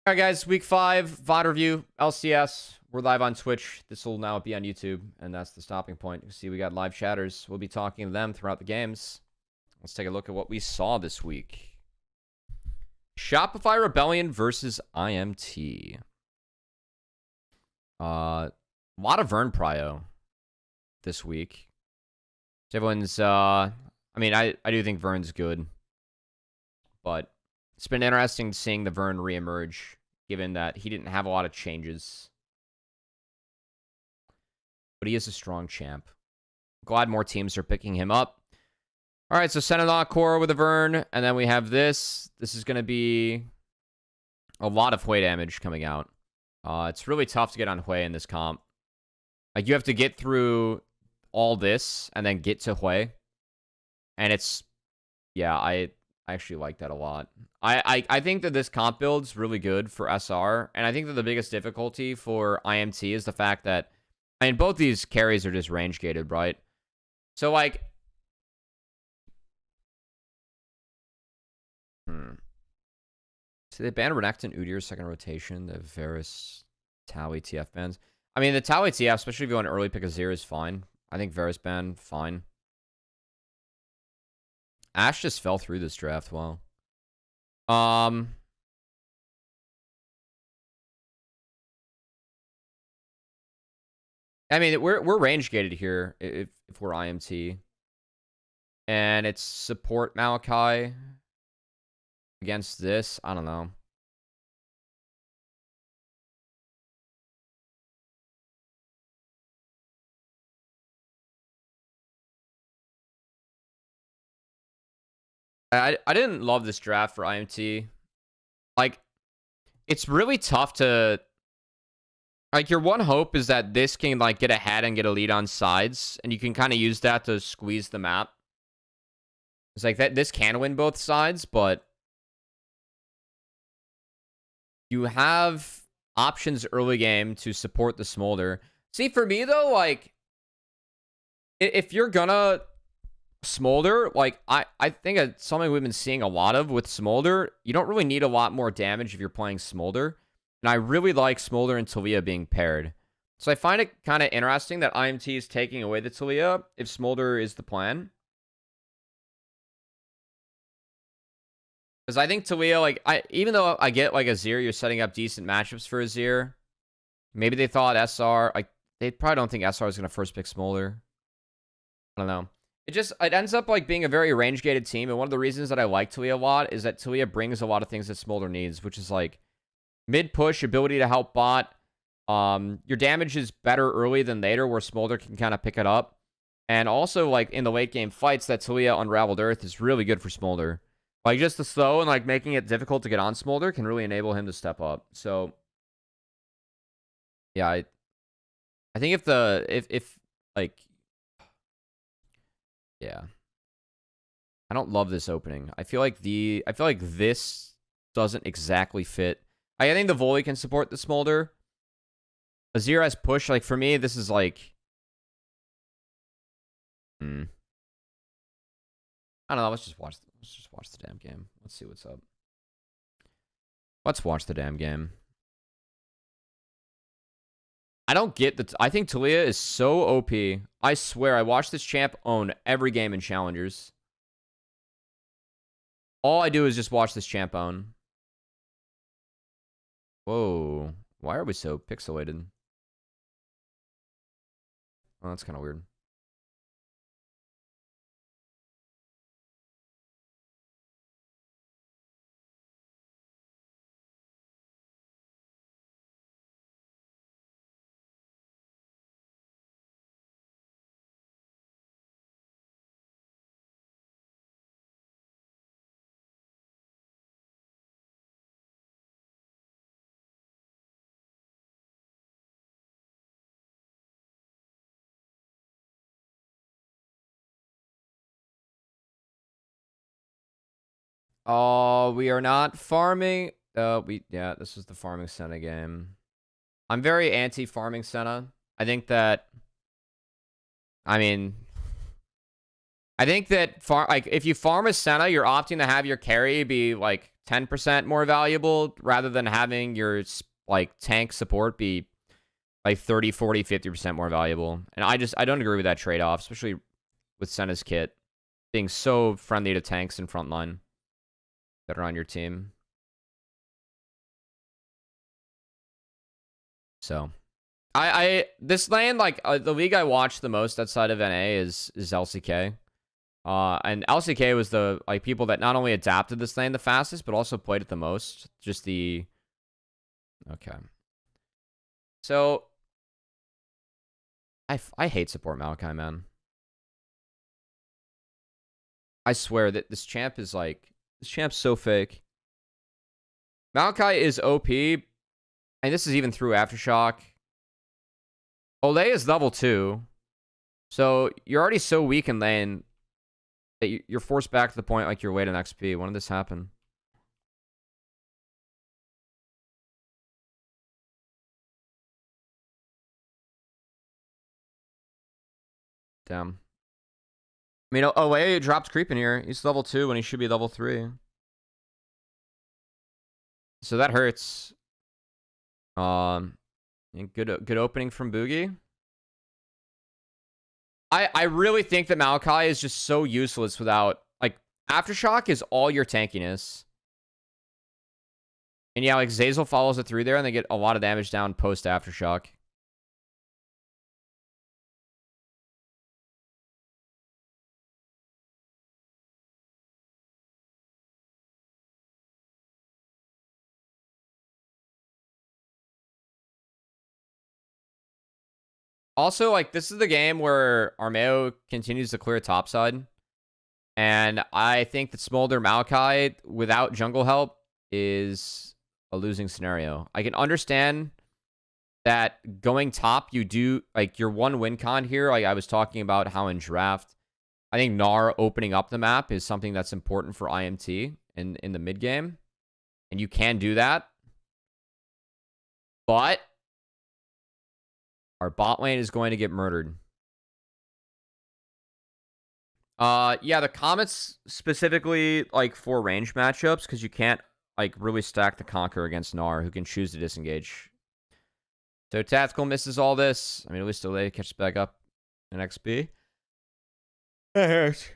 All right, guys, week 5, VoD review, LCS. We're live on Twitch. This will now be on YouTube, and that's the stopping point. You see, we got live chatters. We'll be talking to them throughout the games. Let's take a look at what we saw this week. Shopify Rebellion versus IMT. A lot of Vern Prio this week. So everyone's, I mean, I do think Vern's good, but it's been interesting seeing the Vern reemerge, given that he didn't have a lot of changes. But he is a strong champ. Glad more teams are picking him up. All right, so Senadot core with a Vern, and then we have this. This is going to be a lot of Hui damage coming out. It's really tough to get on Hui in this comp. Like, you have to get through all this and then get to Hui. And it's, yeah, I actually like that a lot. I think that this comp build's really good for SR, and I think that the biggest difficulty for IMT is the fact that, I mean, both these carries are just range gated, right? So, like, so they banned Renekton, Udyr second rotation, the Varus, Tally, TF bans. I mean, the Tally TF, especially if you want to early pick Azir, is fine. I think Varus ban, fine. Ashe just fell through this draft. Wow. I mean, we're range gated here if we're IMT, and it's support Maokai against this. I don't know. I didn't love this draft for IMT. Like, it's really tough to, like, your one hope is that this can, like, get ahead and get a lead on sides, and you can kind of use that to squeeze the map. It's like that this can win both sides, but you have options early game to support the Smolder. See, for me, though, like, if you're gonna Smolder, like, I think it's something we've been seeing a lot of with Smolder. You don't really need a lot more damage if you're playing Smolder. And I really like Smolder and Talia being paired. So I find it kind of interesting that IMT is taking away the Talia if Smolder is the plan. Because I think Talia, like, even though I get, like, Azir, you're setting up decent matchups for Azir. Maybe they thought SR, like, they probably don't think SR is going to first pick Smolder. I don't know. It ends up, like, being a very range-gated team, and one of the reasons that I like Talia a lot is that Talia brings a lot of things that Smolder needs, which is, like, mid-push, ability to help bot. Your damage is better early than later, where Smolder can kind of pick it up. And also, like, in the late-game fights, that Talia Unraveled Earth is really good for Smolder. Like, just the slow and, like, making it difficult to get on Smolder can really enable him to step up. So, yeah, I think if like, yeah. I don't love this opening. I feel like this doesn't exactly fit. I think the volley can support the Smolder. Azir has push. Like, for me, this is like, I don't know. Let's just watch the damn game. Let's see what's up. Let's watch the damn game. I don't get the... I think Talia is so OP. I swear, I watched this champ own every game in Challengers. All I do is just watch this champ own. Whoa. Why are we so pixelated? Oh, that's kind of weird. Oh, we are not farming. Yeah, this is the farming Senna game. I'm very anti-farming Senna. I think that, I mean, I think that like, if you farm a Senna, you're opting to have your carry be like 10% more valuable rather than having your like tank support be like 30, 40, 50% more valuable. And I don't agree with that trade-off, especially with Senna's kit being so friendly to tanks in frontline that are on your team. So this lane, like the league I watched the most outside of NA is LCK. And LCK was the like people that not only adapted this lane the fastest, but also played it the most. Just the okay. So I hate support Maokai, man. I swear that this champ's so fake. Maokai is OP, and this is even through Aftershock. Olay is level 2. So you're already so weak in lane that you're forced back to the point like you're late in XP. When did this happen? Damn. I mean, Olay dropped creep in here. He's level 2 when he should be level 3. So that hurts. Good opening from Boogie. I really think that Maokai is just so useless without like Aftershock is all your tankiness. And yeah, like Zeyzal follows it through there and they get a lot of damage down post Aftershock. Also, like, this is the game where Armeo continues to clear topside. And I think that Smolder Maokai without jungle help is a losing scenario. I can understand that going top, you do, like, your one win con here. Like, I was talking about how in draft, I think Gnar opening up the map is something that's important for IMT in the mid game. And you can do that. But our bot lane is going to get murdered. Yeah, the Comets specifically, like, for range matchups, because you can't, like, really stack the Conqueror against Gnar, who can choose to disengage. So Tactical misses all this. I mean, at least Delay catches back up in XP. That hurts.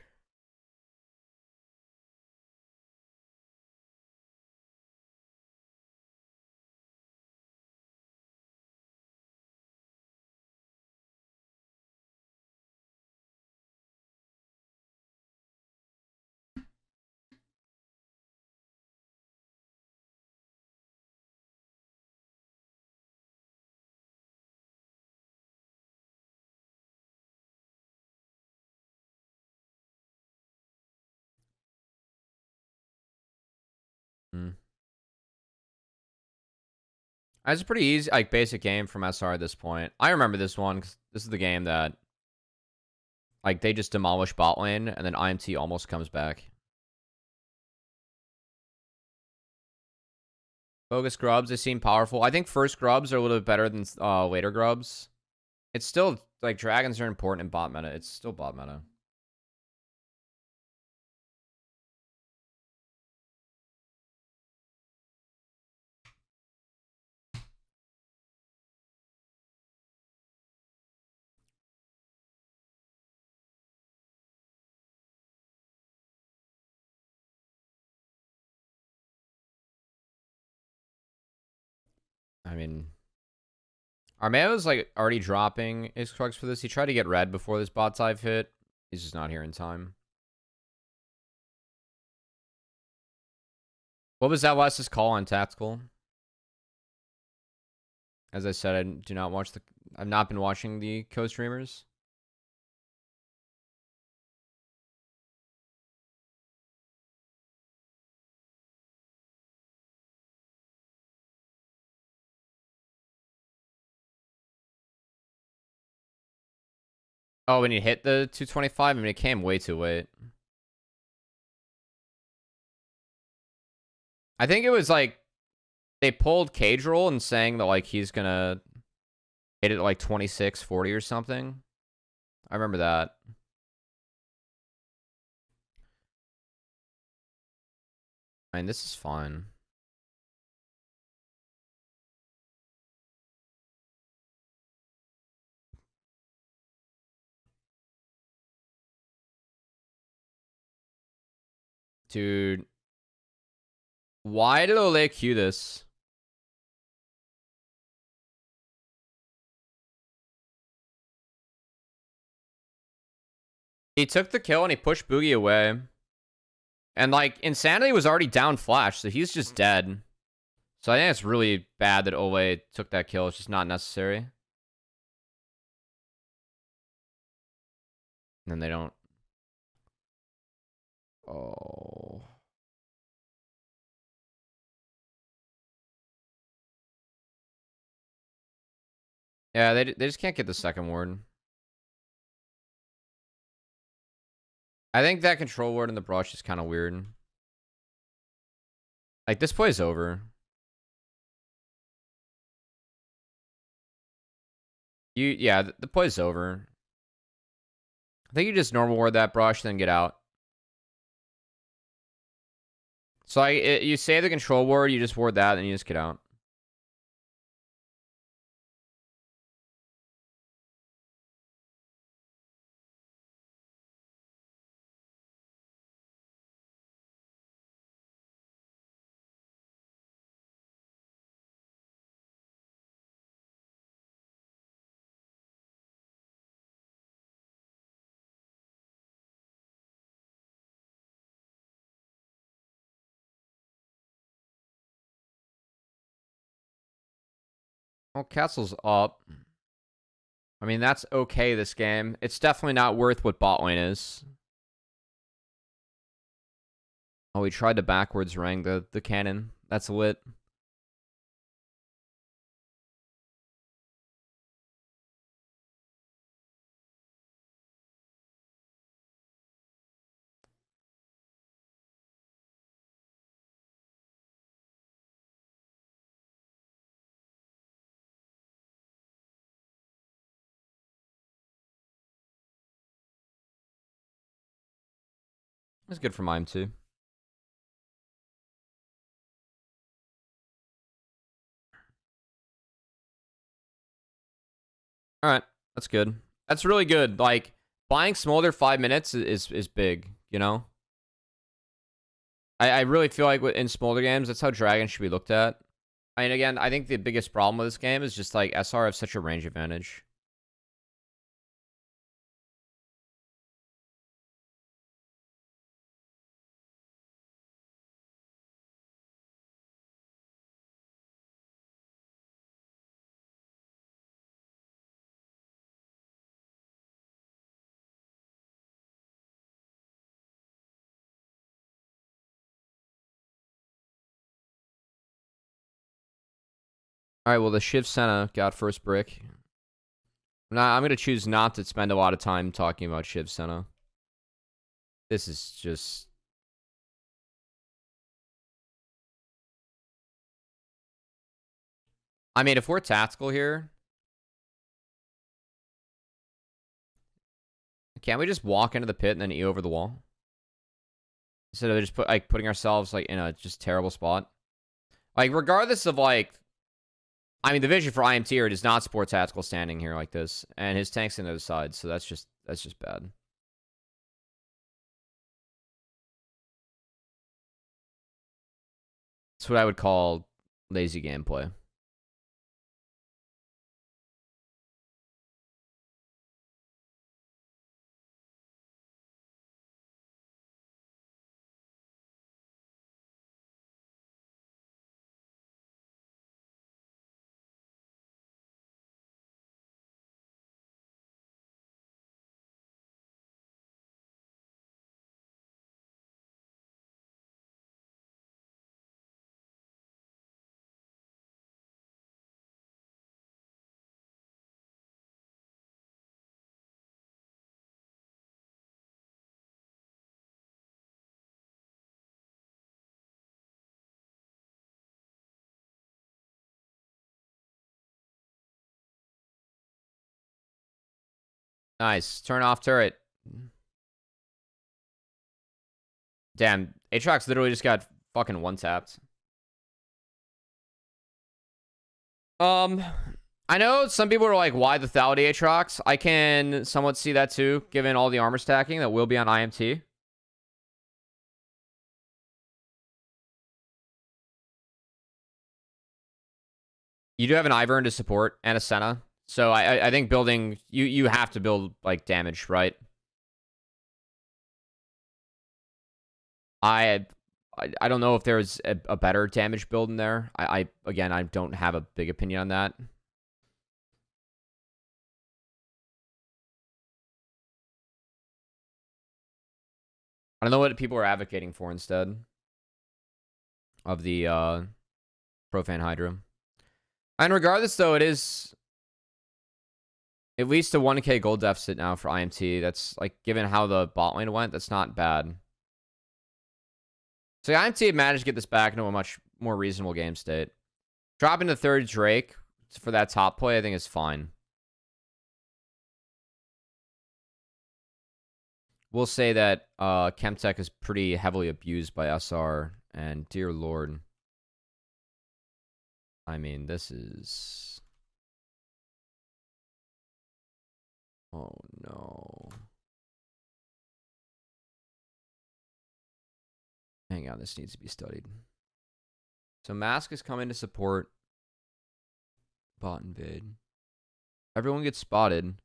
It's a pretty easy, like, basic game from SR at this point. I remember this one, because this is the game that, like, they just demolish bot lane, and then IMT almost comes back. Focus grubs, they seem powerful. I think first grubs are a little bit better than later grubs. It's still, like, dragons are important in bot meta. It's still bot meta. I mean, Armeo's, like, already dropping his Krugs for this. He tried to get red before this bot dive hit. He's just not here in time. What was that last's call on Tactical? As I said, I do not watch the... I've not been watching the co-streamers. Oh, when he hit the 225? I mean, it came way too late. I think it was, like, they pulled Cage Roll and saying that, like, he's gonna hit it at, like, 26, 40 or something. I remember that. I mean, this is fine. Dude. Why did Ole Q this? He took the kill and he pushed Boogie away. And, like, Insanity was already down Flash, so he's just dead. So I think it's really bad that Ole took that kill. It's just not necessary. And then they don't. Oh. Yeah, they just can't get the second ward. I think that control ward in the brush is kind of weird. Like, this play's over. Yeah, the play's over. I think you just normal ward that brush, then get out. So you save the control ward, you just ward that, and you just get out. Oh, Castle's up. I mean, that's okay this game. It's definitely not worth what bot lane is. Oh, we tried to backwards rang the cannon. That's lit. It's good for mime too. All right, that's good. That's really good. Like, buying Smolder 5 minutes is big, you know? I really feel like in Smolder games, that's how Dragon should be looked at. I mean, again, I think the biggest problem with this game is just, like, SR have such a range advantage. All right, well, the Shiv Senna got first brick. Now, I'm going to choose not to spend a lot of time talking about Shiv Senna. This is just... I mean, if we're tactical here... Can't we just walk into the pit and then E over the wall? Instead of just putting ourselves, like, in a just terrible spot. Like, regardless of, like... I mean, the vision for IMT does not support tactical standing here like this. And his tank's in the other side, so that's just bad. That's what I would call lazy gameplay. Nice. Turn off turret. Damn. Aatrox literally just got fucking one-tapped. I know some people are like, why the Thality Aatrox? I can somewhat see that too, given all the armor stacking that will be on IMT. You do have an Ivern to support and a Senna. So I think building, you have to build like damage, right? I don't know if there's a better damage build in there. Again, I don't have a big opinion on that. I don't know what people are advocating for instead of the Profane Hydra. And regardless, though, it is at least a 1k gold deficit now for IMT. That's, like, given how the bot lane went, that's not bad. So IMT managed to get this back into a much more reasonable game state. Dropping the third Drake for that top play, I think, is fine. We'll say that Chemtech is pretty heavily abused by SR, and dear lord. I mean, this is... Oh, no. Hang on, this needs to be studied. So Mask is coming to support bot invade. Everyone gets spotted.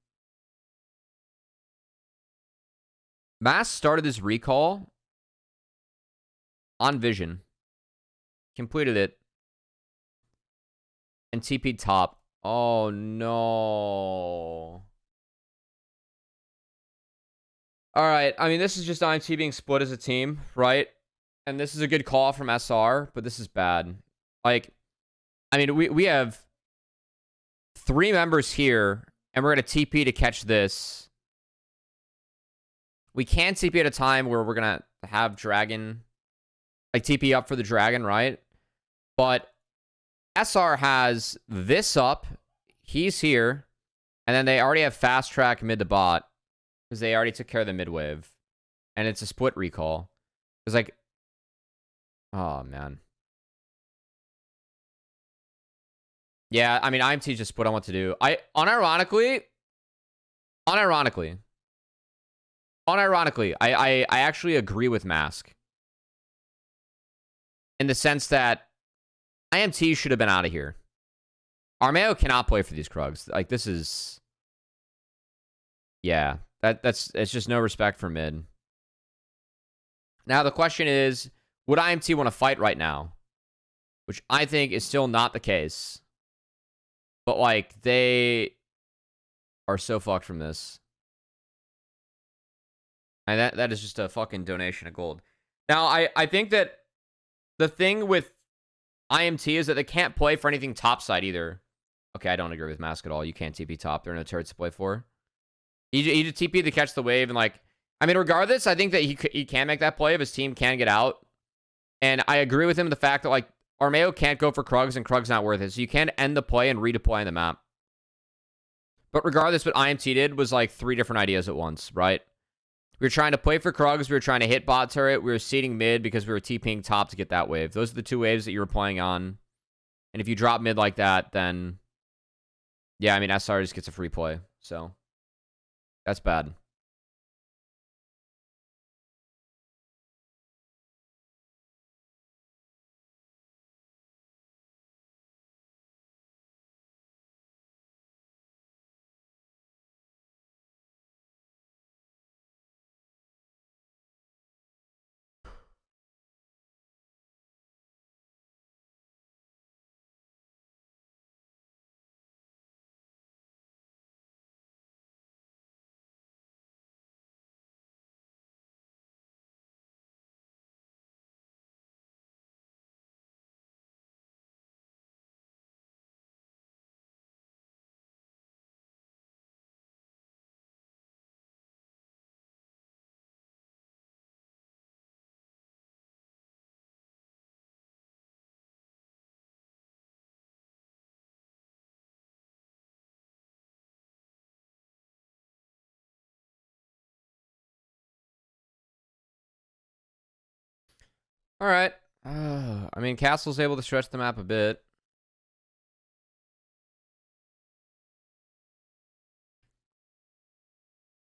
Mask started his recall on Vision. Completed it. And TP'd top. Oh, no. Alright, I mean, this is just IMT being split as a team, right? And this is a good call from SR, but this is bad. Like, I mean, we have 3 members here, and we're going to TP to catch this. We can TP at a time where we're going to have Dragon, like, TP up for the Dragon, right? But SR has this up. He's here. And then they already have fast track mid to bot, because they already took care of the mid wave. And it's a split recall. It's like, oh, man. Yeah, I mean, IMT just split on what to do. Unironically, I actually agree with Mask. In the sense that IMT should have been out of here. Armeo cannot play for these Krugs. Like, this is... Yeah, it's just no respect for mid. Now, the question is, would IMT want to fight right now? Which I think is still not the case. But, like, they are so fucked from this. And that is just a fucking donation of gold. Now, I think that the thing with IMT is that they can't play for anything topside either. Okay, I don't agree with Mask at all. You can't TP top. There are no turrets to play for. He just TP to catch the wave. And, like, I mean, regardless, I think that he can make that play if his team can get out. And I agree with him in the fact that, like, Armeo can't go for Krugs and Krugs not worth it. So you can end the play and redeploy on the map. But regardless, what IMT did was, like, 3 different ideas at once, right? We were trying to play for Krugs. We were trying to hit bot turret. We were seeding mid because we were TPing top to get that wave. Those are the 2 waves that you were playing on. And if you drop mid like that, then... Yeah, I mean, SR just gets a free play. So, that's bad. All right. I mean, Castle's able to stretch the map a bit.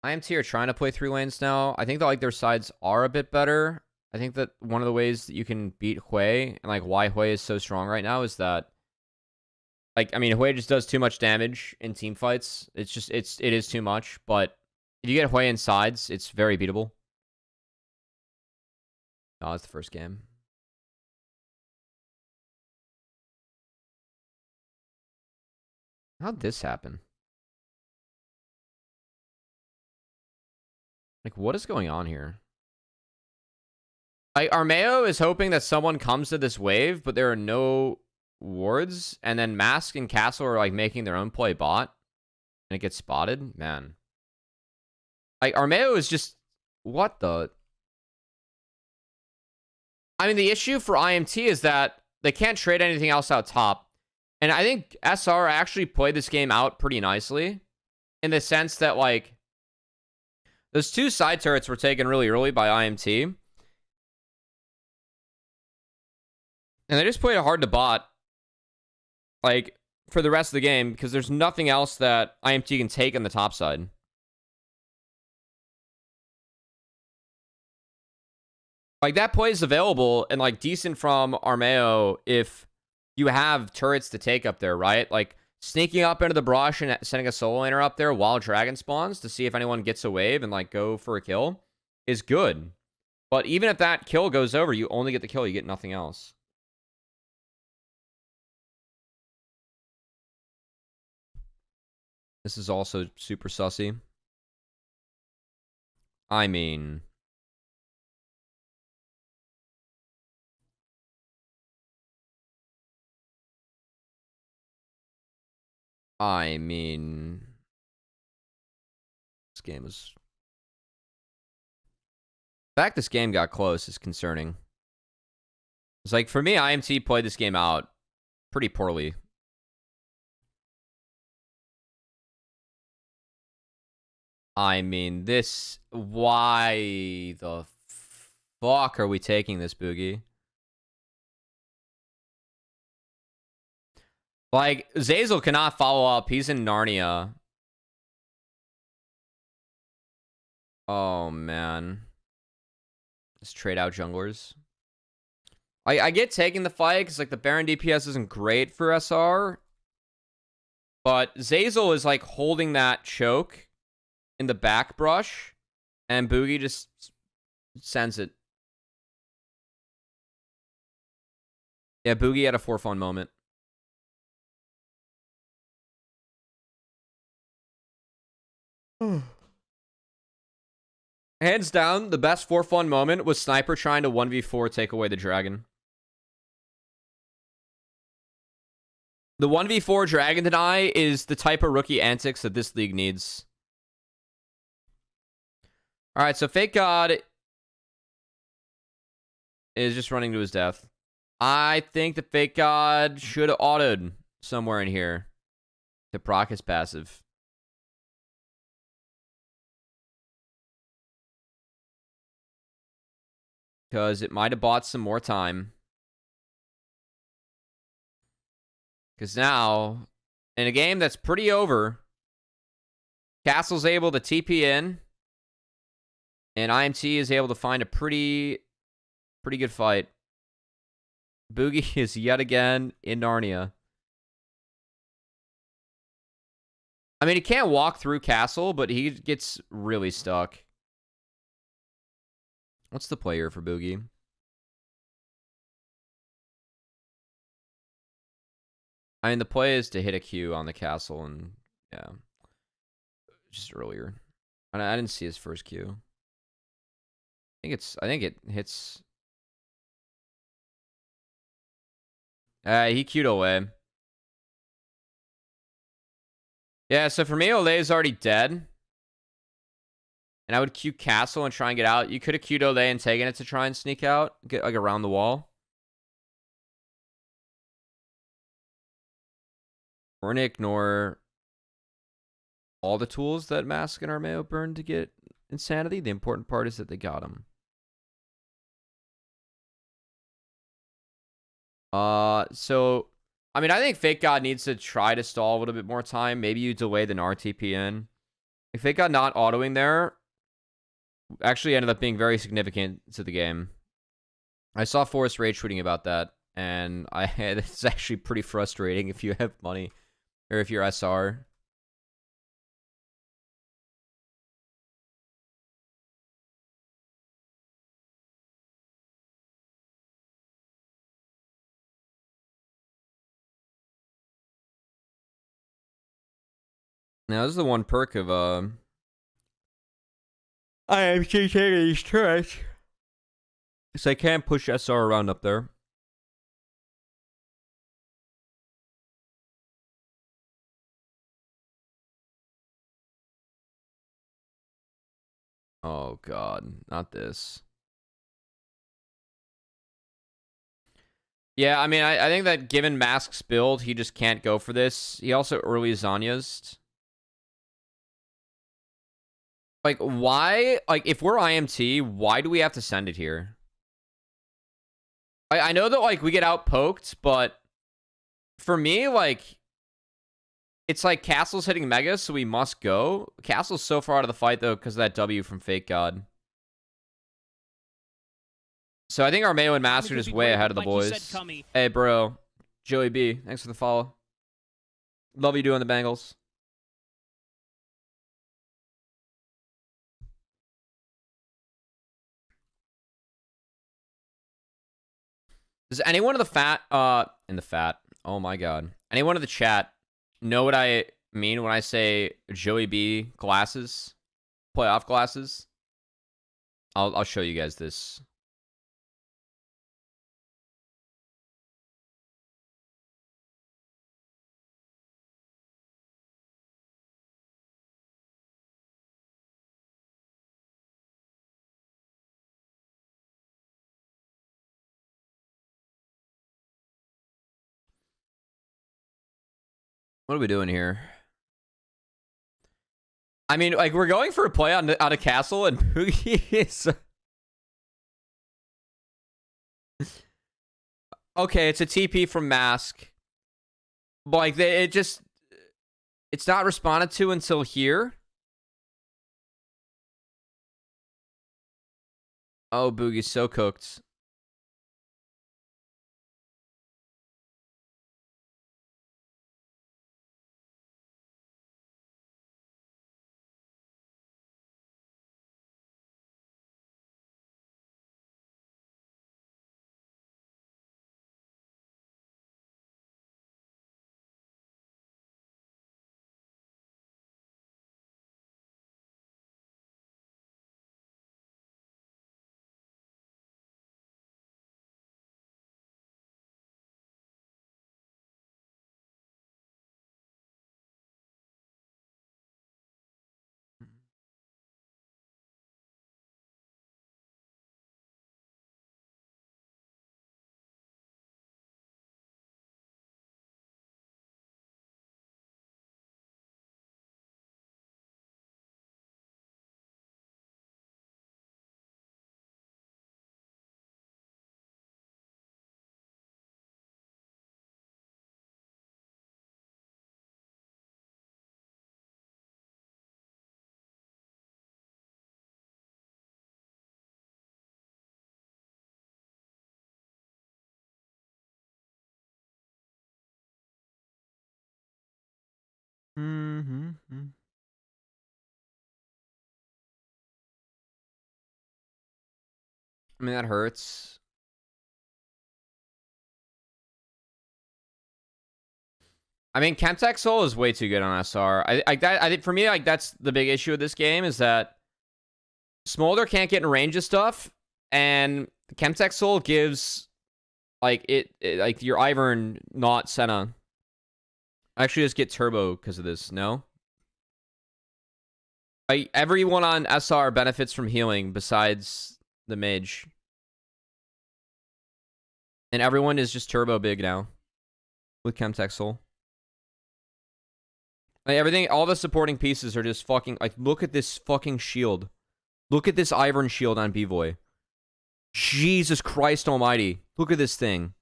IMT are trying to play 3 lanes now. I think that like their sides are a bit better. I think that one of the ways that you can beat Hui and like why Hui is so strong right now is that like I mean Hui just does too much damage in team fights. It is too much, but if you get Hui in sides, it's very beatable. Oh, it's the first game. How'd this happen? Like, what is going on here? Like, Armeo is hoping that someone comes to this wave, but there are no wards. And then Mask and Castle are, like, making their own play bot. And it gets spotted. Man. Like, Armeo is just... What the... I mean, the issue for IMT is that they can't trade anything else out top. And I think SR actually played this game out pretty nicely. In the sense that, like... Those 2 side turrets were taken really early by IMT. And they just played it hard to bot. Like, for the rest of the game. Because there's nothing else that IMT can take on the top side. Like, that play is available and, like, decent from Armeo if you have turrets to take up there, right? Like, sneaking up into the brush and sending a solo laner up there while Dragon spawns to see if anyone gets a wave and, like, go for a kill is good. But even if that kill goes over, you only get the kill. You get nothing else. This is also super sussy. I mean... This game was... The fact this game got close is concerning. It's like, for me, IMT played this game out pretty poorly. I mean, this... Why the fuck are we taking this, Boogie? Like, Zeyzal cannot follow up. He's in Narnia. Oh, man. Let's trade out junglers. I get taking the fight because, like, the Baron DPS isn't great for SR. But Zeyzal is, like, holding that choke in the back brush. And Boogie just sends it. Yeah, Boogie had a 4-fun moment. Hands down, the best 4-fun moment was Sniper trying to 1v4 take away the dragon. The 1v4 dragon deny is the type of rookie antics that this league needs. Alright, so Fake God is just running to his death. I think the Fake God should have autoed somewhere in here to proc his passive. Because it might have bought some more time. Because now, in a game that's pretty over, Castle's able to TP in. And IMT is able to find a pretty good fight. Boogie is yet again in Narnia. I mean, he can't walk through Castle, but he gets really stuck. What's the player for Boogie? I mean, the play is to hit a Q on the castle, and yeah, just earlier. I didn't see his first Q. I think it hits. He Q'd away. Yeah, so for me, Olay is already dead. And I would Q Castle and try and get out. You could have Q'd Olay and taken it to try and sneak out. Get, like, around the wall. We're going to ignore all the tools that Mask and Armeo burned to get Insanity. The important part is that they got him. So I mean, I think Fake God needs to try to stall a little bit more time. Maybe you delay the RTP in. If Fake God not autoing there, actually ended up being very significant to the game. I saw Forrest rage tweeting about that, and it's actually pretty frustrating if you have money or if you're SR. Now, this is the one perk of I am taking these turrets. So I can't push SR around up there. Oh god, not this. Yeah, I mean, I think that given Mask's build, he just can't go for this. He also early Zanya's. Like, why? Like, if we're IMT, why do we have to send it here? I know that, like, we get outpoked, but for me, like, it's like Castle's hitting Mega, so we must go. Castle's so far out of the fight, though, because of that W from Fake God. So I think our Mayo and Mask are just way ahead of the boys. Hey, bro. Joey B, thanks for the follow. Love you doing the Bengals. Does anyone in the fat, oh my god. Anyone in the chat know what I mean when I say Joey B glasses? Playoff glasses? I'll show you guys this. What are we doing here? I mean, like, we're going for a play on a castle, and Boogie is... Okay, it's a TP from Mask. But, like, it's not responded to until here. Oh, Boogie's so cooked. Mm-hmm. I mean, that hurts. I mean, Chemtech Soul is way too good on SR. I think for me, like, that's the big issue of this game is that Smolder can't get in range of stuff, and Chemtech Soul gives like like your Ivern, not Senna. I actually just get turbo because of this. No, like, everyone on SR benefits from healing besides the mage, and everyone is just turbo big now with Chemtech Soul. Like, everything, all the supporting pieces are just fucking, like, look at this fucking shield. Look at this Ivern shield on B-Boy. Jesus Christ almighty. Look at this thing.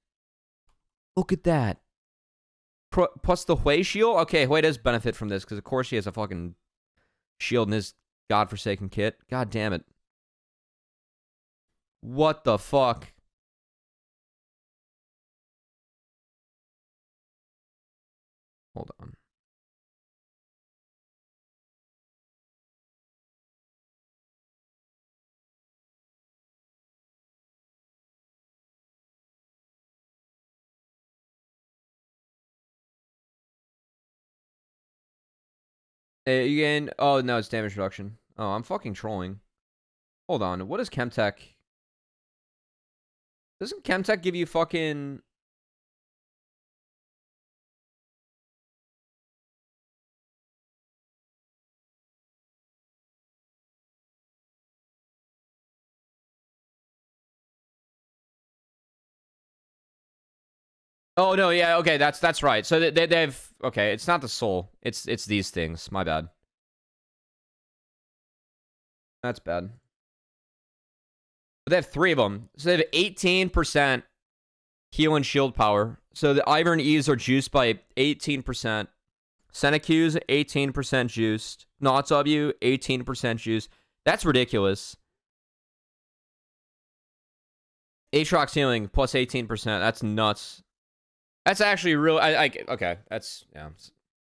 Look at that. Plus the Hui shield? Okay, Hui does benefit from this, because of course he has a fucking shield in his godforsaken kit. God damn it. What the fuck? Hold on. You gain... Oh, no, it's damage reduction. Oh, I'm fucking trolling. Hold on. What is Chemtech? Doesn't Chemtech give you fucking... Oh, no, yeah, okay, that's right. So they've... Okay, it's not the soul. It's these things. My bad. That's bad. But they have 3 of them. So they have 18% heal and shield power. So the Ivern and E's are juiced by 18%. Senecus, 18% juiced. Not W, 18% juiced. That's ridiculous. Aatrox healing plus 18%. That's nuts. That's actually real. Okay, that's... Yeah,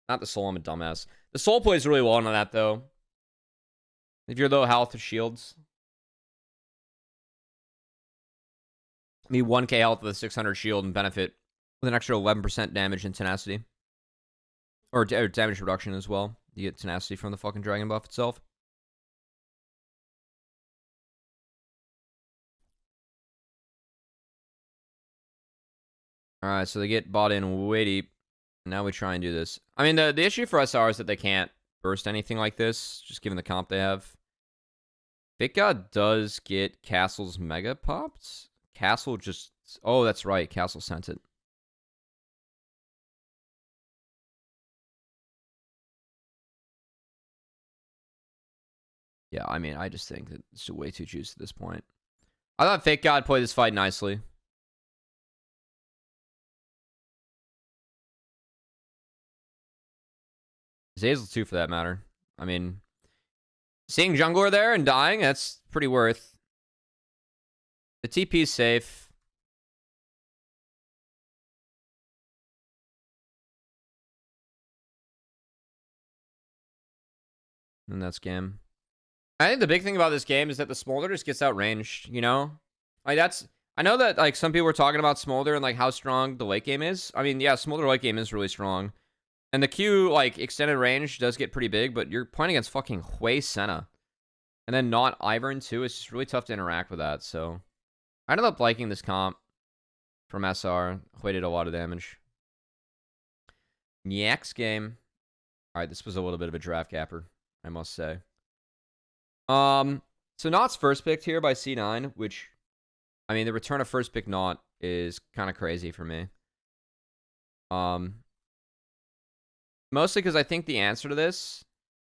not the soul. I'm a dumbass. The soul plays really well on that, though. If you're low health with shields. I mean, 1k health with a 600 shield and benefit with an extra 11% damage and tenacity. Or damage reduction as well. You get tenacity from the fucking dragon buff itself. Alright, so they get bought in way deep. Now we try and do this. I mean, the issue for SR is that they can't burst anything like this, just given the comp they have. Fake God does get Castle's Mega popped. Castle just... Oh, that's right. Castle sent it. Yeah, I mean, I just think that it's way too juiced at this point. I thought Fake God played this fight nicely. Zazel too, for that matter. I mean, seeing Jungler there and dying, that's pretty worth. The TP's safe. And that's game. I think the big thing about this game is that the Smolder just gets outranged, you know? Like, that's... I know that, like, some people were talking about Smolder and, like, how strong the late game is. I mean, yeah, Smolder late game is really strong. And the Q, like, extended range does get pretty big, but you're playing against fucking Hui Senna. And then not Ivern, too. It's just really tough to interact with that, so... I ended up liking this comp from SR. Hui did a lot of damage. Next game. Alright, this was a little bit of a draft capper, I must say. So Not's first picked here by C9, which... I mean, the return of first pick Not is kind of crazy for me. Mostly because I think the answer to this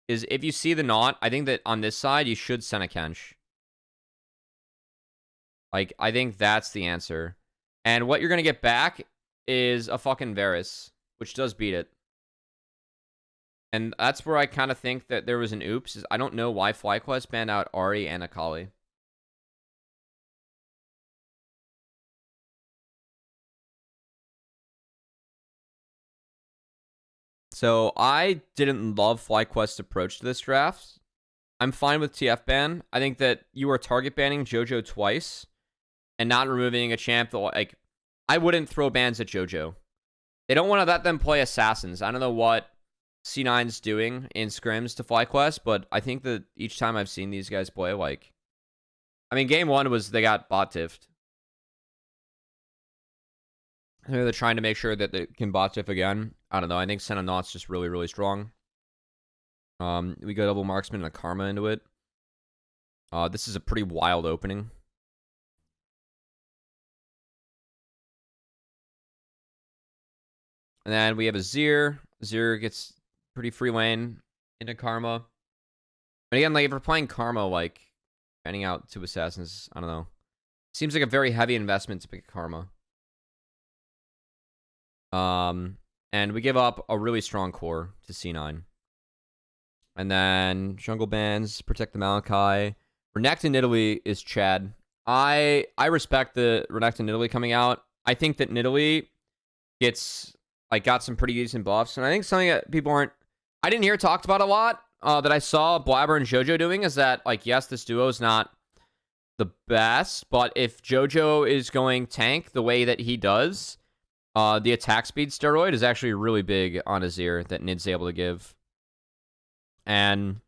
is if you see the Not, I think that on this side, you should send a Kench. Like, I think that's the answer. And what you're going to get back is a fucking Varus, which does beat it. And that's where I kind of think that there was an oops. Is I don't know why FlyQuest banned out Ahri and Akali. So I didn't love FlyQuest's approach to this draft. I'm fine with TF ban. I think that you are target banning JoJo twice and not removing a champ that, like, I wouldn't throw bans at JoJo. They don't want to let them play assassins. I don't know what C9's doing in scrims to FlyQuest, but I think that each time I've seen these guys play, like... I mean, game 1 was they got bot tiffed. They're trying to make sure that they can bot tiff again. I don't know. I think Senna Not's just really, really strong. We go double marksman and a Karma into it. This is a pretty wild opening. And then we have a Zir. Zir gets pretty free lane into Karma. But again, like, if we're playing Karma, like, banning out 2 assassins, I don't know. Seems like a very heavy investment to pick Karma. And we give up a really strong core to C9. And then jungle bans, protect the Maokai. Renekton in Italy is Chad. I respect the Renekton in Italy coming out. I think that Nidalee got some pretty decent buffs. And I think something that people I didn't hear talked about a lot, that I saw Blabber and JoJo doing is that, yes, this duo is not the best, but if JoJo is going tank the way that he does, the attack speed steroid is actually really big on Azir that Nid's able to give. And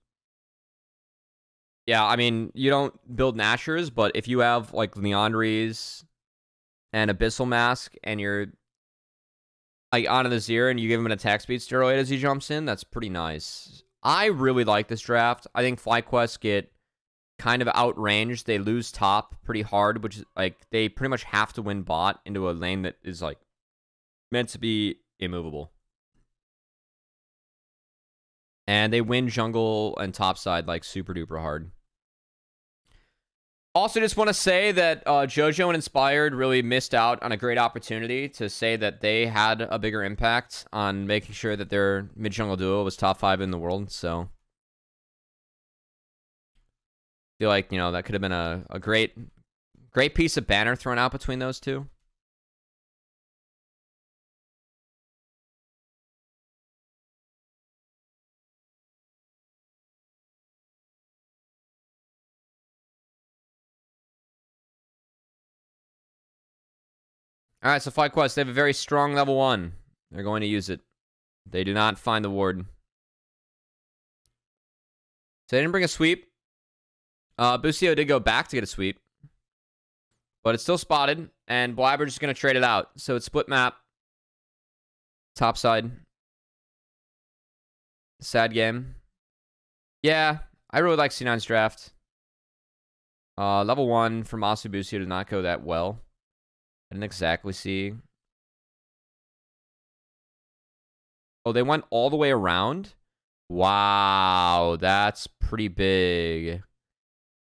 yeah, I mean, you don't build Nashers, but if you have Leandries and Abyssal Mask and you're on an Azir and you give him an attack speed steroid as he jumps in, that's pretty nice. I really like this draft. I think FlyQuest get kind of outranged. They lose top pretty hard, which is they pretty much have to win bot into a lane that is meant to be immovable. And they win jungle and topside super duper hard. Also, just want to say that JoJo and Inspired really missed out on a great opportunity to say that they had a bigger impact on making sure that their mid-jungle duo was top 5 in the world. So, I feel like, that could have been a great piece of banner thrown out between those two. All right, so FlyQuest, they have a very strong level 1. They're going to use it. They do not find the ward. So they didn't bring a sweep. Busio did go back to get a sweep. But it's still spotted, and Blabber's just going to trade it out. So it's split map. Top side. Sad game. Yeah, I really like C9's draft. Level 1 for Masu Busio did not go that well. I didn't exactly see. Oh, they went all the way around? Wow, that's pretty big.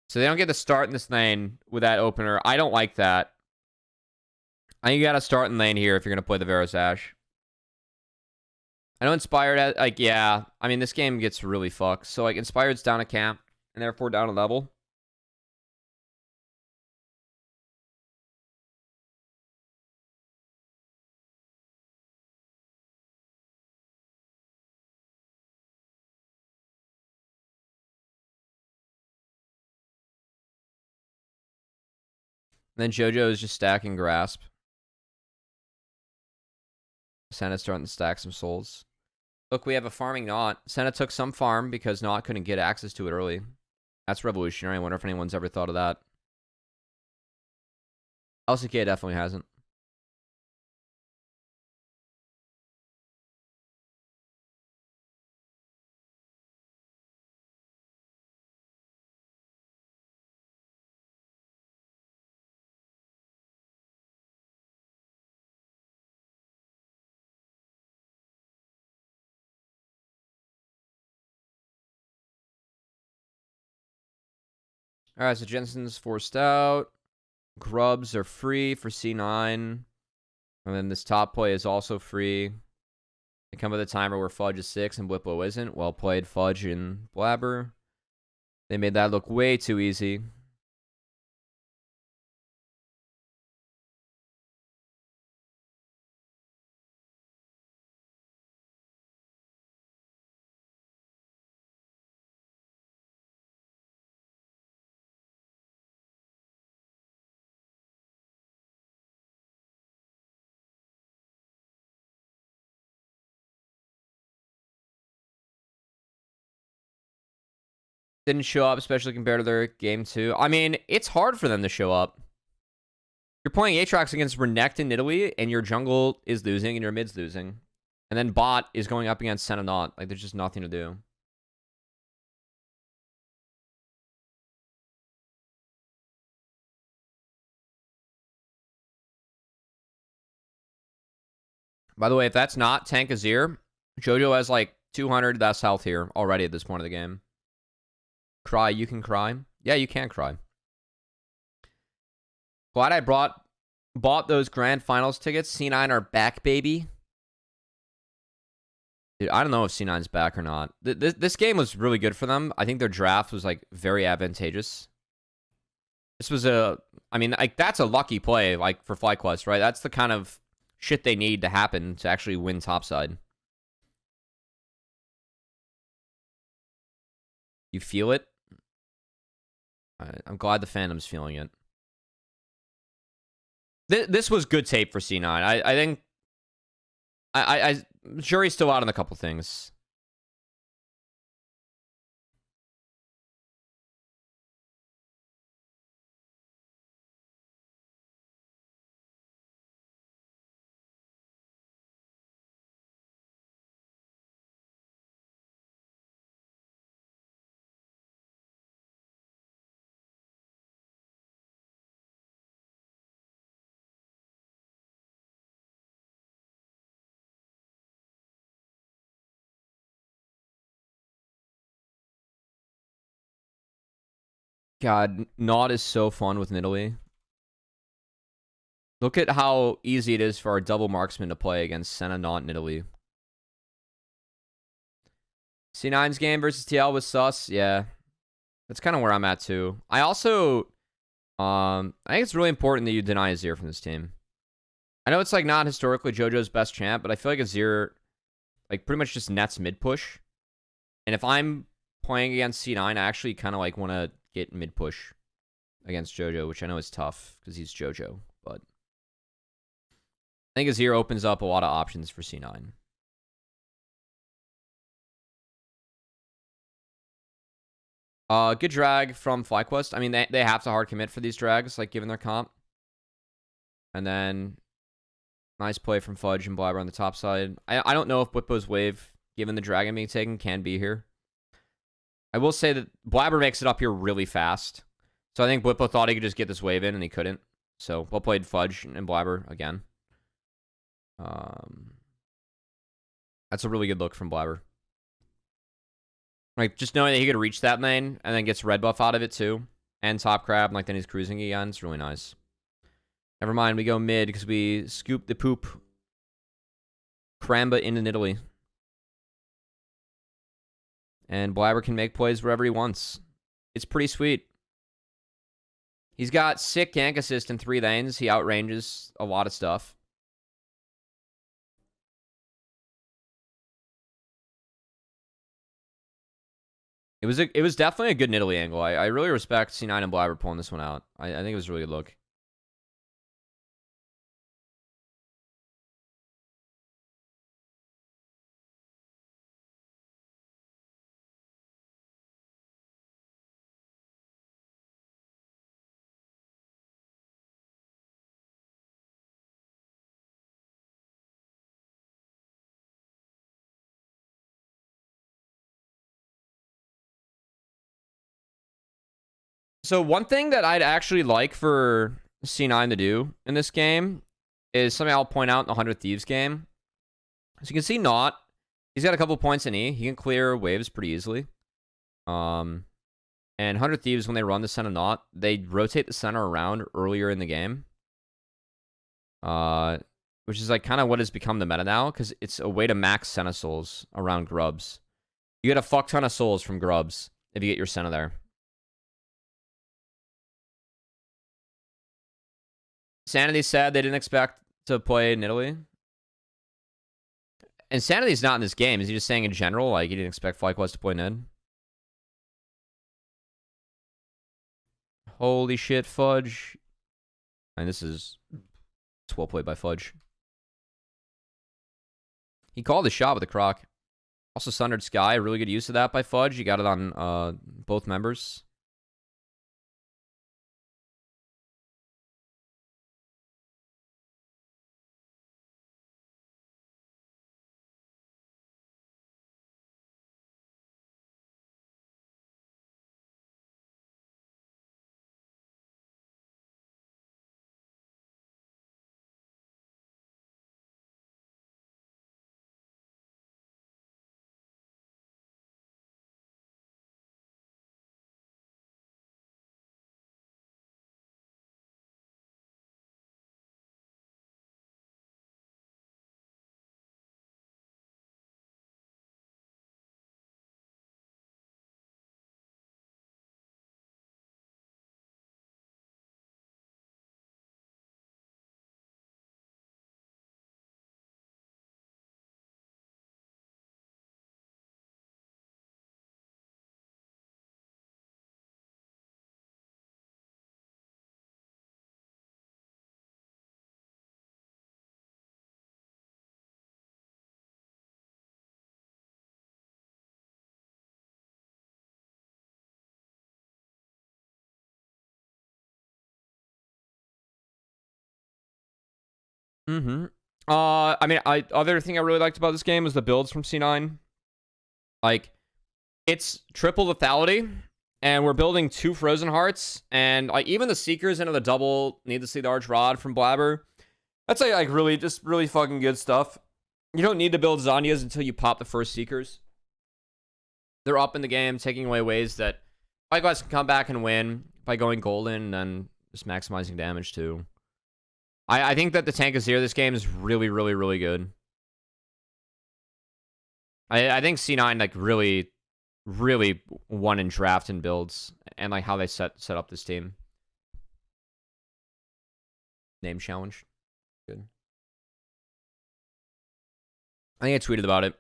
So they don't get to start in this lane with that opener. I don't like that. I think you gotta start in lane here if you're gonna play the Varus Ashe. I know Inspired, yeah. I mean, this game gets really fucked. So, Inspired's down a camp, and therefore down a level. And then JoJo is just stacking Grasp. Senna's starting to stack some souls. Look, we have a farming Naut. Senna took some farm because Naut couldn't get access to it early. That's revolutionary. I wonder if anyone's ever thought of that. LCK definitely hasn't. All right, so Jensen's forced out. Grubs are free for C9. And then this top play is also free. They come with a timer where Fudge is 6 and Blippo isn't. Well played, Fudge and Blabber. They made that look way too easy. Didn't show up, especially compared to their game 2. I mean, it's hard for them to show up. You're playing Aatrox against Renekton in Italy, and your jungle is losing, and your mid's losing. And then bot is going up against Senna Naut. There's just nothing to do. By the way, if that's not Tank Azir, JoJo has 200 less health here already at this point of the game. Cry, you can cry. Yeah, you can cry. Glad I bought those grand finals tickets. C9 are back, baby. Dude, I don't know if C9's back or not. This game was really good for them. I think their draft was like very advantageous. This was I mean, like that's a lucky play, like for FlyQuest, right? That's the kind of shit they need to happen to actually win topside. You feel it? I'm glad the fandom's feeling it. This was good tape for C9. I think jury's still out on a couple things. God, Nod is so fun with Nidalee. Look at how easy it is for our double marksman to play against Senna, Nod, Nidalee. C9's game versus TL was sus. Yeah. That's kind of where I'm at too. I also I think it's really important that you deny Azir from this team. I know it's like not historically JoJo's best champ, but I feel like Azir like pretty much just nets mid push. And if I'm playing against C9, I actually kind of like want to get mid push against JoJo, which I know is tough because he's JoJo, but I think Azir opens up a lot of options for C9. Good drag from FlyQuest. I mean, they have to hard commit for these drags, like given their comp. And then nice play from Fudge and Blabber on the top side. I don't know if Bwipo's wave, given the dragon being taken, can be here. I will say that Blabber makes it up here really fast. So I think Bwipo thought he could just get this wave in, and he couldn't. So well played Fudge and Blabber again. That's a really good look from Blabber. Like, just knowing that he could reach that lane, and then gets red buff out of it, too. And top crab, and like, then he's cruising again. It's really nice. Never mind, we go mid, because we scoop the poop. Cramba into Italy. And Blabber can make plays wherever he wants. It's pretty sweet. He's got sick gank assist in 3 lanes. He outranges a lot of stuff. It was definitely a good Nidalee angle. I really respect C9 and Blabber pulling this one out. I think it was a really good look. So one thing that I'd actually like for C9 to do in this game is something I'll point out in the 100 Thieves game. As you can see, Not, he's got a couple points in E. He can clear waves pretty easily. And 100 Thieves, when they run the center Not, they rotate the center around earlier in the game. Which is like kind of what has become the meta now, because it's a way to max Senna souls around Grubs. You get a fuck ton of souls from Grubs if you get your Senna there. Sanity said they didn't expect to play Nidalee. And Sanity's not in this game. Is he just saying in general, like, he didn't expect FlyQuest to play Nid? Holy shit, Fudge. And this is... It's well played by Fudge. He called the shot with the Croc. Also Sundered Sky. Really good use of that by Fudge. He got it on both members. Mm-hmm. Other thing I really liked about this game was the builds from C9. Like, it's triple lethality, and we're building 2 Frozen Hearts, and like even the Seekers into the double Needlessly Large Rod from Blabber. That's like really fucking good stuff. You don't need to build Zanyas until you pop the first Seekers. They're up in the game, taking away ways that FlyQuest can come back and win by going golden and just maximizing damage too. I think that the Tank Azir this game is really, really, really good. I think C9 like really won in draft and builds and like how they set up this team. Name challenge. Good. I think I tweeted about it.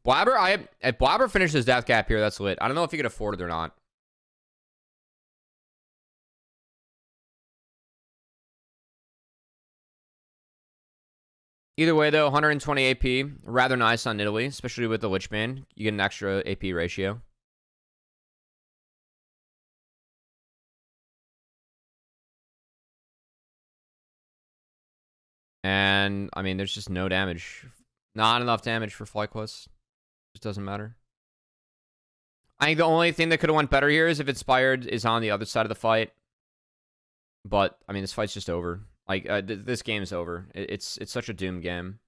Blabber, if Blabber finishes Death Gap here, that's lit. I don't know if he could afford it or not. Either way, though, 120 AP, rather nice on Italy, especially with the Lichbane. You get an extra AP ratio. And, I mean, there's just no damage. Not enough damage for FlyQuest. Just doesn't matter. I think the only thing that could have went better here is if Inspired is on the other side of the fight. But, I mean, this fight's just over. Like, this game is over. It's such a doom game.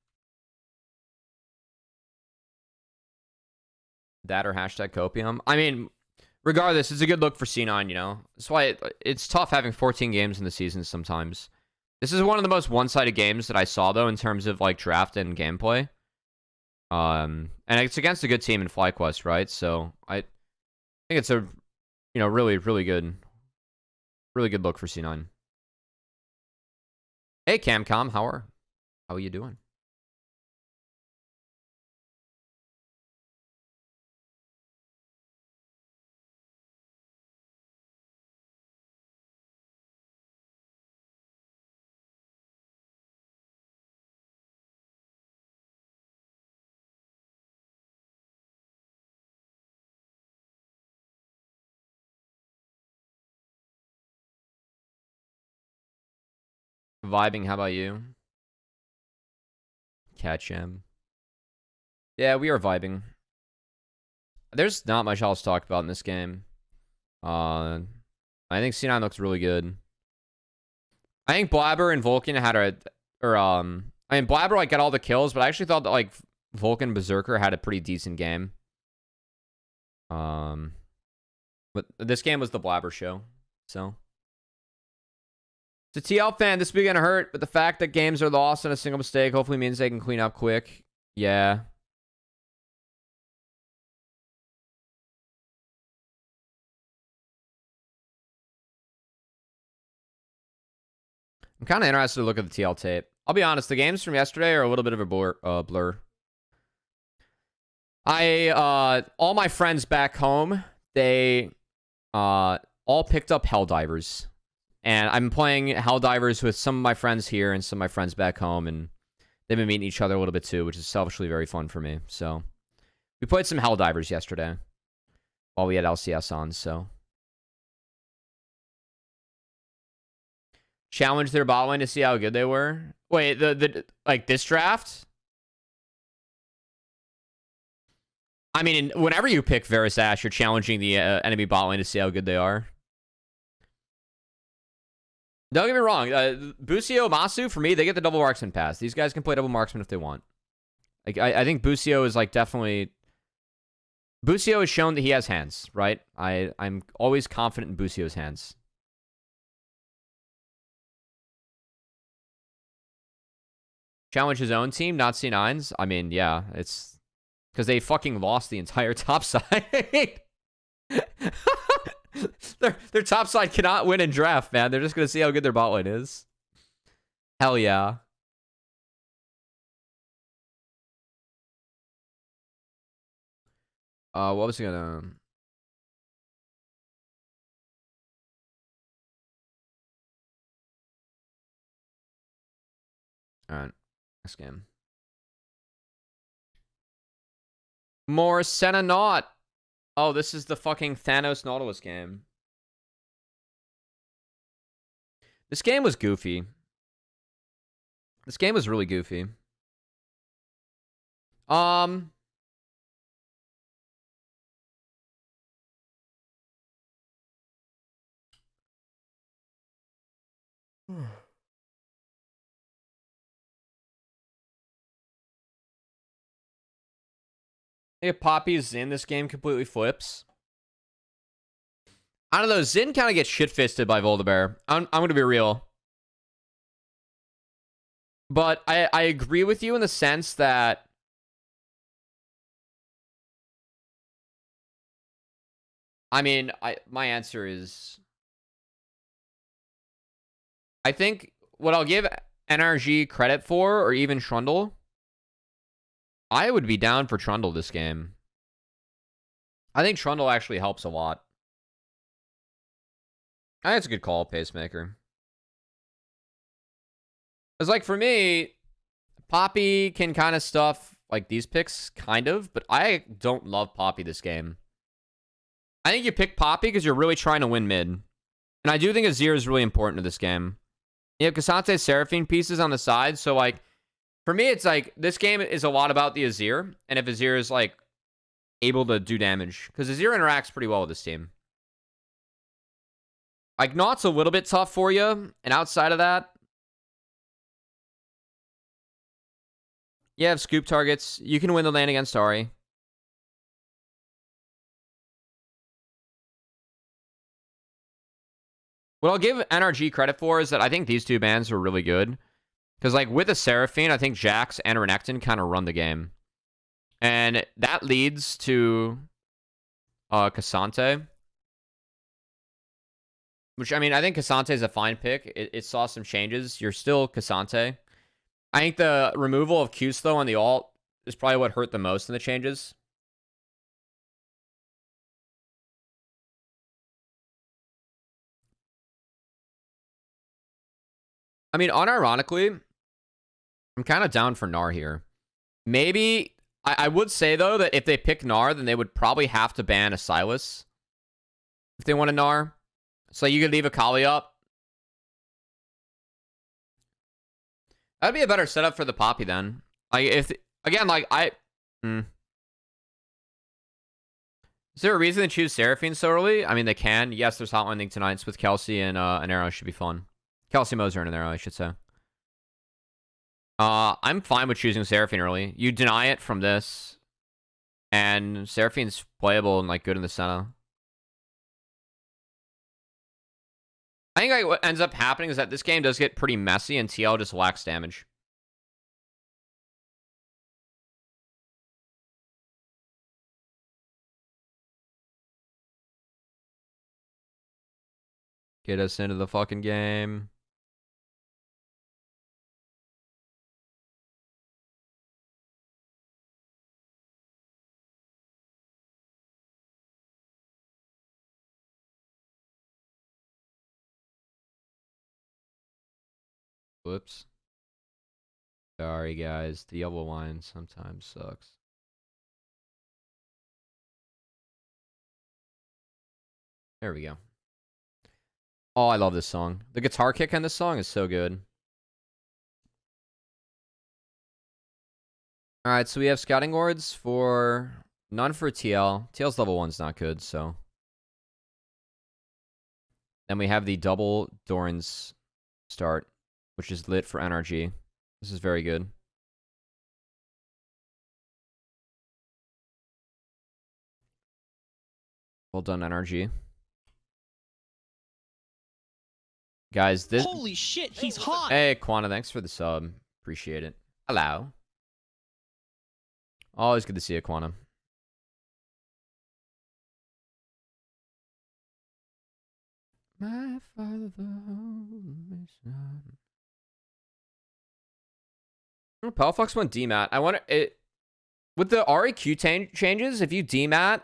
That or hashtag copium. I mean, regardless, it's a good look for C9, you know? That's why it's tough having 14 games in the season sometimes. This is one of the most one-sided games that I saw, though, in terms of, like, draft and gameplay. And it's against a good team in FlyQuest, right? So, I think it's a, you know, really good look for C9. Hey, Camcom, how are you doing? Vibing, how about you? Catch him. Yeah, we are vibing. There's not much else to talk about in this game. I think C9 looks really good. I think Blabber and Vulcan had I mean, Blabber like got all the kills, but I actually thought that like Vulcan Berserker had a pretty decent game. But this game was the Blabber show, so. It's a TL fan, this will be gonna hurt, but the fact that games are lost on a single mistake hopefully means they can clean up quick. Yeah. I'm kind of interested to look at the TL tape. I'll be honest, the games from yesterday are a little bit of a blur. All my friends back home, they all picked up Helldivers. And I'm playing Helldivers with some of my friends here and some of my friends back home, and they've been meeting each other a little bit too, which is selfishly very fun for me. So we played some Helldivers yesterday while we had LCS on, so. Challenge their bot lane to see how good they were. Wait, the like this draft? I mean, whenever you pick Varus Ashe, you're challenging the enemy bot lane to see how good they are. Don't get me wrong. Busio, Masu, for me, they get the double marksman pass. These guys can play double marksman if they want. Like, I think Busio is like definitely... Busio has shown that he has hands, right? I'm always confident in Busio's hands. Challenge his own team, not C9's. I mean, yeah, it's because they fucking lost the entire top side. their top side cannot win in draft, man. They're just gonna see how good their bot lane is. Hell yeah. What was he gonna? All right, next game. More Senna not. Oh, this is the fucking Thanos Nautilus game. This game was goofy. This game was really goofy. Yeah, Poppy's Zin this game completely flips. I don't know. Zin kind of gets shit-fisted by Voldebear. I'm going to be real. But I agree with you in the sense that I mean, my answer is I think what I'll give NRG credit for, or even Trundle, I would be down for Trundle this game. I think Trundle actually helps a lot. I think it's a good call, Pacemaker. It's like, for me, Poppy can kind of stuff like these picks, kind of, but I don't love Poppy this game. I think you pick Poppy because you're really trying to win mid. And I do think Azir is really important to this game. You have Kasante Seraphine pieces on the side, so like, for me, it's like, this game is a lot about the Azir, and if Azir is like, able to do damage, because Azir interacts pretty well with this team. Like, Naught's a little bit tough for you, and outside of that, you have scoop targets. You can win the lane against Ahri. What I'll give NRG credit for is that I think these two bans were really good. Because, like, with a Seraphine, I think Jax and Renekton kind of run the game. And that leads to Kasante. Which, I mean, I think Kasante is a fine pick. It saw some changes. You're still Kasante. I think the removal of Q's, though, on the ult is probably what hurt the most in the changes. I mean, unironically, I'm kind of down for Gnar here. Maybe, I would say, though, that if they pick Gnar, then they would probably have to ban a Sylas if they want a Gnar. So you could leave a Kali up. That'd be a better setup for the Poppy then. Like, if, again, like, Is there a reason to choose Seraphine so early? I mean, they can. Yes, there's Hot Landing tonight's with Kelsey and an Arrow. Should be fun. Kelsey Moser and an Arrow, I should say. I'm fine with choosing Seraphine early. You deny it from this, and Seraphine's playable and like good in the center. I think like what ends up happening is that this game does get pretty messy, and TL just lacks damage. Get us into the fucking game. Whoops. Sorry, guys. The yellow line sometimes sucks. There we go. Oh, I love this song. The guitar kick on this song is so good. Alright, so we have scouting wards for... None for TL. TL's level 1's not good, so... Then we have the double Doran's start, which is lit for NRG. This is very good. Well done, NRG. Guys, this... Holy shit, he's hot! Hey, Quana, thanks for the sub. Appreciate it. Hello. Always good to see you, Quana. My father, only son. Palafox went DMAT. I wonder it with the REQ changes. If you DMAT,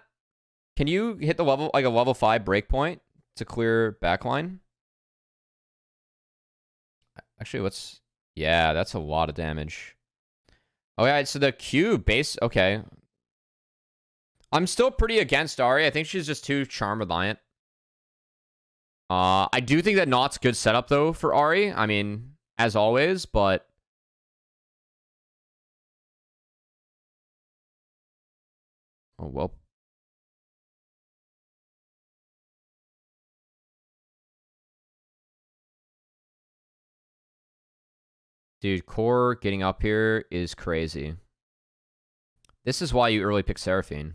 can you hit the level like a level 5 breakpoint to clear backline? Actually, what's yeah, that's a lot of damage. Oh yeah, so the Q base. Okay, I'm still pretty against Ahri. I think she's just too charm reliant. I do think that Naught's good setup though for Ahri. I mean, as always, but Oh, well. Dude, core getting up here is crazy. This is why you early pick Seraphine.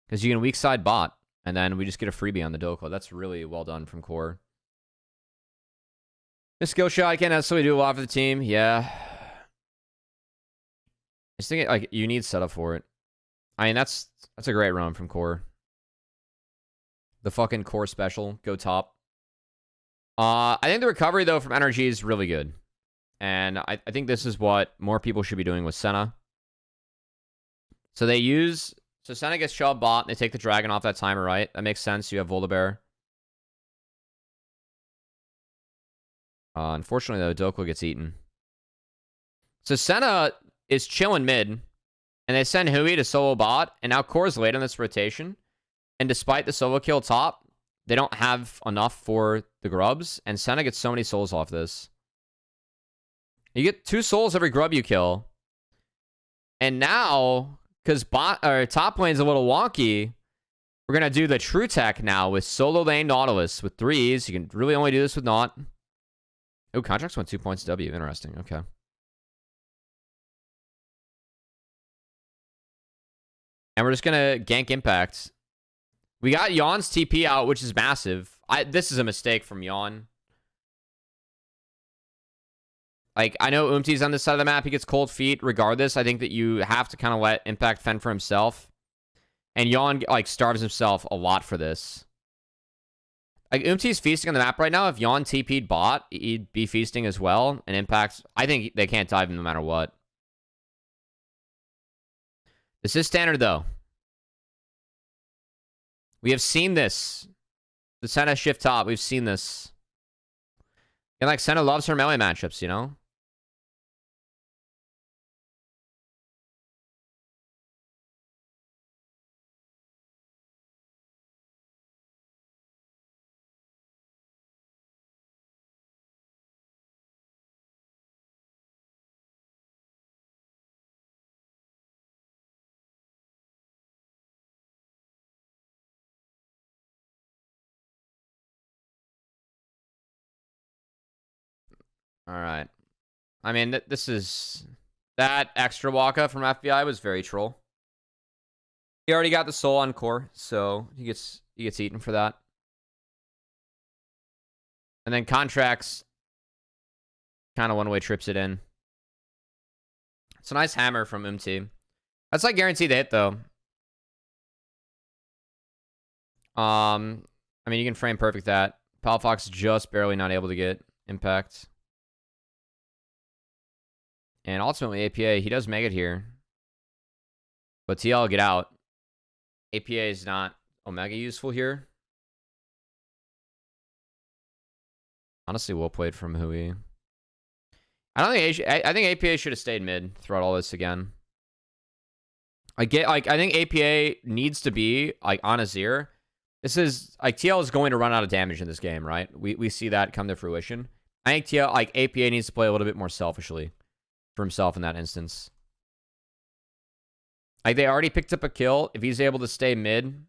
Because you can weak side bot, and then we just get a freebie on the Doko. That's really well done from core. This skill shot, I can't necessarily do a lot for the team. Yeah. I just think like you need setup for it. I mean, that's a great run from core. The fucking core special. Go top. I think the recovery, though, from energy is really good. And I think this is what more people should be doing with Senna. So they use... So Senna gets shoved bot. They take the dragon off that timer, right? That makes sense. You have Volibear. Unfortunately, though, Doko gets eaten. So Senna is chilling mid. And they send Hui to solo bot. And now Core's late on this rotation. And despite the solo kill top, they don't have enough for the grubs. And Senna gets so many souls off this. You get 2 souls every grub you kill. And now, because top lane's a little wonky, we're going to do the true tech now with solo lane Nautilus with 3s. You can really only do this with Naut. Oh, contracts went 2 points W. Interesting. Okay. And we're just going to gank Impact. We got Yawn's TP out, which is massive. This is a mistake from Yawn. Like, I know Umti's on this side of the map. He gets cold feet. Regardless, I think that you have to kind of let Impact fend for himself. And Yawn, like, starves himself a lot for this. Like, Umti's feasting on the map right now. If Yawn TP'd bot, he'd be feasting as well. And Impact, I think they can't dive him no matter what. This is standard, though. We have seen this. The Senna shift top. We've seen this. And, like, Senna loves her melee matchups, you know? All right. I mean, this is... That extra walk-up from FBI was very troll. He already got the soul on core, so he gets eaten for that. And then contracts kind of one-way trips it in. It's a nice hammer from MT. That's like guaranteed to hit, though. I mean, you can frame perfect that. Palafox just barely not able to get impact. And ultimately, APA, he does make it here. But TL get out. APA is not Omega useful here. Honestly, well played from Hui. I think APA should have stayed mid throughout all this again. I think APA needs to be like on Azir. This is like TL is going to run out of damage in this game, right? We see that come to fruition. I think TL like APA needs to play a little bit more selfishly for himself in that instance. Like they already picked up a kill. If he's able to stay mid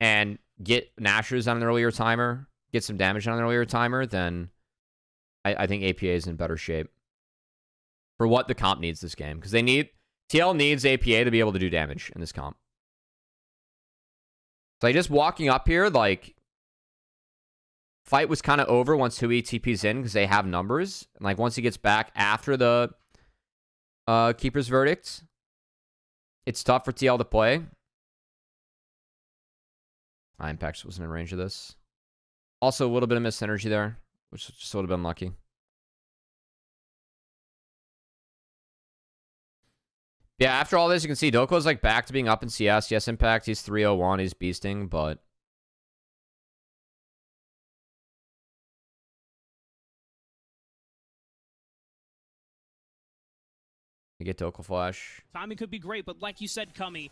and get Nashers on an earlier timer, get some damage on an earlier timer, then I think APA is in better shape for what the comp needs this game. Because TL needs APA to be able to do damage in this comp. So just walking up here, like, fight was kind of over once Hui TP's in because they have numbers. And like once he gets back after the Keeper's Verdict, it's tough for TL to play. Impact wasn't in range of this. Also, a little bit of missed energy there, which just would have been lucky. Yeah, after all this, you can see Doko's like back to being up in CS. Yes, Impact, he's 301, he's beasting, but... You get Doko Flash. Timing could be great, but like you said, Cummy.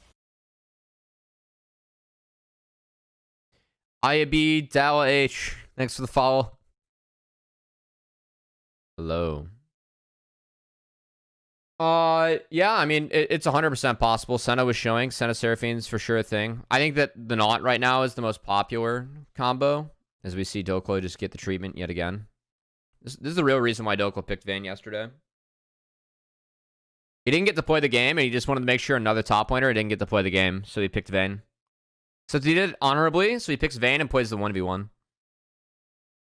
IAB, Dala H. Thanks for the follow. Hello. Yeah, I mean, it's 100% possible. Senna was showing. Senna Seraphine's for sure a thing. I think that the Knot right now is the most popular combo, as we see Doklo just get the treatment yet again. This is the real reason why Doklo picked Vayne yesterday. He didn't get to play the game, and he just wanted to make sure another top laner didn't get to play the game, so he picked Vayne. So he did it honorably, so he picks Vayne and plays the 1v1.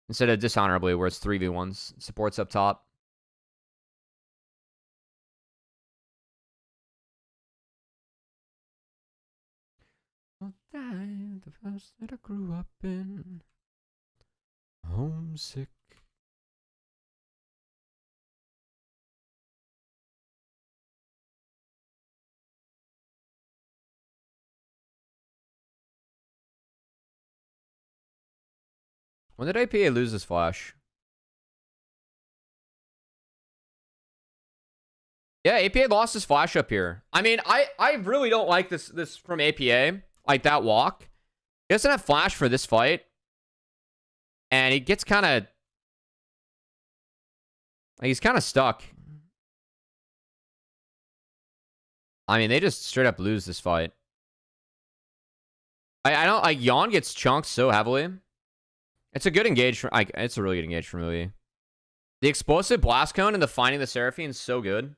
Instead of dishonorably, where it's 3v1s. Supports up top. I'll die the house that I grew up in. Homesick. When did APA lose his flash? Yeah, APA lost his flash up here. I mean, I really don't like this from APA. Like that walk. He doesn't have flash for this fight. And he gets kind of... Like, he's kind of stuck. I mean, they just straight up lose this fight. I don't... Like, Yawn gets chunked so heavily. It's a good engage. It's a really good engage for Movie. The explosive blast cone and the finding the Seraphine is so good.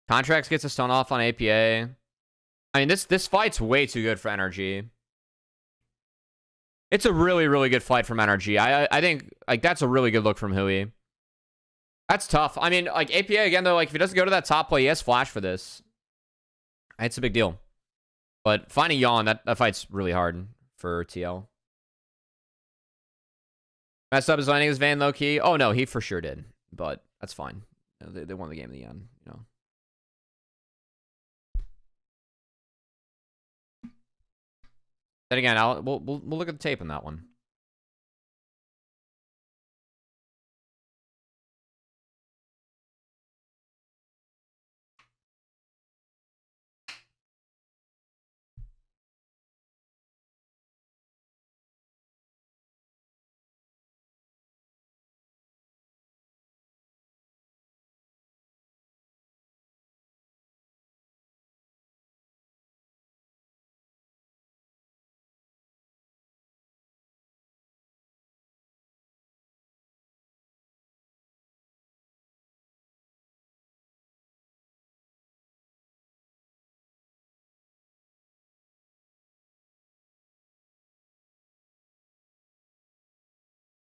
Contracts gets a stun off on APA. I mean, this fight's way too good for NRG. It's a really, really good fight from NRG. I think, like, that's a really good look from Hui. That's tough. I mean, like, APA, again, though, like, if he doesn't go to that top play, he has flash for this. It's a big deal. But finding Yawn, that fight's really hard for TL. Messed up his landing his Vayne low-key. Oh, no, he for sure did. But that's fine. They won the game in the end, you know. Then again, we'll look at the tape on that one.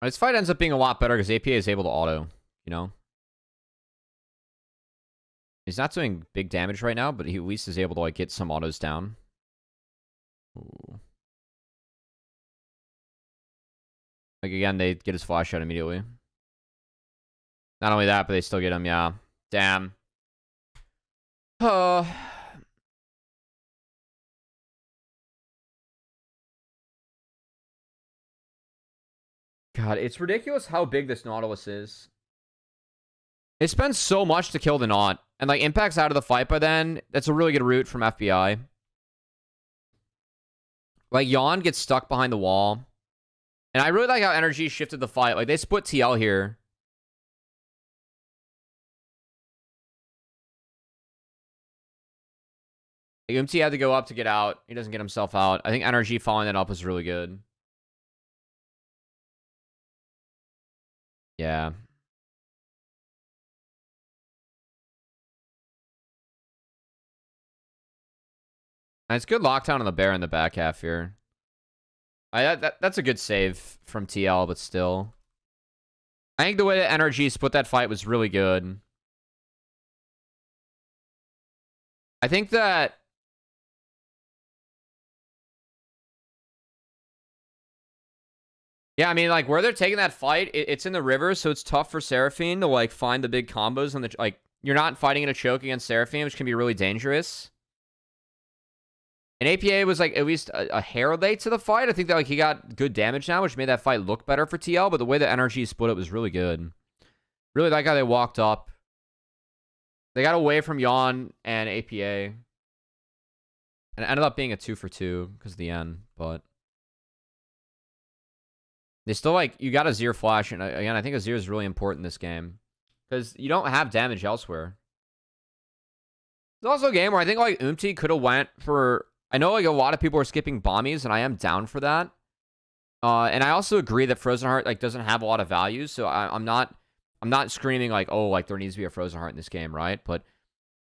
This fight ends up being a lot better because APA is able to auto, you know? He's not doing big damage right now, but he at least is able to, like, get some autos down. Ooh. Like, again, they get his flash out immediately. Not only that, but they still get him, yeah. Damn. God, it's ridiculous how big this Nautilus is. It spends so much to kill the Naut. And, like, Impact's out of the fight by then. That's a really good route from FBI. Like, Yawn gets stuck behind the wall. And I really like how Energy shifted the fight. Like, they split TL here. Like, UMT had to go up to get out. He doesn't get himself out. I think Energy following that up was really good. Yeah. And it's good lockdown on the bear in the back half here. That's a good save from TL, but still. I think the way that NRG split that fight was really good. I think that... Yeah, I mean, like, where they're taking that fight, it's in the river, so it's tough for Seraphine to, like, find the big combos. And like, you're not fighting in a choke against Seraphine, which can be really dangerous. And APA was, like, at least a hair late to the fight. I think that, like, he got good damage now, which made that fight look better for TL. But the way the NRG split it was really good. Really like how they walked up. They got away from Yawn and APA. And it ended up being a 2-for-2 because of the end, but... They still, like, you got a Azir flash, and again, I think Azir is really important in this game. Because you don't have damage elsewhere. It's also a game where I think, like, Umti could have went for... I know, like, a lot of people are skipping Bombies, and I am down for that. And I also agree that Frozen Heart, like, doesn't have a lot of value, so I'm not screaming, like, oh, like, there needs to be a Frozen Heart in this game, right? But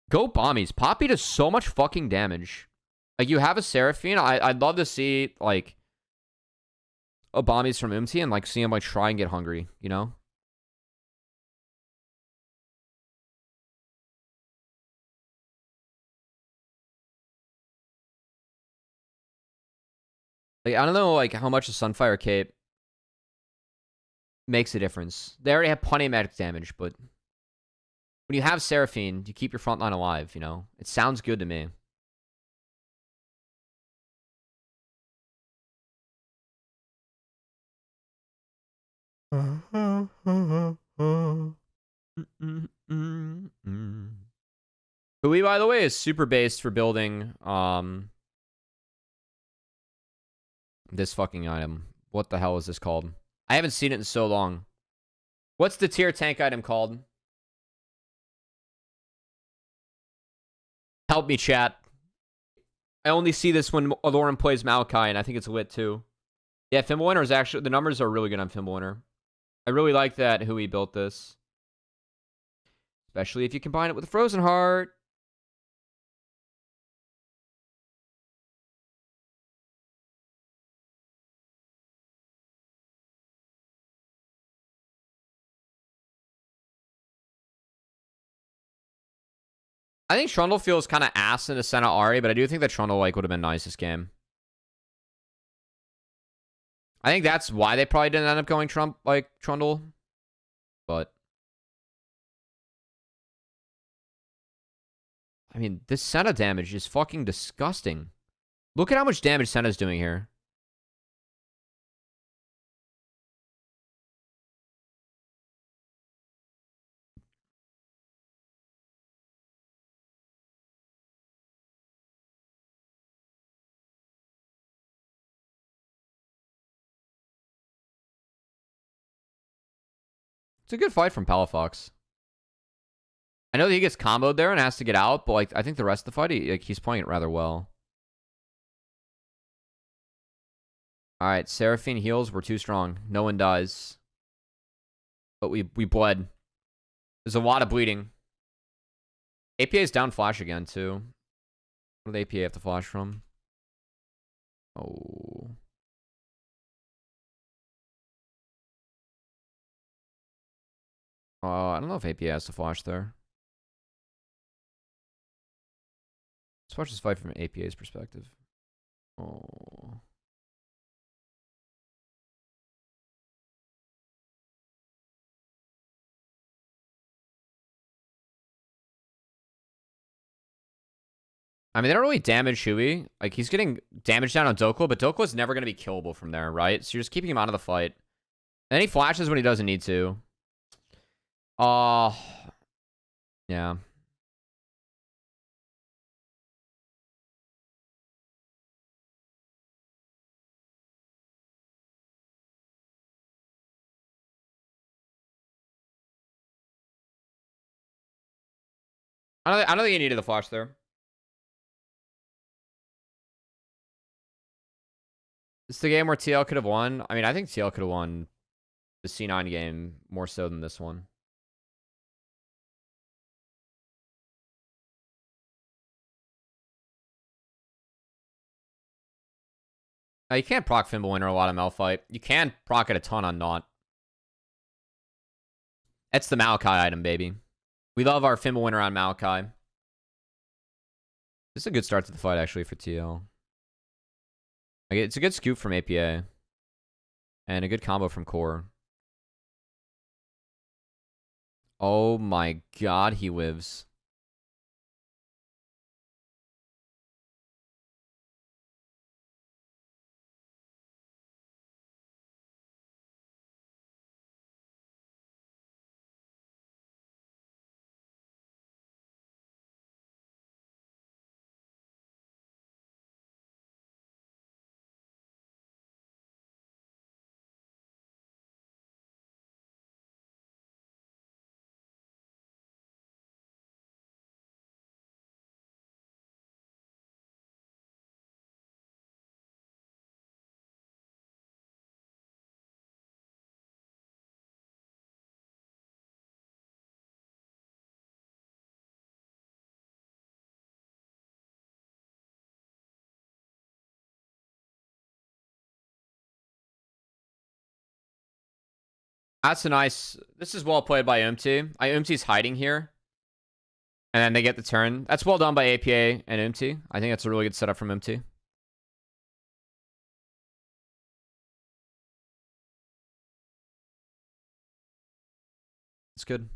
go Bombies. Poppy does so much fucking damage. Like, you have a Seraphine. I'd love to see, like, a Bombies from Umti and, like, see him, like, try and get hungry, you know? Like, I don't know, like, how much a Sunfire Cape makes a difference. They already have plenty of magic damage, but when you have Seraphine, you keep your front line alive, you know? It sounds good to me. Cubby, by the way, is super based for building this fucking item. What the hell is this called? I haven't seen it in so long. What's the tier tank item called? Help me, chat. I only see this when Aloran plays Maokai, and I think it's lit too. Yeah, Fimbulwinter is actually... The numbers are really good on Fimbulwinter. I really like that Hui built this. Especially if you combine it with a Frozen Heart. I think Trundle feels kind of ass in the Senna Ari, but I do think that Trundle, like, would have been nice this game. I think that's why they probably didn't end up going Trundle. But I mean, this Senna damage is fucking disgusting. Look at how much damage Senna's doing here. It's a good fight from Palafox. I know that he gets comboed there and has to get out, but, like, I think the rest of the fight, he's playing it rather well. All right, Seraphine heals. We're too strong. No one dies. But we bled. There's a lot of bleeding. APA is down flash again, too. What do the APA have to flash from? Oh. I don't know if APA has to flash there. Let's watch this fight from APA's perspective. Oh. I mean, they don't really damage Shui. Like, he's getting damage down on Doklo, but Doklo's never going to be killable from there, right? So you're just keeping him out of the fight. And he flashes when he doesn't need to. Yeah. I don't think he needed the flash there. It's the game where TL could have won. I mean, I think TL could have won the C9 game more so than this one. You can't proc Fimbulwinter a lot of Malphite. You can proc it a ton on Naught. That's the Maokai item, baby. We love our Fimbulwinter on Maokai. This is a good start to the fight, actually, for TL. Like, it's a good scoop from APA. And a good combo from Core. Oh my god, he lives. That's a nice... This is well played by Umti. Umti's hiding here. And then they get the turn. That's well done by APA and Umti. I think that's a really good setup from Umti. It's good.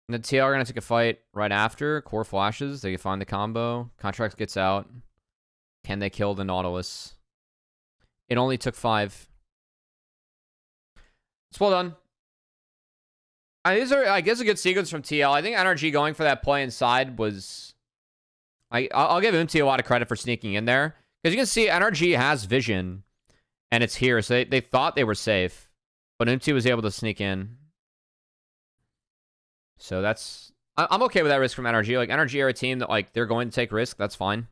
And the TL are going to take a fight right after. Core flashes. They can find the combo. Contracts gets out. Can they kill the Nautilus? It only took 5. It's well done. These are, I guess, a good sequence from TL. I think NRG going for that play inside was... I'll give Umti a lot of credit for sneaking in there. Because you can see NRG has vision. And it's here. So they thought they were safe. But Umti was able to sneak in. So that's... I'm okay with that risk from NRG. Like, NRG are a team that, like, they're going to take risk. That's fine.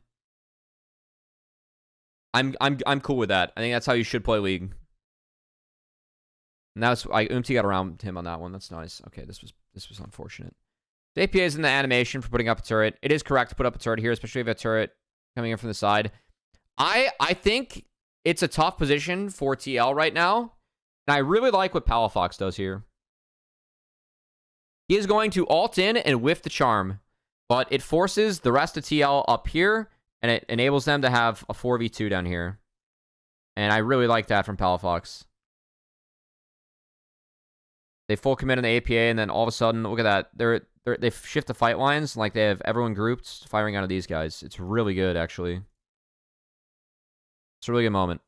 I'm cool with that. I think that's how you should play League. And that's... Umti got around him on that one. That's nice. Okay, this was unfortunate. The APA is in the animation for putting up a turret. It is correct to put up a turret here, especially if you have a turret coming in from the side. I think it's a tough position for TL right now. And I really like what Palafox does here. He is going to ult in and whiff the charm. But it forces the rest of TL up here. And it enables them to have a 4v2 down here. And I really like that from Palafox. They full commit on the APA, and then all of a sudden, look at that. They shift the fight lines. Like, they have everyone grouped firing out of these guys. It's really good, actually. It's a really good moment.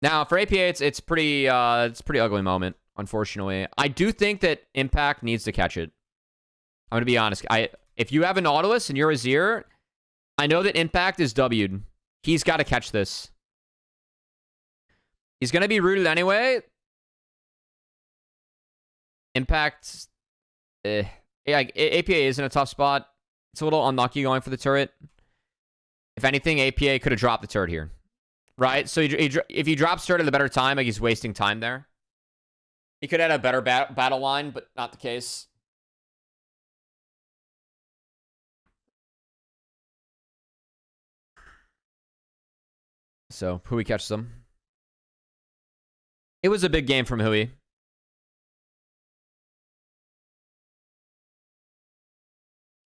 Now, for APA, it's pretty ugly moment, unfortunately. I do think that Impact needs to catch it. I'm going to be honest. If you have a Nautilus and you're a Azir, I know that Impact is W'd. He's got to catch this. He's going to be rooted anyway. Impact... yeah, APA is in a tough spot. It's a little unlucky going for the turret. If anything, APA could have dropped the turret here. Right? So if he drops turret at a better time, like he's wasting time there. He could have had a better battle line, but not the case. So, Hui catches him. It was a big game from Hui.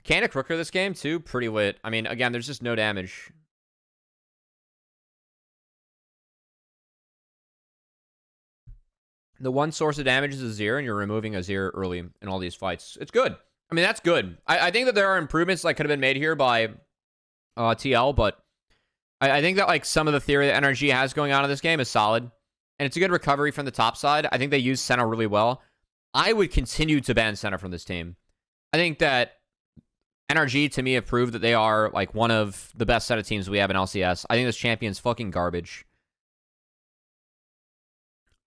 Canada Crooker this game, too. Pretty lit. I mean, again, there's just no damage. The one source of damage is Azir, and you're removing Azir early in all these fights. It's good. I mean, that's good. I think that there are improvements that could have been made here by TL, but I think that, like, some of the theory that NRG has going on in this game is solid. And it's a good recovery from the top side. I think they use Senna really well. I would continue to ban Senna from this team. I think that NRG, to me, have proved that they are, like, one of the best set of teams we have in LCS. I think this champion's fucking garbage.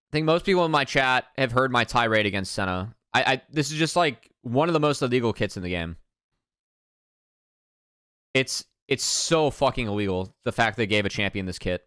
I think most people in my chat have heard my tirade against Senna. This is just, like, one of the most illegal kits in the game. It's so fucking illegal, the fact they gave a champion this kit.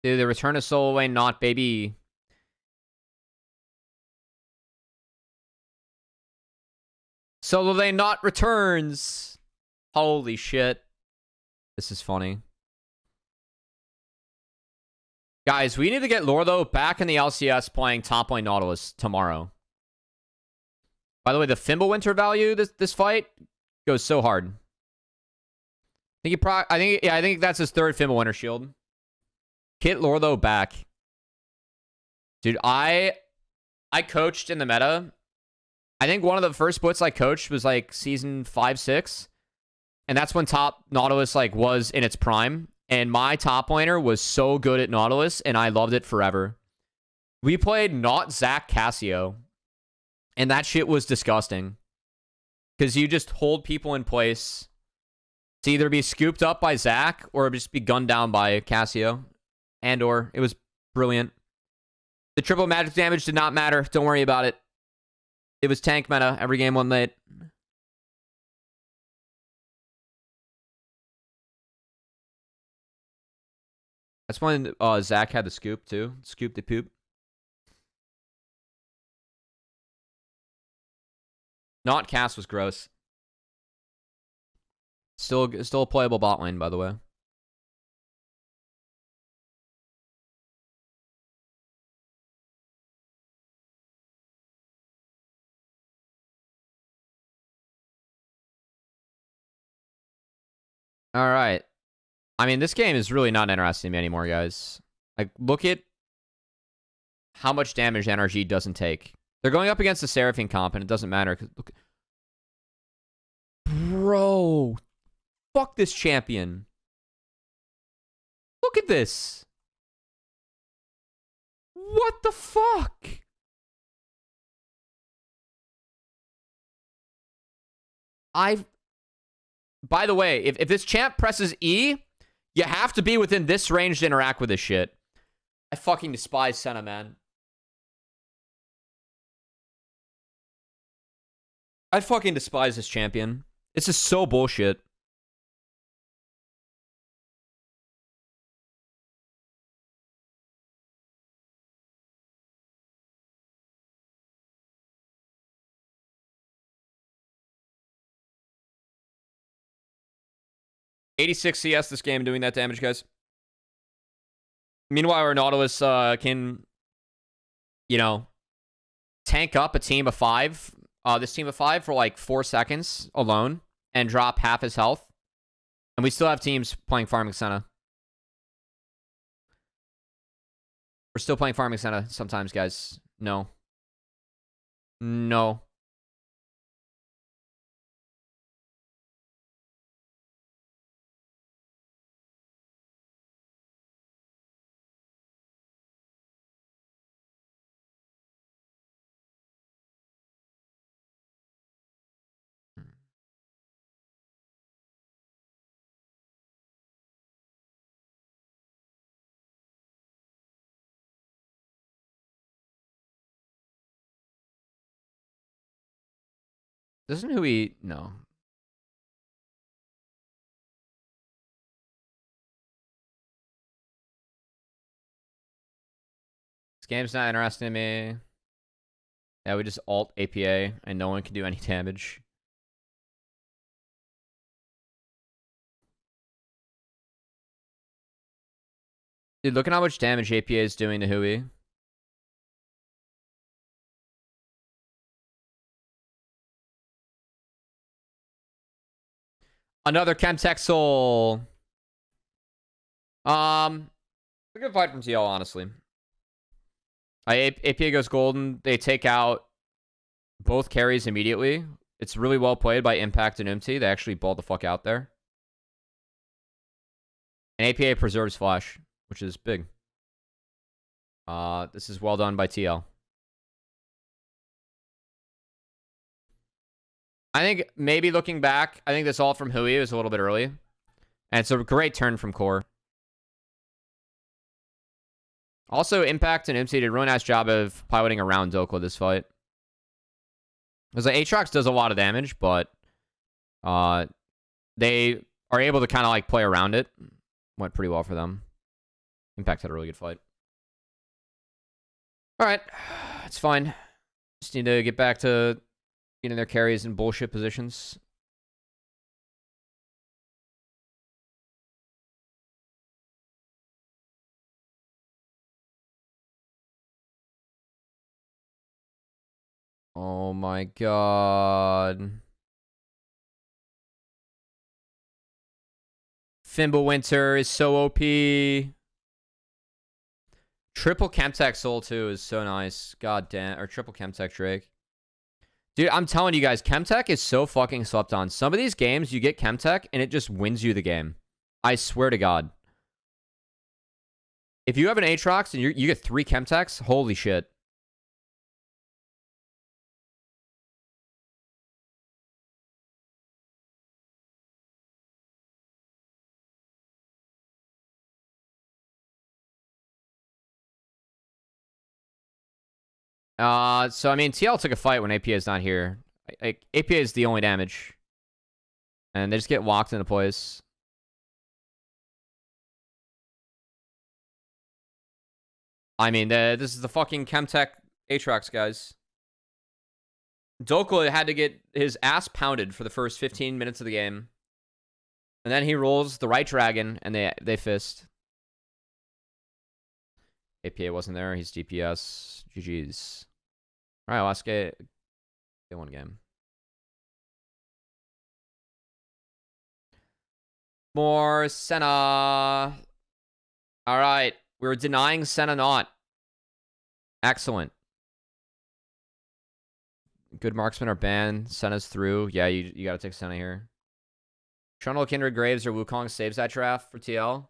Dude, the return of Soul Away, not baby. Solo Lane not returns. Holy shit. This is funny. Guys, we need to get Lordo back in the LCS playing top lane Nautilus tomorrow. By the way, the Fimbulwinter value this fight goes so hard. I think that's his third Fimbulwinter shield. Get Lordo back. Dude, I coached in the meta I think one of the first splits I coached was like season 5, 6. And that's when top Nautilus like was in its prime. And my top laner was so good at Nautilus, and I loved it forever. We played not Zach Cassio. And that shit was disgusting. Because you just hold people in place to either be scooped up by Zach or just be gunned down by Cassio. And or it was brilliant. The triple magic damage did not matter. Don't worry about it. It was tank meta every game one late. That's when Zach had the scoop too. Scoop the poop. Not Cass was gross. Still a playable bot lane, by the way. All right. I mean, this game is really not interesting to me anymore, guys. Like, look at how much damage NRG doesn't take. They're going up against the Seraphine comp, and it doesn't matter. Look, bro, fuck this champion. Look at this. What the fuck? By the way, if this champ presses E, you have to be within this range to interact with this shit. I fucking despise Senna, man. I fucking despise this champion. This is so bullshit. $86 CS this game doing that damage, guys. Meanwhile, our Nautilus can, you know, tank up a team of 5. This team of 5 for like 4 seconds alone and drop half his health. And we still have teams playing Farming Senna. We're still playing Farming Senna sometimes, guys. No. No. Doesn't who he... No. This game's not interesting to me. Yeah, we just alt APA and no one can do any damage. Dude, look at how much damage APA is doing to Hui. Another Chemtexel. A good fight from TL, honestly. APA goes golden. They take out both carries immediately. It's really well played by Impact and Umti. They actually balled the fuck out there. And APA preserves Flash, which is big. This is well done by TL. I think maybe looking back, I think this all from Hui was a little bit early. And it's a great turn from Core. Also, Impact and MC did a really nice job of piloting around Dokla this fight. Because like, Aatrox does a lot of damage, but they are able to kind of like play around it. Went pretty well for them. Impact had a really good fight. Alright, it's fine. Just need to get back to getting their carries in bullshit positions. Oh my god. Fimbulwinter is so OP. Triple Chemtech Soul too is so nice. God damn. Or triple Chemtech Drake. Dude, I'm telling you guys, Chemtech is so fucking slept on. Some of these games, you get Chemtech, and it just wins you the game. I swear to God. If you have an Aatrox and you get 3 Chemtechs, holy shit. So I mean, TL took a fight when APA is not here. APA is the only damage. And they just get walked into place. I mean, this is the fucking Chemtech Aatrox, guys. Dokla had to get his ass pounded for the first 15 minutes of the game. And then he rolls the right dragon, and they fist. APA wasn't there. He's DPS. GG's. All right, last game. Get one game. More Senna. All right. We're denying Senna not. Excellent. Good marksmen are banned. Senna's through. Yeah, you got to take Senna here. Trundle, Kindred, Graves, or Wukong saves that draft for TL.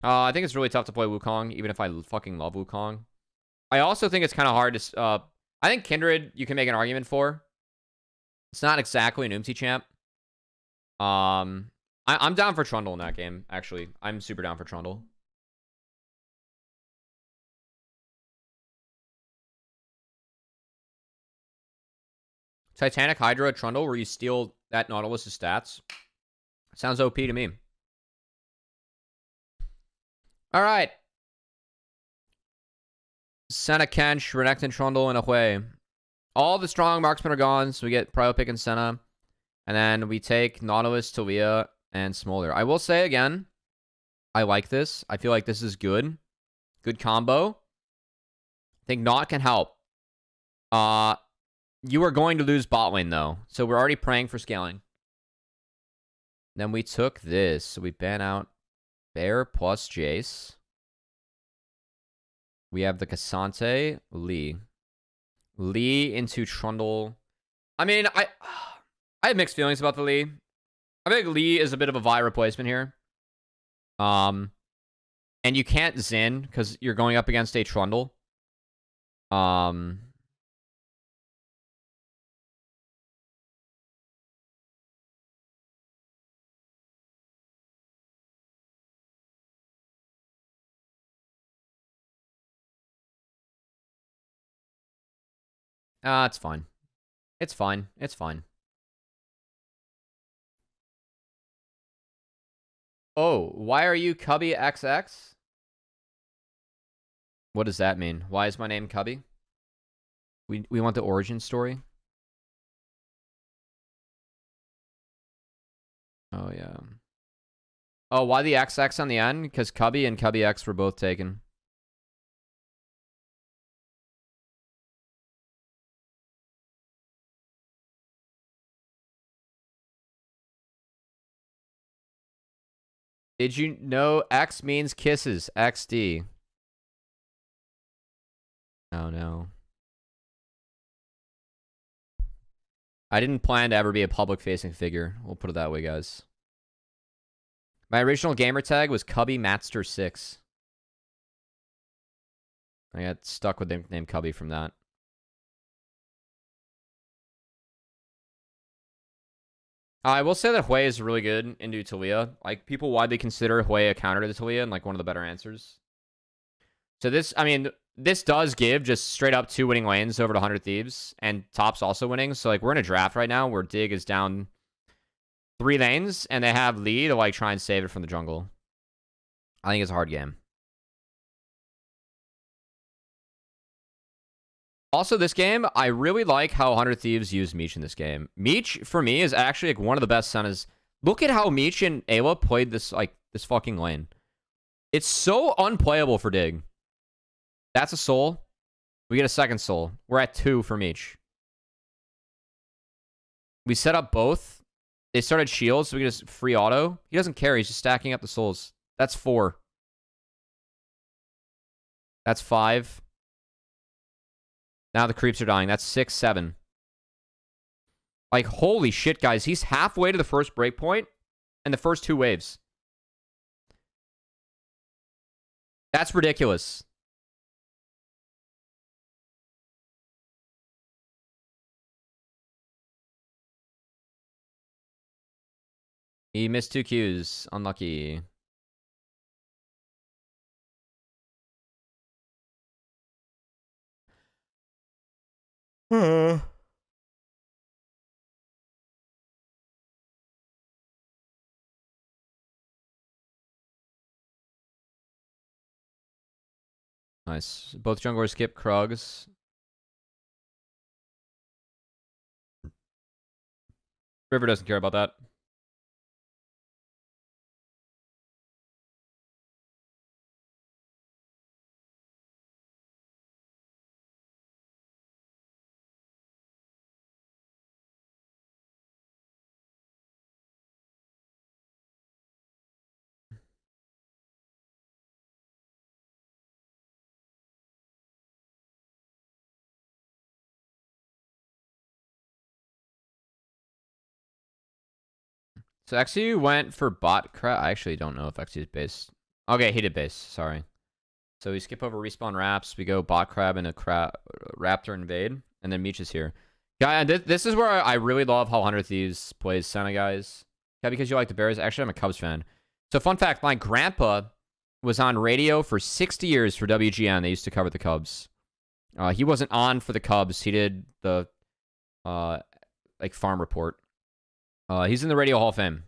I think it's really tough to play Wukong, even if I fucking love Wukong. I also think it's kind of hard to... I think Kindred, you can make an argument for. It's not exactly an Oomty champ. I'm down for Trundle in that game, actually. I'm super down for Trundle. Titanic, Hydra, Trundle, where you steal that Nautilus' stats. Sounds OP to me. All right. Senna, Kench, Renekton, Trundle, and Ahway. All the strong marksmen are gone, so we get Priopic and Senna. And then we take Nautilus, Talia, and Smolder. I will say again, I like this. I feel like this is good. Good combo. I think Naut can help. You are going to lose bot lane, though. So we're already praying for scaling. Then we took this. So we ban out Bear plus Jace. We have the Cassante, Lee. Lee into Trundle. I mean, I have mixed feelings about the Lee. I think Lee is a bit of a Vi replacement here. And you can't Xin because you're going up against a Trundle. It's fine. It's fine. It's fine. Oh, why are you Cubby XX? What does that mean? Why is my name Cubby? We want the origin story. Oh, yeah. Oh, why the XX on the end? Because Cubby and Cubby X were both taken. Did you know X means kisses? XD. Oh, no. I didn't plan to ever be a public-facing figure. We'll put it that way, guys. My original gamer tag was Cubby Matster 6. I got stuck with the name Cubby from that. I will say that Hui is really good into Talia. Like, people widely consider Hui a counter to Talia and, like, one of the better answers. So this, I mean, this does give just straight up 2 winning lanes over to 100 Thieves. And top's also winning. So, like, we're in a draft right now where Dig is down 3 lanes. And they have Lee to, like, try and save it from the jungle. I think it's a hard game. Also, this game, I really like how 100 Thieves use Meech in this game. Meech, for me, is actually like one of the best Sennas. Look at how Meech and Ayla played this, like, this fucking lane. It's so unplayable for Dig. That's a soul. We get a second soul. We're at 2 for Meech. We set up both. They started shields, so we can just free auto. He doesn't care. He's just stacking up the souls. That's 4. That's 5. Now the creeps are dying. That's 6, 7. Like, holy shit, guys. He's halfway to the first breakpoint and the first 2 waves. That's ridiculous. He missed 2 Qs. Unlucky. Nice. Both junglers skip Krugs. River doesn't care about that. So XU went for bot crap. I actually don't know if XU is base. Okay, he did base. Sorry. So we skip over respawn wraps. We go bot crab and a raptor invade. And then Meech is here. Yeah, this is where I really love how 100 Thieves plays Senna, guys. Yeah, because you like the Bears. Actually, I'm a Cubs fan. So fun fact, my grandpa was on radio for 60 years for WGN. They used to cover the Cubs. He wasn't on for the Cubs. He did the like farm report. He's in the Radio Hall of Fame.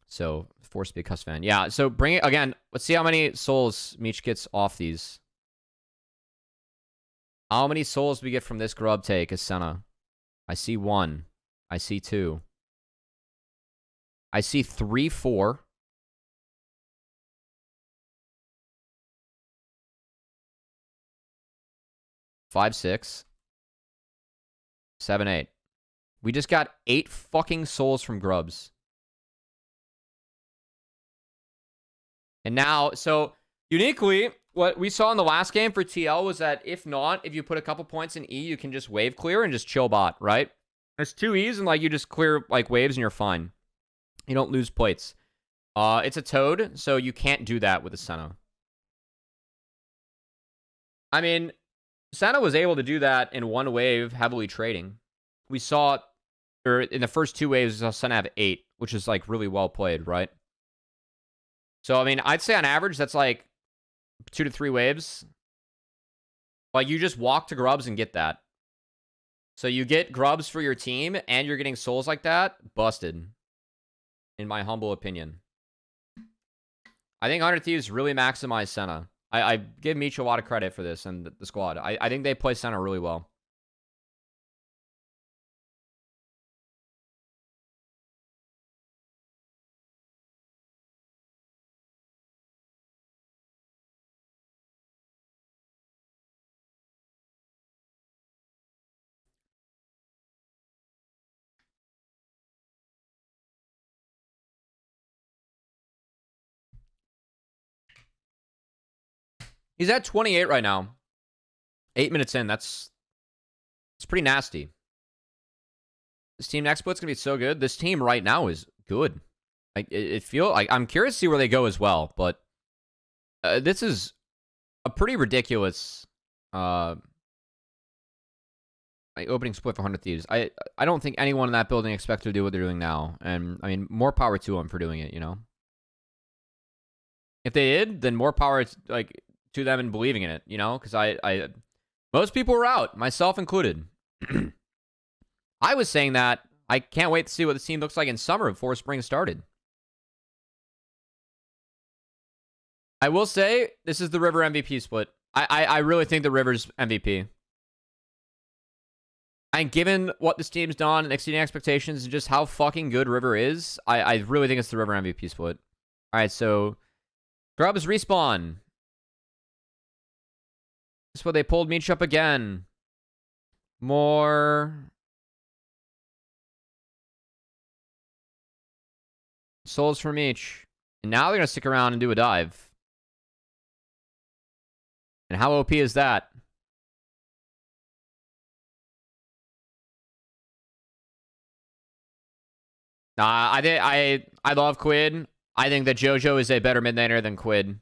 So forced to be a Cubs fan. Yeah, so bring it again. Let's see how many souls Meech gets off these. How many souls we get from this grub take as Senna? I see 1. I see 2. I see 3, 4. 5, 6. 7, 8. We just got 8 fucking souls from grubs. And now, so uniquely, what we saw in the last game for TL was that if you put a couple points in E, you can just wave clear and just chill bot, right? There's 2 E's and like you just clear like waves and you're fine. You don't lose plates. It's a Toad, so you can't do that with a Senna. I mean, Senna was able to do that in 1 wave, heavily trading. We saw, or in the first 2 waves, we saw Senna have 8, which is like really well played, right? So, I mean, I'd say on average, that's like 2 to 3 waves. Like, you just walk to grubs and get that. So, you get grubs for your team, and you're getting souls like that. Busted. In my humble opinion. I think 100 Thieves really maximize Senna. I give Meech a lot of credit for this and the squad. I think they play Senna really well. He's at 28 right now. 8 minutes in. It's pretty nasty. This team next split's going to be so good. This team right now is good. Like, it feels like I'm curious to see where they go as well. But this is a pretty ridiculous like opening split for 100 Thieves. I don't think anyone in that building expected to do what they're doing now. And, I mean, more power to them for doing it, you know? If they did, then more power to them and believing in it, you know? Because most people were out, myself included. I was saying that I can't wait to see what the team looks like in summer before spring started. I will say, this is the River MVP split. I really think the River's MVP. And given what this team's done and exceeding expectations and just how fucking good River is, I really think it's the River MVP split. Alright, so Grubs respawn. This is what they pulled Meech up again. More souls for Meech. And now they're going to stick around and do a dive. And how OP is that? I love Quid. I think that JoJo is a better mid laner than Quid.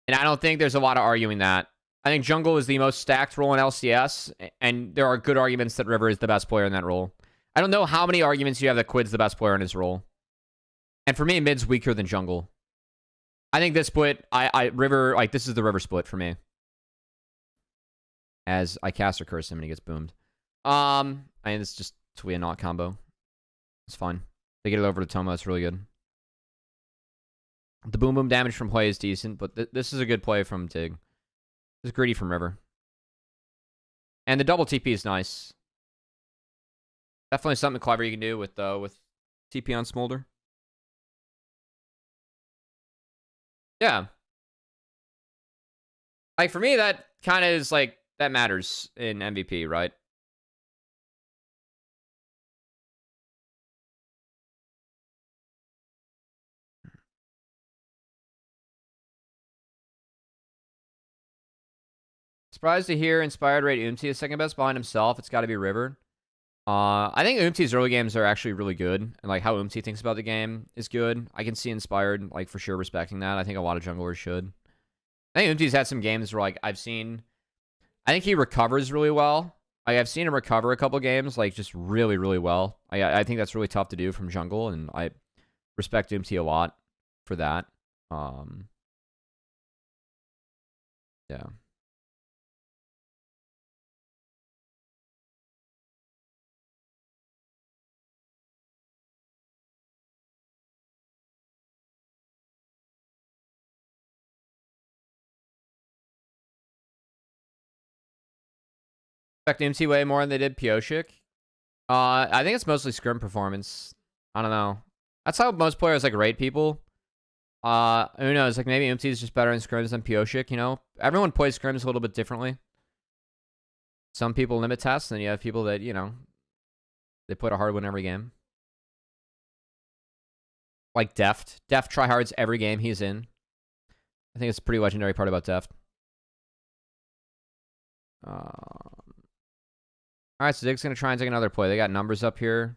And I don't think there's a lot of arguing that. I think jungle is the most stacked role in LCS, and there are good arguments that River is the best player in that role. I don't know how many arguments you have that Quid's the best player in his role. And for me, mid's weaker than jungle. I think this split, River, like, this is the River split for me. As I cast or curse him and he gets boomed. I mean, it's just Twee and not combo. It's fine. They get it over to Tomo. It's really good. The boom boom damage from play is decent, but this is a good play from Tig. This is greedy from River. And the double TP is nice. Definitely something clever you can do with TP on Smolder. Yeah. Like, for me, that kind of is, like, that matters in MVP, right? Surprised to hear Inspired rate Umti is second best behind himself. It's got to be River. I think Umti's early games are actually really good. And, like, how Umti thinks about the game is good. I can see Inspired, like, for sure respecting that. I think a lot of junglers should. I think Umti's had some games where, like, I think he recovers really well. Like, I've seen him recover a couple games, like, just really, really well. I think that's really tough to do from jungle, and I respect Umti a lot for that. Yeah. Respect MT way more than they did Pioshik. I think it's mostly scrim performance. I don't know. That's how most players like rate people. Who knows? Like, maybe MT is just better in scrims than Pioshik, you know? Everyone plays scrims a little bit differently. Some people limit tests, and you have people that, you know, they put a hard one every game. Like Deft. Deft tryhards every game he's in. I think it's a pretty legendary part about Deft. Alright, so Dig's going to try and take another play. They got numbers up here.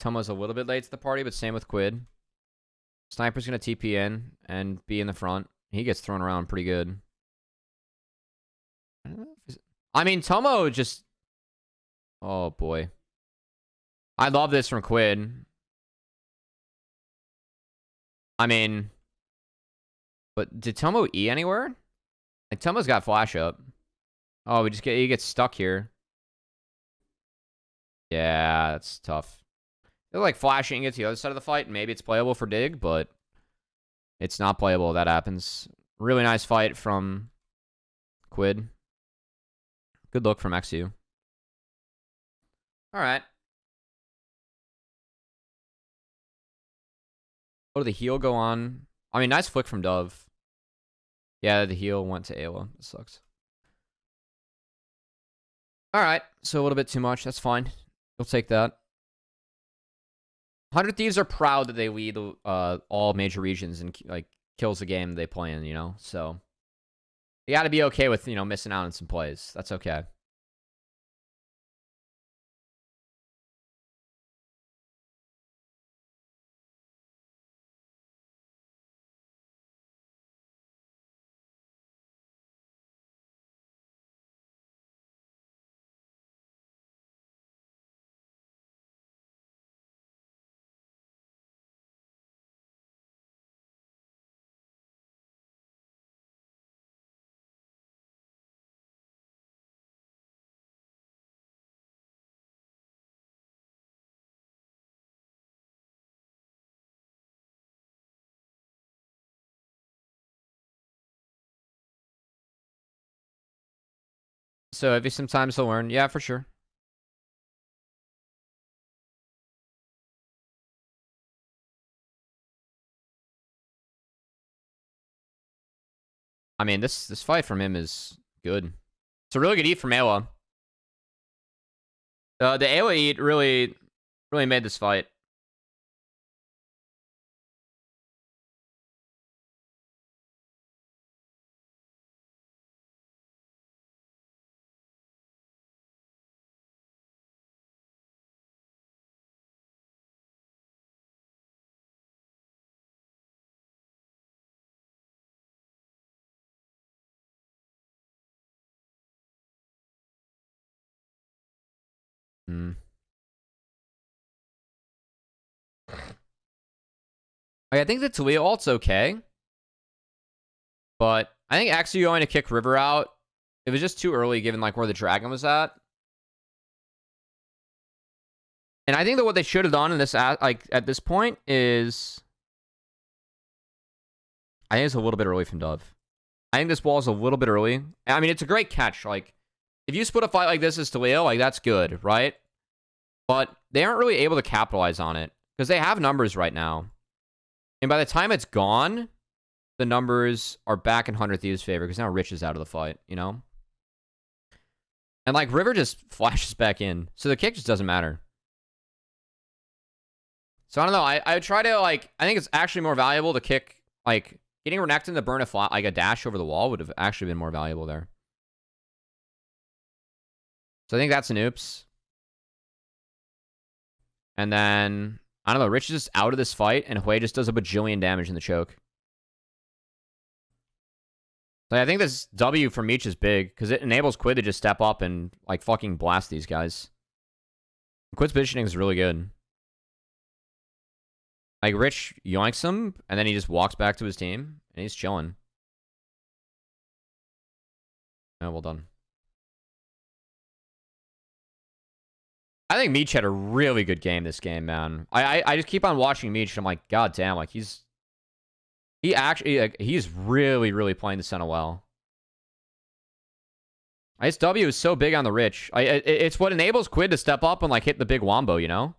Tomo's a little bit late to the party, but same with Quid. Sniper's going to TP in and be in the front. He gets thrown around pretty good. I mean, Tomo just... Oh, boy. I love this from Quid. I mean... But did Tomo E anywhere? Like, Tomo's got flash up. Oh, he gets stuck here. Yeah, that's tough. They're like flashing it to the other side of the fight. Maybe it's playable for Dig, but it's not playable if that happens. Really nice fight from Quid. Good look from XU. Alright. Oh, did the heal go on? I mean, nice flick from Dove. Yeah, the heal went to Ayla. That sucks. Alright, so a little bit too much. That's fine. We'll take that. 100 Thieves are proud that they lead all major regions and, like, kills the game they play in, you know? So, you gotta be okay with, you know, missing out on some plays. That's okay. So, if you sometimes he'll learn, yeah, for sure. I mean, this fight from him is good. It's a really good eat from Ayla. The Ayla eat really made this fight. Hmm. I think the Talia ult's okay. But I think actually going to kick River out, it was just too early given like where the dragon was at. And I think that what they should have done in this at this point is I think it's a little bit early from Dove. I think this wall is a little bit early. I mean, it's a great catch. Like, if you split a fight like this as Talio, like, that's good, right? But they aren't really able to capitalize on it because they have numbers right now. And by the time it's gone, the numbers are back in 100 Thieves' favor because now Rich is out of the fight, you know? And, like, River just flashes back in. So the kick just doesn't matter. So, I don't know. I would try to, like, I think it's actually more valuable to kick, like, getting Renekton to burn a flat, like a dash over the wall would have actually been more valuable there. So I think that's an oops. And then, I don't know, Rich is just out of this fight, and Hui just does a bajillion damage in the choke. So I think this W from Meech is big, because it enables Quid to just step up and, like, fucking blast these guys. Quid's positioning is really good. Like, Rich yoinks him, and then he just walks back to his team, and he's chilling. Oh, well done. I think Meech had a really good game this game, man. I just keep on watching Meech, and I'm like, god damn, like, he's really, really playing the center well. His W is so big on the Rich. It's what enables Quid to step up and, like, hit the big wombo, you know?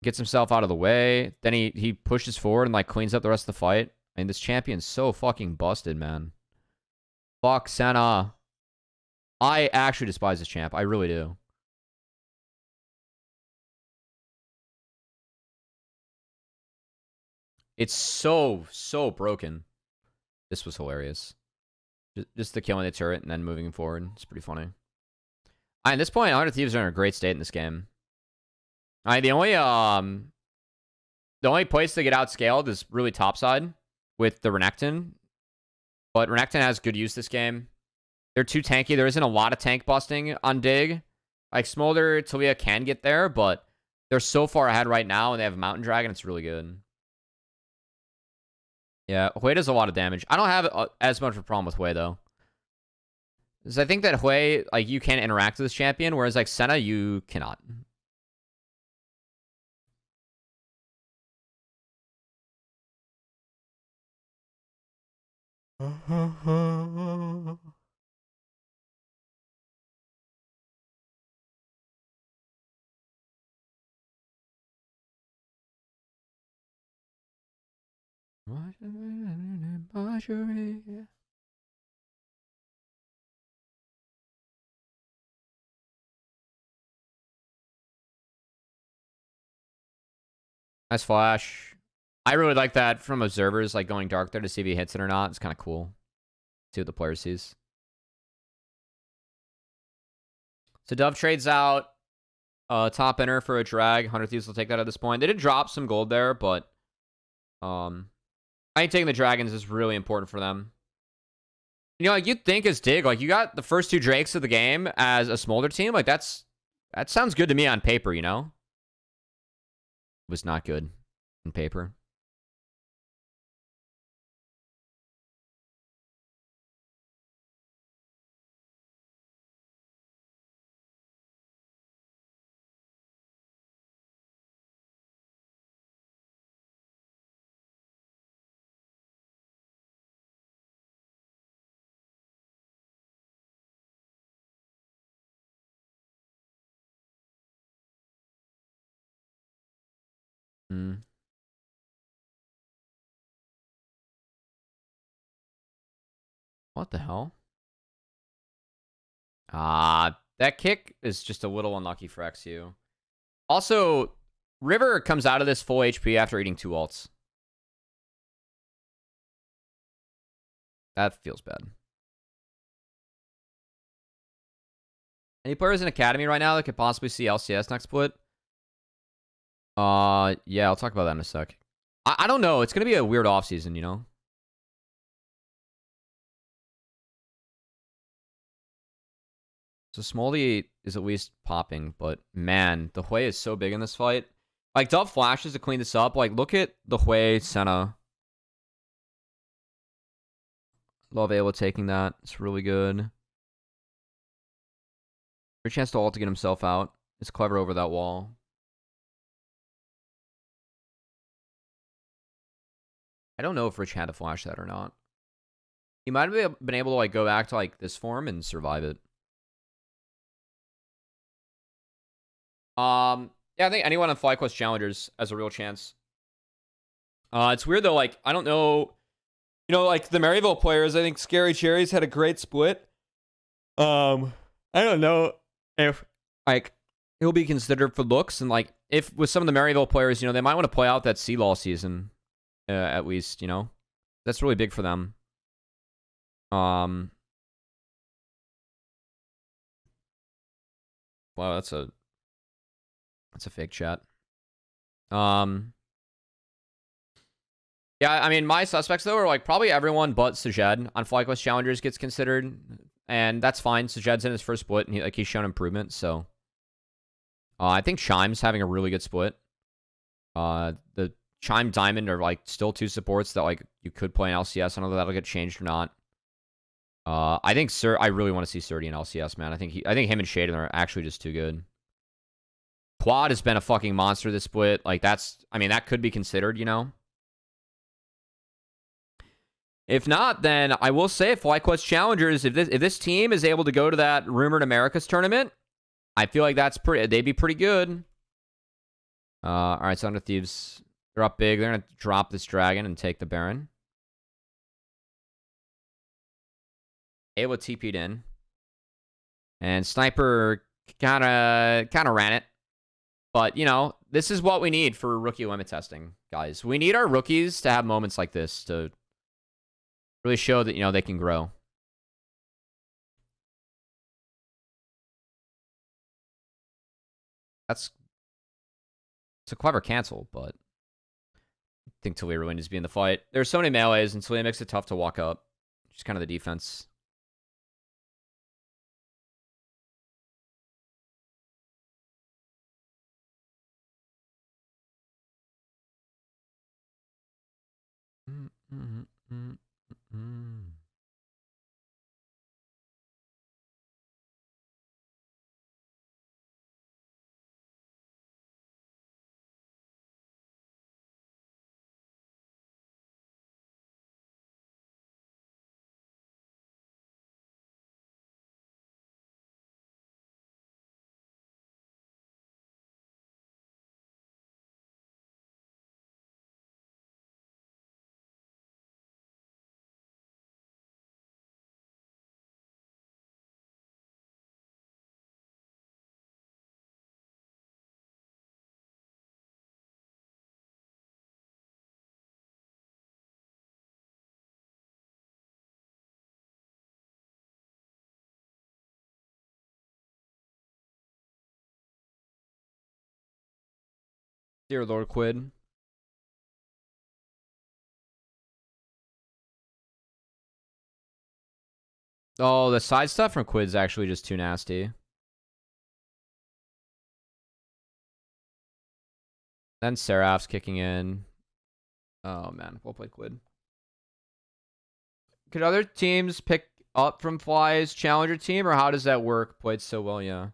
Gets himself out of the way. Then he pushes forward and, like, cleans up the rest of the fight. I mean, this champion's so fucking busted, man. Fuck Senna. I actually despise this champ. I really do. It's so broken. This was hilarious. Just the killing the turret and then moving forward. It's pretty funny. At this point, 100 Thieves are in a great state in this game. The only place to get outscaled is really topside with the Renekton. But Renekton has good use this game. They're too tanky. There isn't a lot of tank busting on Dig. Like, Smolder, Talia can get there, but they're so far ahead right now, and they have a Mountain Dragon. It's really good. Yeah, Hui does a lot of damage. I don't have as much of a problem with Hui, though. Because I think that Hui, like, you can interact with this champion, whereas, like, Senna, you cannot. Nice flash. I really like that from observers, like going dark there to see if he hits it or not. It's kind of cool. See what the player sees. So Dove trades out top enter for a drag. 100 Thieves will take that at this point. They did drop some gold there, but I think taking the dragons is really important for them. You know, like, you'd think as Dig, like, you got the first two Drakes of the game as a Smolder team. Like, that sounds good to me on paper, you know? It was not good on paper. Hmm. What the hell? That kick is just a little unlucky for XU. Also, River comes out of this full HP after eating 2 ults. That feels bad. Any players in Academy right now that could possibly see LCS next split? Yeah, I'll talk about that in a sec. I don't know. It's going to be a weird offseason, you know? So Smoldy is at least popping, but man, the Hui is so big in this fight. Like, Dove flashes to clean this up. Like, look at the Hui, Senna. Love Ayla taking that. It's really good. Good chance to ult to get himself out. It's clever over that wall. I don't know if Rich had to flash that or not. He might have been able to like go back to like this form and survive it. Yeah, I think anyone on FlyQuest Challengers has a real chance. It's weird though, like, I don't know. You know, like the Maryville players, I think Scary Cherries had a great split. I don't know if like he'll be considered for looks, and like if with some of the Maryville players, you know, they might want to play out that C-Law season. At least, you know. That's really big for them. Wow, that's a fake chat. Yeah, I mean, my suspects, though, are, like, probably everyone but Sajed on FlyQuest Challengers gets considered. And that's fine. Sajed's in his first split, and he's shown improvement, so. I think Chime's having a really good split. The Chime Diamond are, like, still two supports that, like, you could play in LCS. I don't know if that'll get changed or not. I think I really want to see Surdy in LCS, man. I think him and Shaden are actually just too good. Quad has been a fucking monster this split. Like, I mean, that could be considered, you know? If not, then I will say FlyQuest Challengers, if this team is able to go to that Rumored Americas tournament, I feel like they'd be pretty good. All right, Thunder Thieves, they're up big. They're going to drop this dragon and take the Baron. Ayla TP'd in. And Sniper kind of ran it. But, you know, this is what we need for rookie limit testing, guys. We need our rookies to have moments like this to really show that, you know, they can grow. It's a clever cancel, but I think Talia really needs to be in the fight. There's so many melees, and Talia makes it tough to walk up. Just kind of the defense. Dear Lord Quid. Oh, the side stuff from Quid's actually just too nasty. Then Seraph's kicking in. Oh, man. Well played, Quid. Could other teams pick up from Fly's challenger team, or how does that work? Played so well, yeah.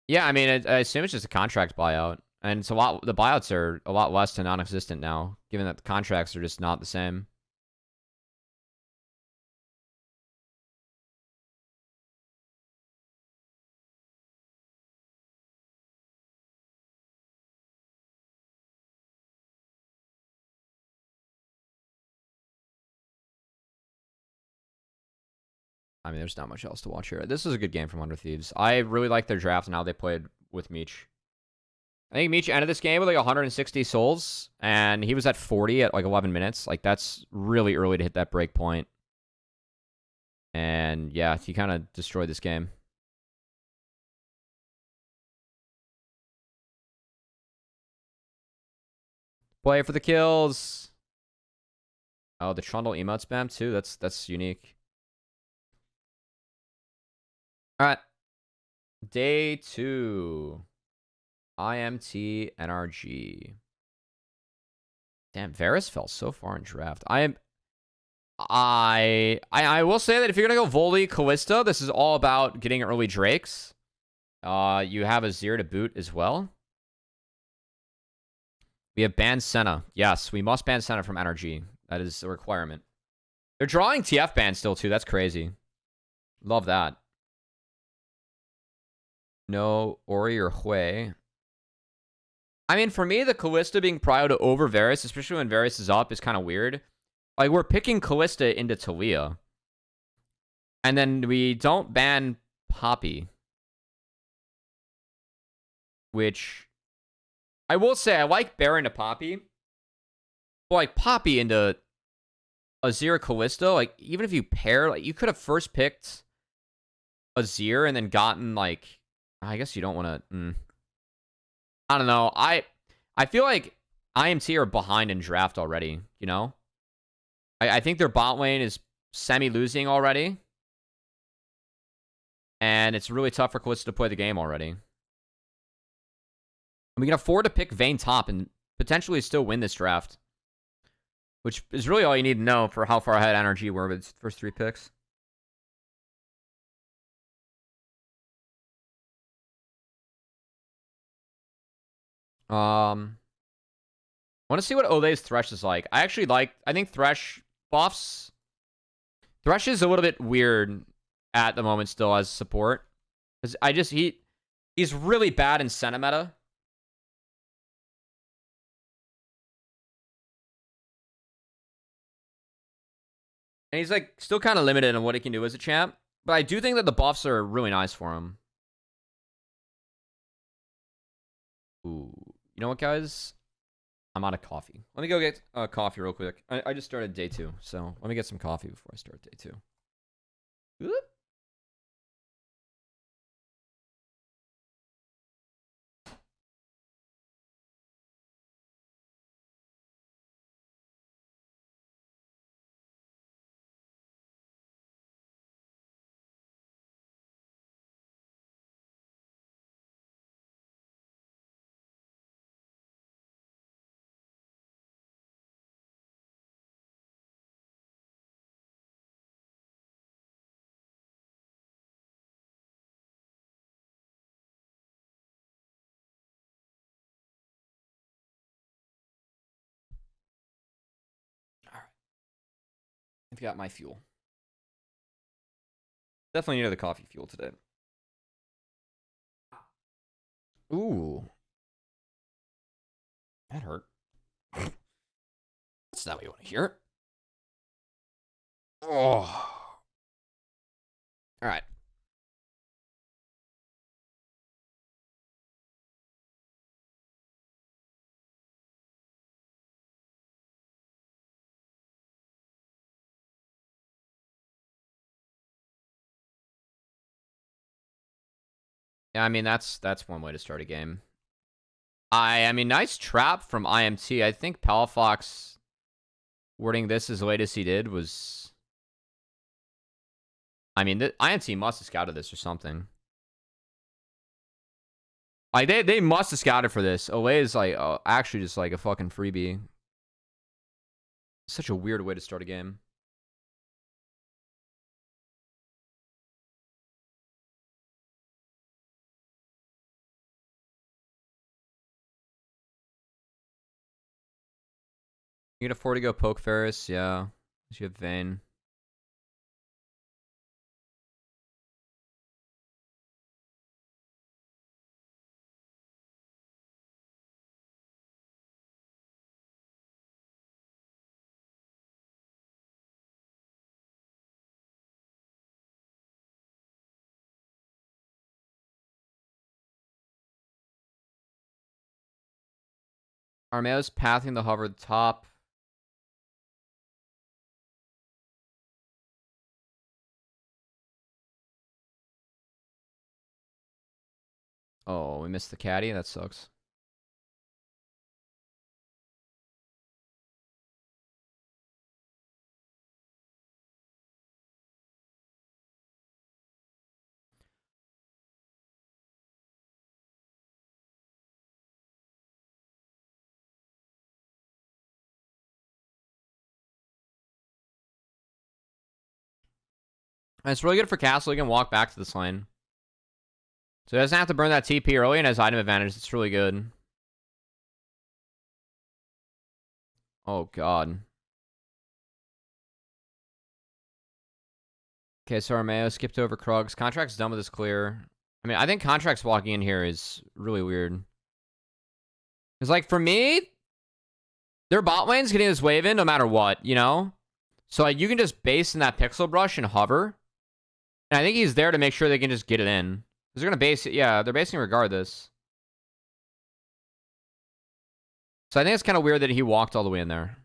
Yeah, I mean, I assume it's just a contract buyout. And it's the buyouts are a lot less to non-existent now, given that the contracts are just not the same. I mean, there's not much else to watch here. This is a good game from Under Thieves. I really like their draft and how they played with Meech. I think Meech ended this game with like 160 souls, and he was at 40 at like 11 minutes. Like, that's really early to hit that break point. And yeah, he kind of destroyed this game. Play for the kills. Oh, the Trundle emote spam too. That's unique. All right. Day 2. IMT NRG. Damn, Varus fell so far in draft. I will say that if you're gonna go VoD Callista, this is all about getting early Drakes. You have a Zero to boot as well. We have banned Senna. Yes, we must ban Senna from NRG. That is a requirement. They're drawing TF ban still too. That's crazy. Love that. No Ori or Hui. I mean, for me, the Callista being prioed over Varus, especially when Varus is up, is kind of weird. Like, we're picking Callista into Talia. And then we don't ban Poppy. Which, I will say, I like Baron to Poppy. But, like, Poppy into Azir Callista, like, even if you pair, like, you could have first picked Azir and then gotten, like, I guess you don't want to... I don't know. I feel like IMT are behind in draft already, you know? I think their bot lane is semi-losing already. And it's really tough for Callista to play the game already. And we can afford to pick Vayne top and potentially still win this draft. Which is really all you need to know for how far ahead NRG were with its first 3 picks. I want to see what Olay's Thresh is like. I think Thresh buffs. Thresh is a little bit weird at the moment still as support. Because he's really bad in Senna meta. And he's like still kind of limited on what he can do as a champ. But I do think that the buffs are really nice for him. Ooh. You know what, guys? I'm out of coffee. Let me go get coffee real quick. I just started day 2, so let me get some coffee before I start day 2. Oop. All right. I've got my fuel. Definitely needed the coffee fuel today. Ooh. That hurt. That's not what you want to hear. Oh. All right. Yeah, I mean, that's one way to start a game. I mean, nice trap from IMT. I think Palafox wording this as late as he did was... I mean, IMT must have scouted this or something. Like, they must have scouted for this. Olay is, like, actually just, like, a fucking freebie. Such a weird way to start a game. You can afford to go poke Ferris, yeah. You have Vayne. Armeo's pathing the hover top. Oh, we missed the caddy. That sucks. And it's really good for Castle. He can walk back to this lane. So he doesn't have to burn that TP early and has item advantage. It's really good. Oh, God. Okay, so Armeo skipped over Krugs. Contract's done with this clear. I mean, I think Contract's walking in here is really weird. Because, like, for me, their bot lane's getting this wave in no matter what, you know? So, like, you can just base in that pixel brush and hover. And I think he's there to make sure they can just get it in. Because they're going to base it. Yeah, they're basing regardless. So I think it's kind of weird that he walked all the way in there.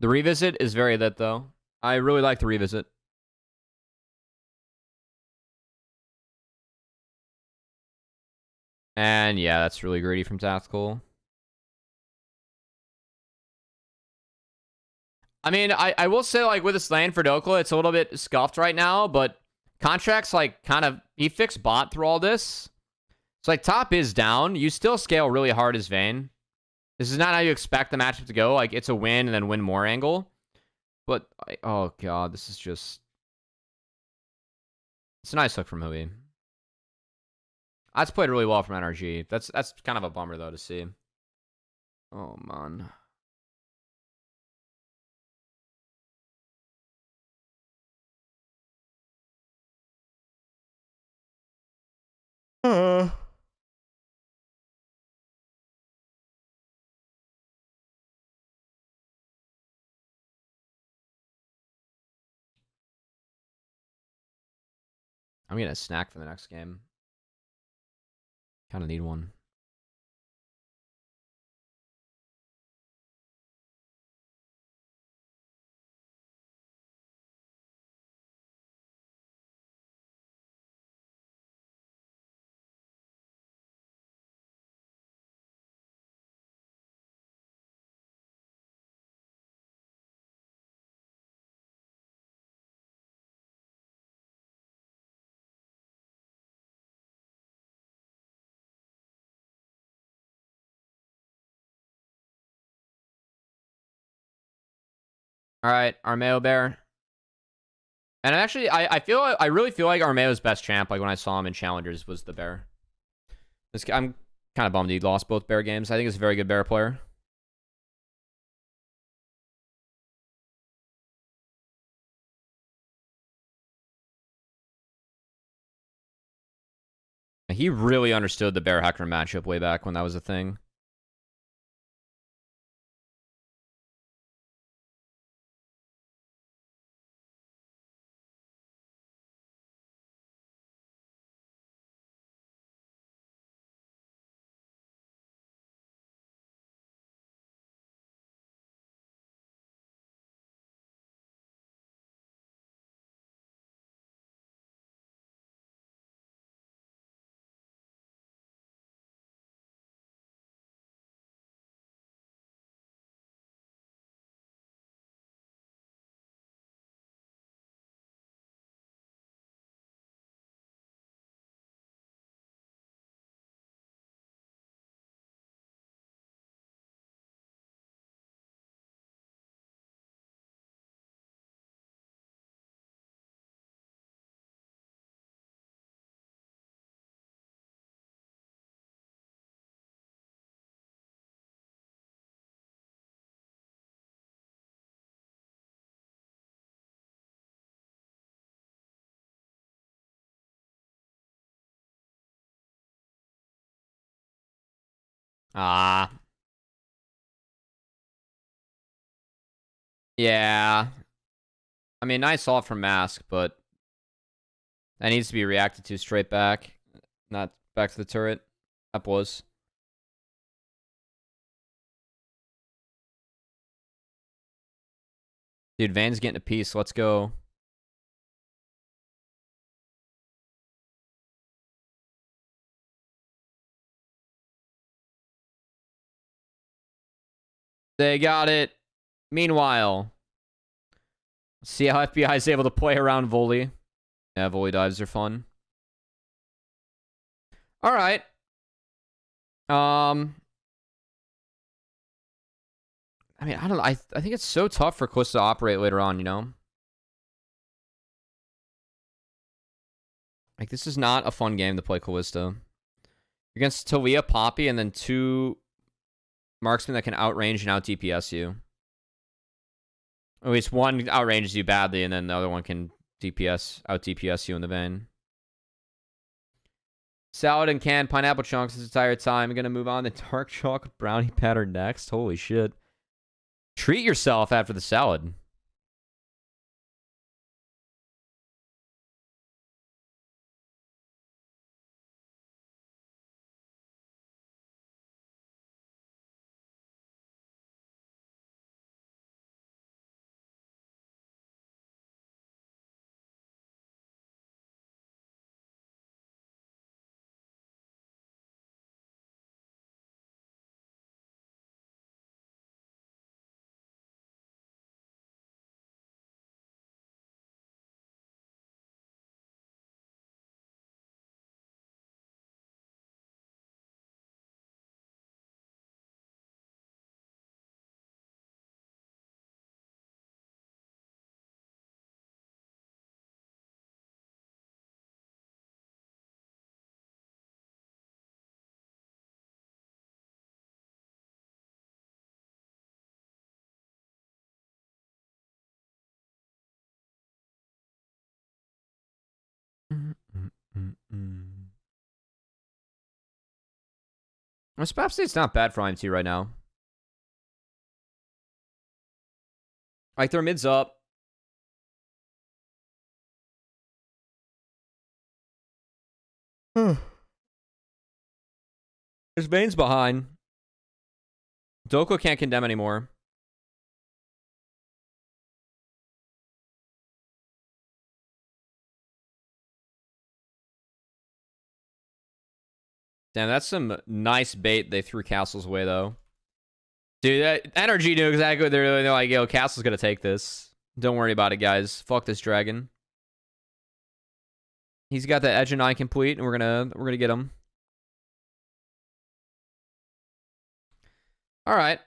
The revisit is very lit, though. I really like the revisit. And yeah, that's really greedy from Tactical. I mean, I will say, like, with this lane for Dokla, it's a little bit scuffed right now, but Contract's, like, kind of... He fixed bot through all this. So, like, top is down. You still scale really hard as Vayne. This is not how you expect the matchup to go. Like, it's a win and then win more angle. But, oh, God, this is just... It's a nice hook from Hui. That's played really well from NRG. That's kind of a bummer, though, to see. Oh, man. I'm getting a snack for the next game. Kind of need one. All right, Armeo Bear. And actually, I really feel like Armeo's best champ, like when I saw him in Challengers, was the Bear. I'm kind of bummed he lost both Bear games. I think he's a very good Bear player. He really understood the Bear Hecarim matchup way back when that was a thing. Ah. Yeah. I mean, nice off from Mask, but that needs to be reacted to straight back. Not back to the turret. Up was. Dude, Vayne's getting a piece. Let's go. They got it. Meanwhile, see how FBI is able to play around volley. Yeah, volley dives are fun. All right. I mean, I don't know. I think it's so tough for Cliss to operate later on, you know? Like, this is not a fun game to play Callista. Against Talia, Poppy, and then two marksmen that can outrange and out-DPS you. At least one outranges you badly, and then the other one can out-DPS you in the vein. Salad and canned pineapple chunks this entire time. I'm going to move on to dark chocolate brownie pattern next. Holy shit. Treat yourself after the salad. Spap State's not bad for IMT right now. Like, their mid's up. His Bane's behind. Doko can't condemn anymore. Damn, that's some nice bait they threw Castle's way, though. Dude, that Energy knew exactly what they're doing. They're like, yo, Castle's gonna take this. Don't worry about it, guys. Fuck this dragon. He's got the edge and 9 complete, and we're gonna get him. Alright.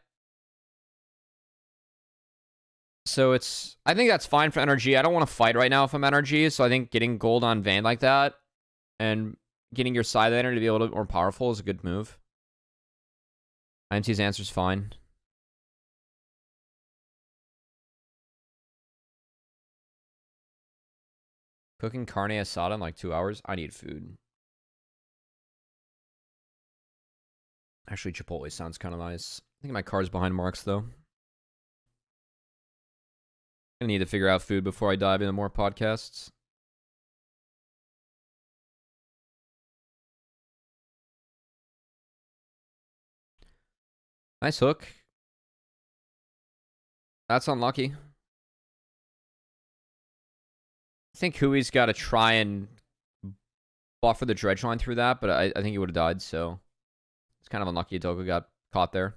So I think that's fine for Energy. I don't want to fight right now if I'm Energy, so I think getting gold on Van like that and getting your side laner to be a little bit more powerful is a good move. IMT's answer's fine. Cooking carne asada in like 2 hours? I need food. Actually, Chipotle sounds kind of nice. I think my car's behind Marks, though. I need to figure out food before I dive into more podcasts. Nice hook. That's unlucky. I think Hui's got to try and buffer the dredge line through that, but I think he would have died, so it's kind of unlucky Doko got caught there.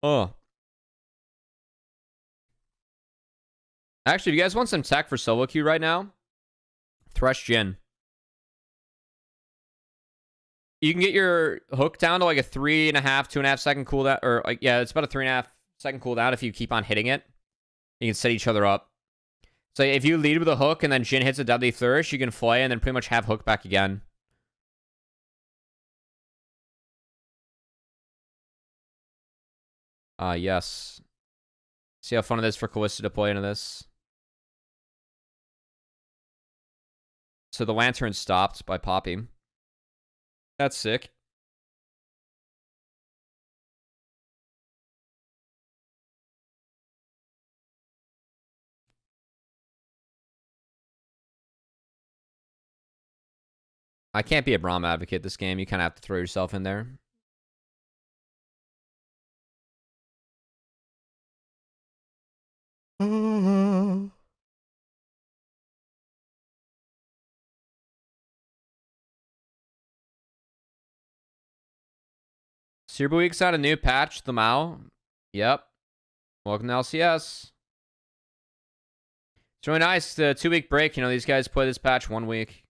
Oh. Actually, if you guys want some tech for solo queue right now, Thresh Jhin. You can get your hook down to like a 3.5, 2.5 second cooldown, or like, yeah, it's about a 3.5 second cooldown if you keep on hitting it. You can set each other up. So if you lead with a hook and then Jhin hits a deadly flourish, you can fly and then pretty much have hook back again. Yes. See how fun it is for Callista to play into this. So the lantern stopped by Poppy. That's sick. I can't be a Braum advocate this game. You kind of have to throw yourself in there. Super Week's on a new patch, the Mao. Yep. Welcome to LCS. It's really nice. The 2-week break. You know, these guys play this patch 1 week.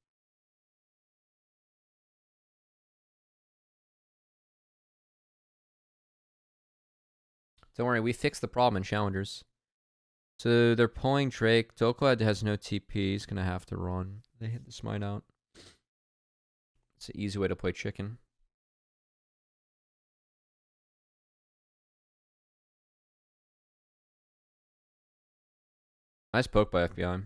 Don't worry, we fixed the problem in Challengers. So they're pulling Drake. Dokla has no TP. He's going to have to run. They hit the smite out. It's an easy way to play chicken. Nice poke by FBI.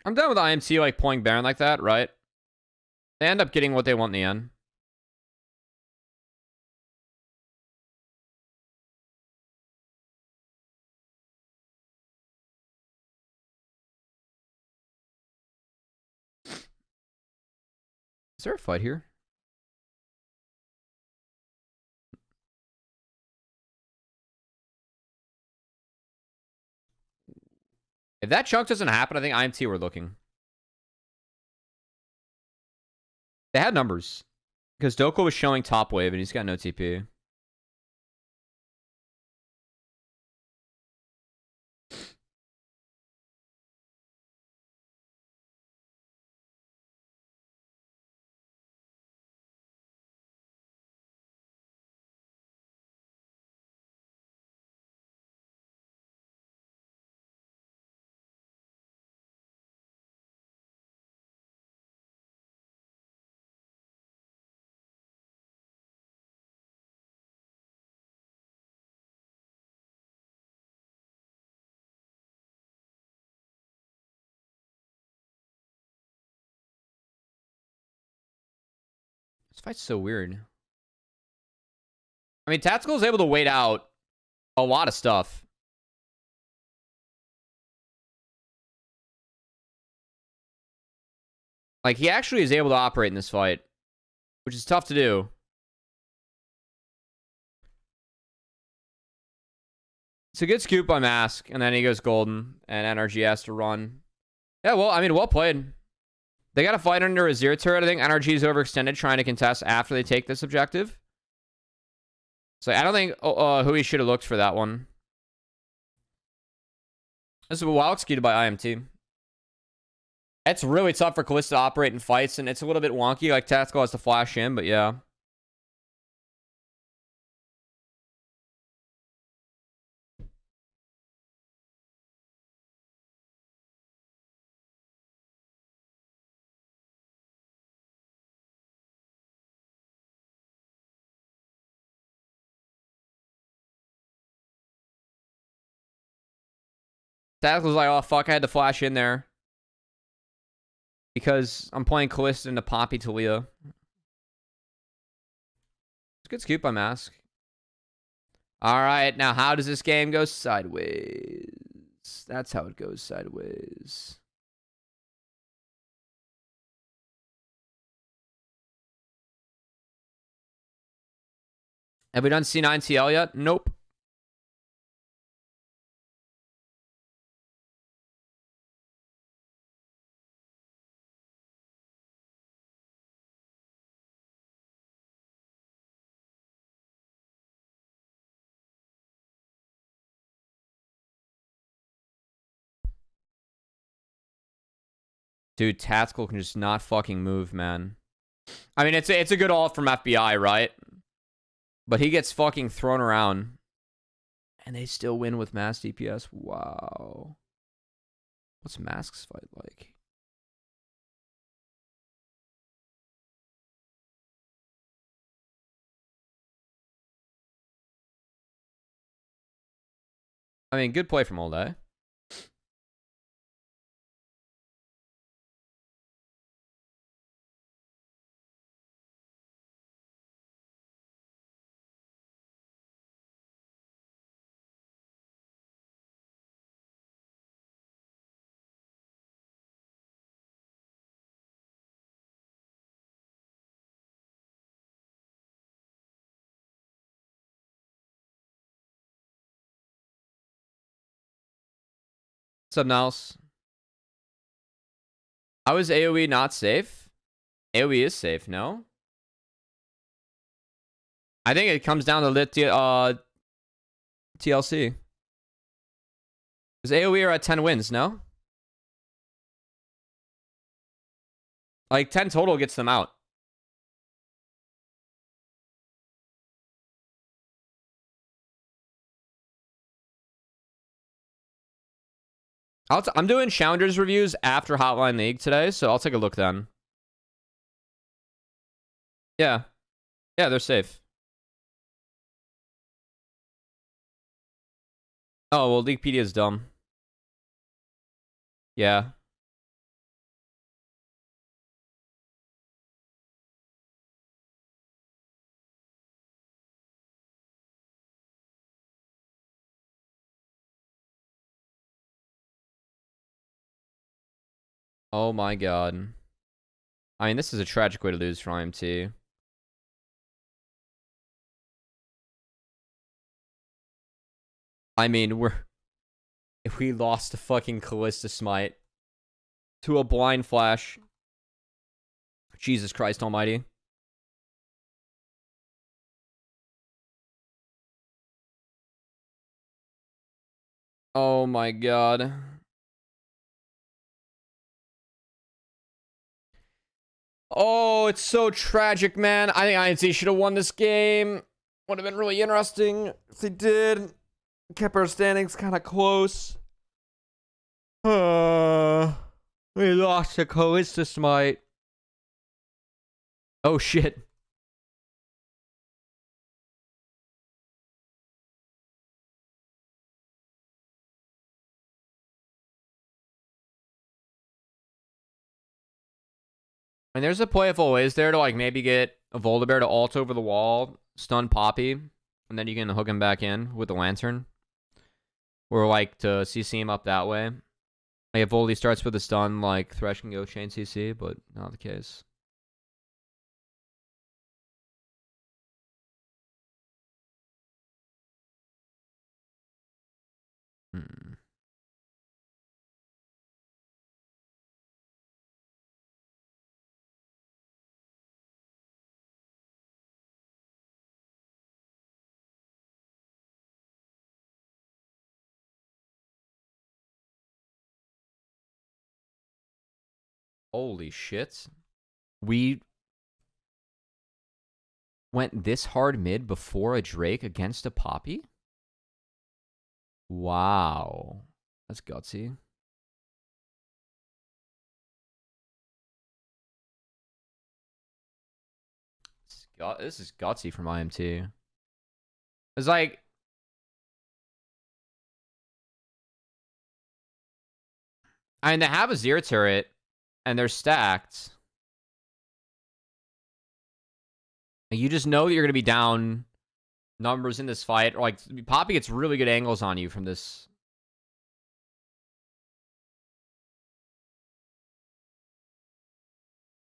I'm done with IMT like pulling Baron like that, right? They end up getting what they want in the end. Is there a fight here? If that chunk doesn't happen, I think IMT were looking. They had numbers. Because Doko was showing top wave and he's got no TP. This fight's so weird. I mean, Tactical is able to wait out a lot of stuff. Like, he actually is able to operate in this fight, which is tough to do. It's a good scoop by Mask, and then he goes golden, and NRG has to run. Yeah, well, I mean, well played. They got to fight under a Azir turret. I think NRG is overextended trying to contest after they take this objective. So I don't think who he should have looked for that one. This is well executed by IMT. It's really tough for Kalista to operate in fights, and it's a little bit wonky. Like, Tactical has to flash in, but yeah. Tactical's like, oh, fuck, I had to flash in there. Because I'm playing Kalista into Poppy Talia. It's a good scoop by Mask. Alright, now how does this game go sideways? That's how it goes sideways. Have we done C9TL yet? Nope. Dude, Tactical can just not fucking move, man. I mean, it's a good ult from FBI, right? But he gets fucking thrown around. And they still win with mass DPS. Wow. What's Mask's fight like? I mean, good play from all day. What's up, Niles? How is AoE not safe? AoE is safe, no? I think it comes down to TLC. Because AoE are at 10 wins, no? Like 10 total gets them out. I'm doing Challengers reviews after Hotline League today, so I'll take a look then. Yeah. Yeah, they're safe. Oh, well, Leaguepedia is dumb. Yeah. Oh my god. I mean, this is a tragic way to lose for IMT. I mean, if we lost to fucking Callista Smite to a blind flash. Jesus Christ almighty. Oh my god. Oh, it's so tragic, man. I think INC should have won this game. Would have been really interesting if they did. Kept our standings kind of close. We lost to Callista Smite. Oh shit. And there's a playful ways there to like maybe get a Voldibear to ult over the wall, stun Poppy, and then you can hook him back in with the Lantern. Or like to CC him up that way. Like if Voldy starts with a stun, like Thresh can go chain CC, but not the case. Hmm. Holy shit. We went this hard mid before a Drake against a Poppy? Wow. That's gutsy. This is gutsy from IMT. It's like... I mean, they have a Zero turret, and they're stacked. And you just know that you're going to be down numbers in this fight. Or like, Poppy gets really good angles on you from this.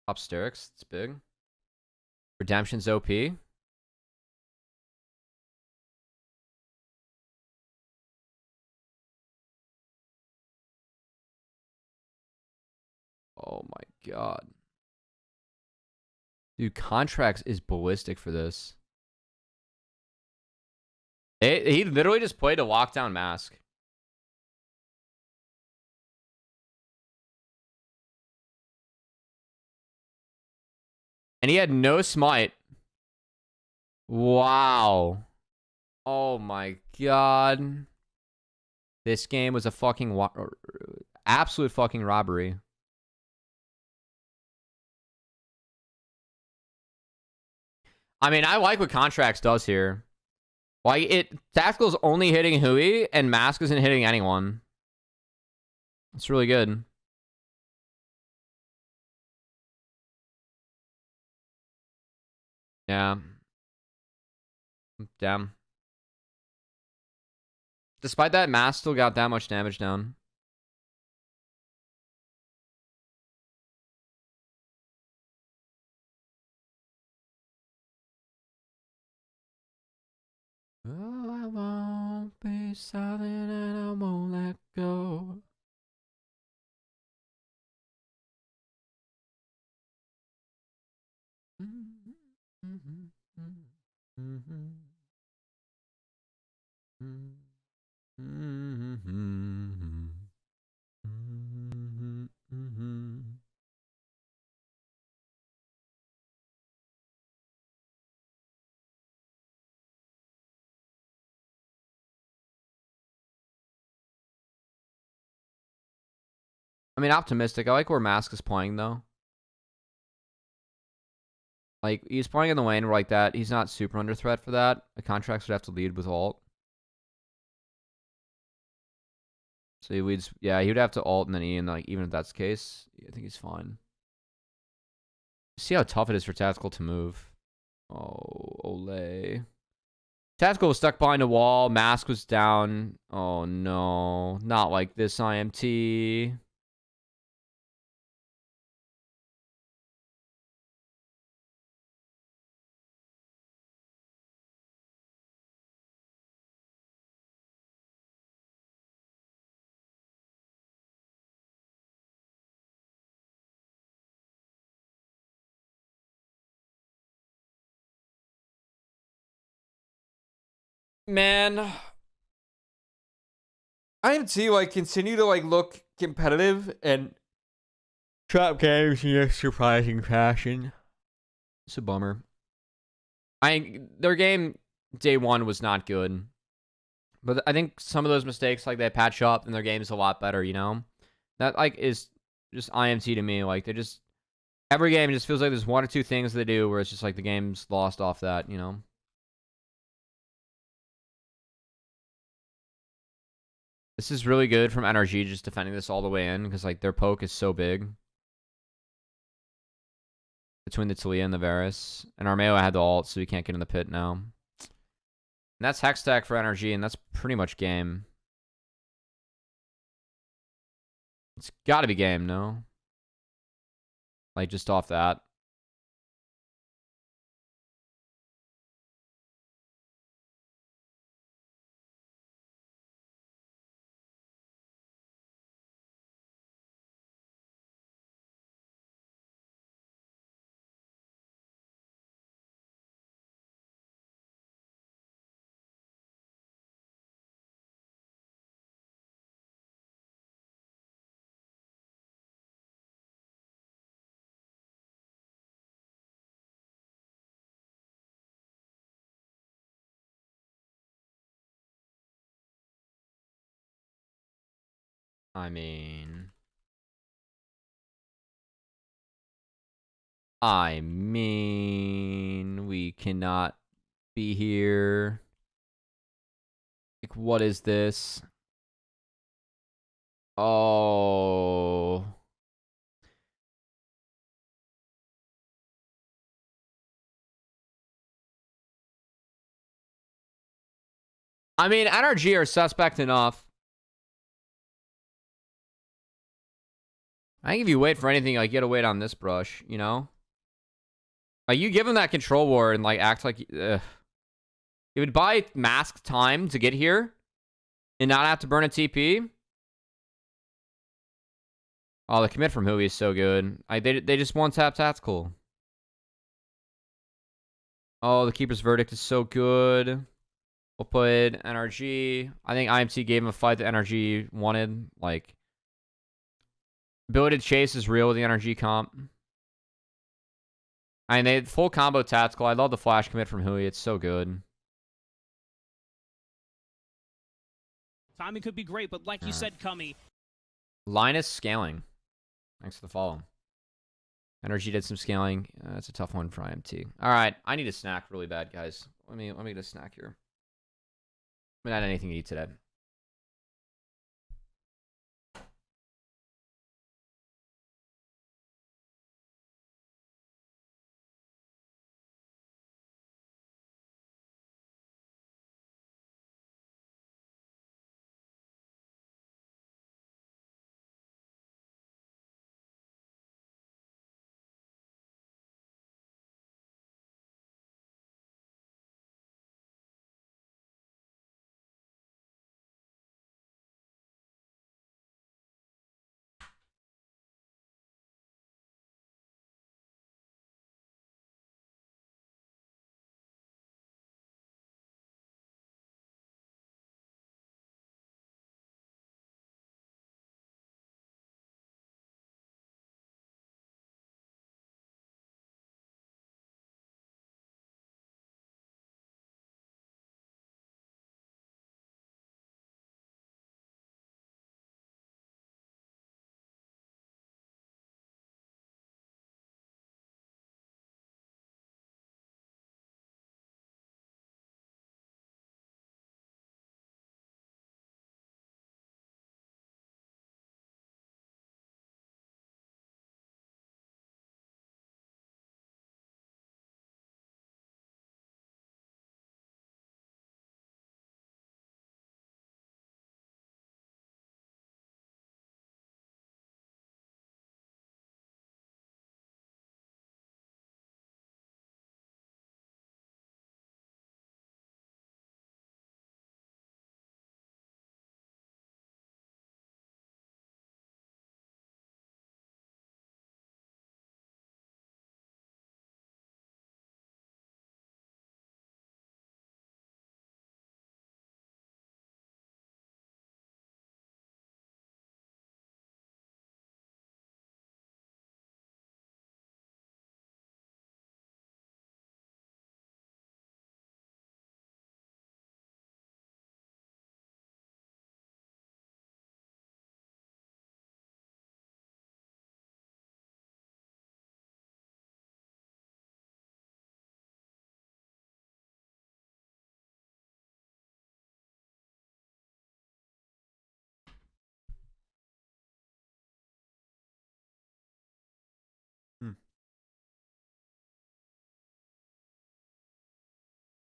Obsterics, it's big. Redemption's OP. Oh my god. Dude, Contracts is ballistic for this. He literally just played a lockdown mask. And he had no smite. Wow. Oh my god. This game was a fucking absolute fucking robbery. I mean, I like what Contracts does here. Like, Tactical's only hitting Hui, and Mask isn't hitting anyone. It's really good. Yeah. Damn. Despite that, Mask still got that much damage down. Oh, I won't be silent and I won't let go. I mean, optimistic. I like where Mask is playing, though. Like, he's playing in the lane where, like, that. He's not super under threat for that. The contracts would have to lead with ult. So he leads. Yeah, he would have to ult and then E, and, like, even if that's the case, I think he's fine. See how tough it is for Tactical to move. Oh, Olay. Tactical was stuck behind a wall. Mask was down. Oh, no. Not like this, IMT. Man, IMT, like, continue to, like, look competitive and trap games in a surprising fashion. It's a bummer. Their game day one was not good. But I think some of those mistakes, like, they patch up and their game's a lot better, you know? That, like, is just IMT to me. Like, they just... Every game just feels like there's one or two things they do where it's just like the game's lost off that, you know? This is really good from NRG just defending this all the way in because, like, their poke is so big. Between the Talia and the Varus. And Armeo had the ult, so he can't get in the pit now. And that's Hextech for NRG, and that's pretty much game. It's gotta be game, no? Like, just off that. I mean, we cannot be here. Like, what is this? Oh. I mean, NRG are suspect enough. I think if you wait for anything, like, you gotta wait on this brush, you know? Like, you give him that control ward and, like, act like... It would buy Mask time to get here and not have to burn a TP. Oh, the commit from Hui is so good. They just one-tap tactical. Oh, the Keeper's Verdict is so good. We'll put NRG. I think IMT gave him a fight that NRG wanted. Like, ability to chase is real with the NRG comp. I mean, they had full combo tactical. I love the flash commit from Hui. It's so good. Timing could be great, but like you said, Cummy. Linus scaling. Thanks for the follow. NRG did some scaling. That's a tough one for IMT. All right, I need a snack really bad, guys. Let me get a snack here. I haven't had anything to eat today.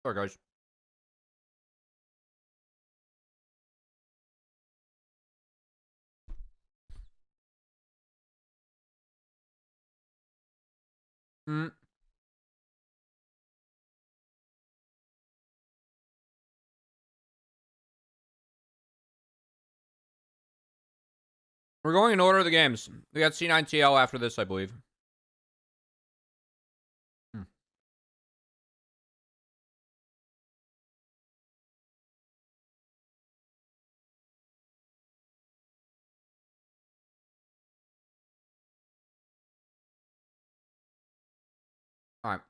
Sorry, guys. Mm. We're going in order of the games. We got C9TL after this, I believe. All right.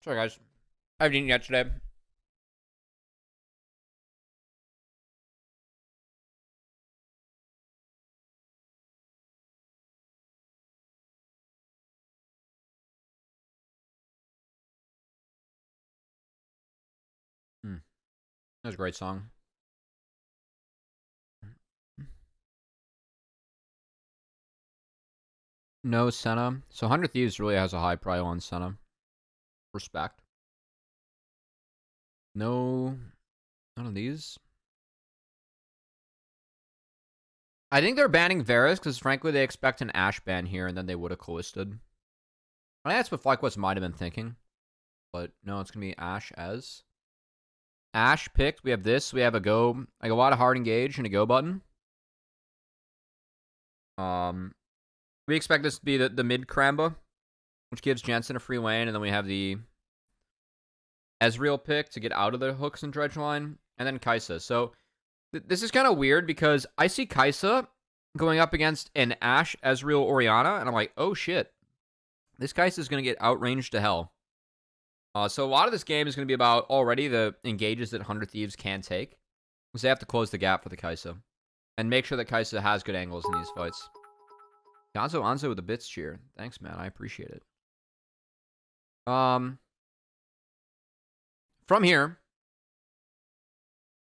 Sorry, guys. I haven't eaten yet today. That was a great song. No Senna. So 100 Thieves really has a high prio on Senna. Respect. No. None of these. I think they're banning Varus because, frankly, they expect an Ashe ban here, and then they would have Callisted. I think that's what FlyQuest might have been thinking. But no, it's going to be Ashe as. Ashe picked. We have this. We have a go. Like a lot of hard engage and a go button. We expect this to be the mid Kramba, which gives Jensen a free lane, and then we have the Ezreal pick to get out of the hooks and dredge line, and then Kai'Sa. So this is kind of weird because I see Kai'Sa going up against an Ashe, Ezreal, Orianna, and I'm like, oh shit. This Kai'Sa is going to get outranged to hell. So a lot of this game is going to be about already the engages that 100 Thieves can take. Because they have to close the gap for the Kai'Sa. And make sure that Kai'Sa has good angles in these fights. Gonzo Anzo with the bits cheer. Thanks, man. I appreciate it. From here,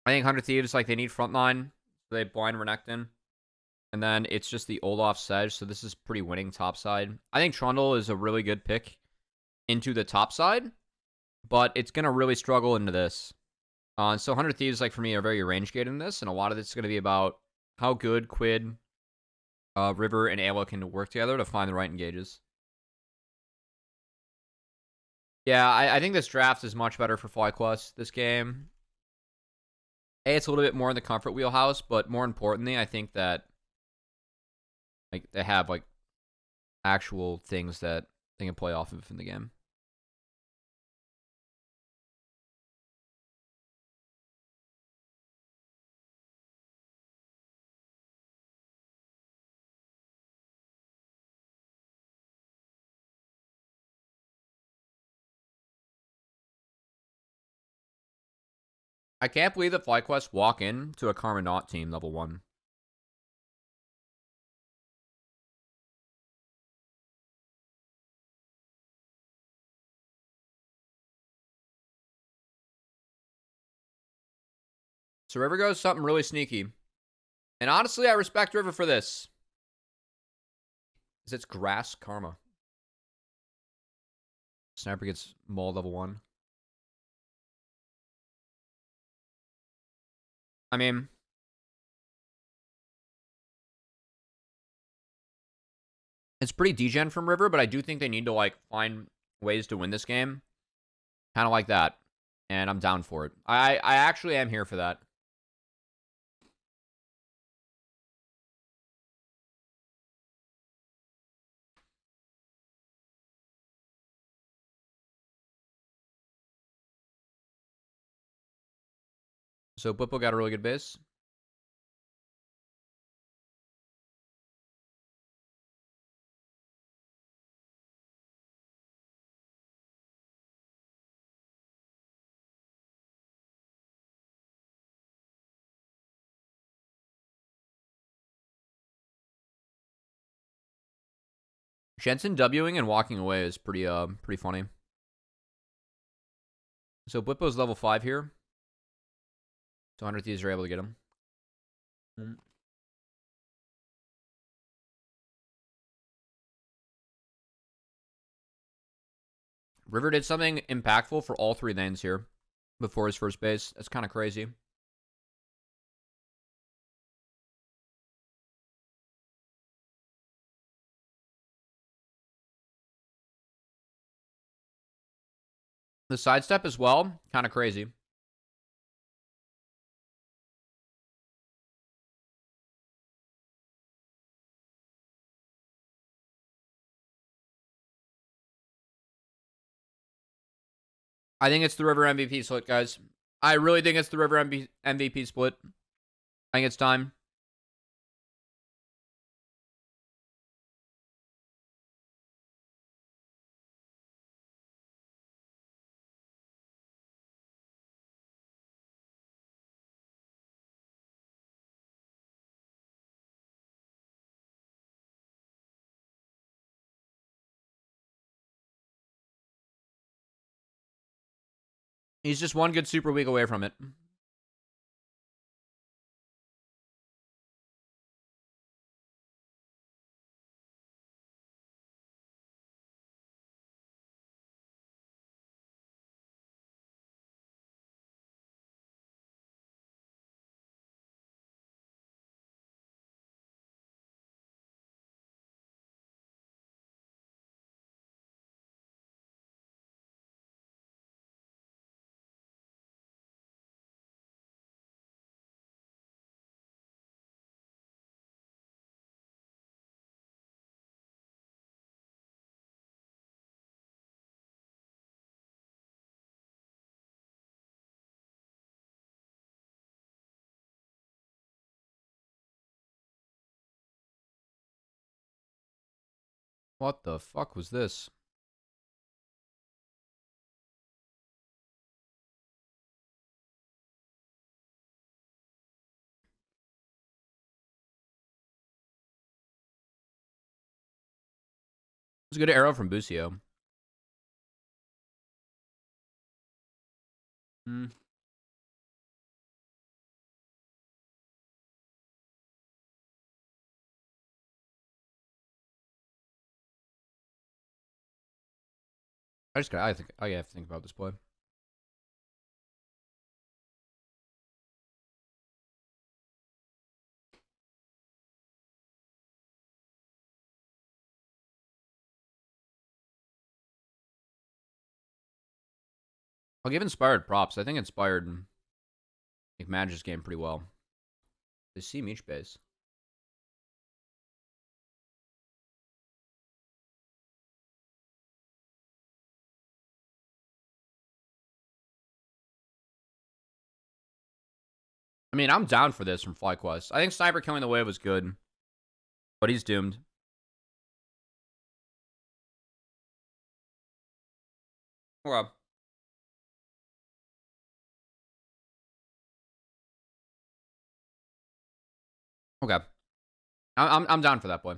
I think 100 Thieves, like, they need frontline. So they blind Renekton. And then it's just the Olaf Sedge. So this is pretty winning top side. I think Trundle is a really good pick into the top side. But it's going to really struggle into this. So 100 Thieves, like, for me, are very range gated in this. And a lot of it's going to be about how good Quid, River, and Ayla can work together to find the right engages. Yeah, I think this draft is much better for FlyQuest this game. It's a little bit more in the comfort wheelhouse, but more importantly, I think that like they have like actual things that they can play off of in the game. I can't believe that FlyQuest walk in to a Karma Not team level 1. So River goes something really sneaky. And honestly, I respect River for this. Because it's grass Karma. Sniper gets maul level 1. I mean, it's pretty degen from River, but I do think they need to like find ways to win this game. Kind of like that. And I'm down for it. I actually am here for that. So Bwipo got a really good base. Jensen Wing and walking away is pretty funny. So Bwipo's level 5 here. So 100 Thieves are able to get him. River did something impactful for all 3 lanes here before his first base. That's kind of crazy. The sidestep as well, kind of crazy. I think it's the River MVP split, guys. I really think it's the River MVP split. I think it's time. He's just one good super week away from it. What the fuck was this? It's a good arrow from Busio. Hmm. I have to think about this play. I'll give Inspired props. I think Inspired manages game pretty well. They see each base. I mean, I'm down for this from FlyQuest. I think Sniper killing the wave was good, but he's doomed. Okay. Okay. I'm down for that play.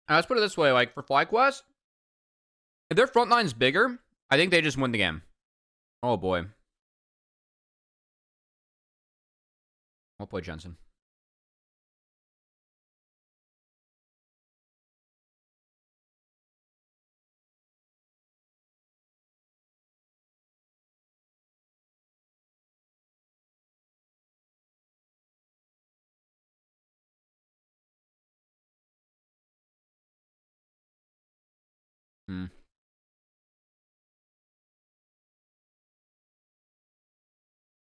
Let's put it this way, like, for FlyQuest, if their front line's bigger, I think they just win the game. Oh, boy. I'll play Jensen. Hmm.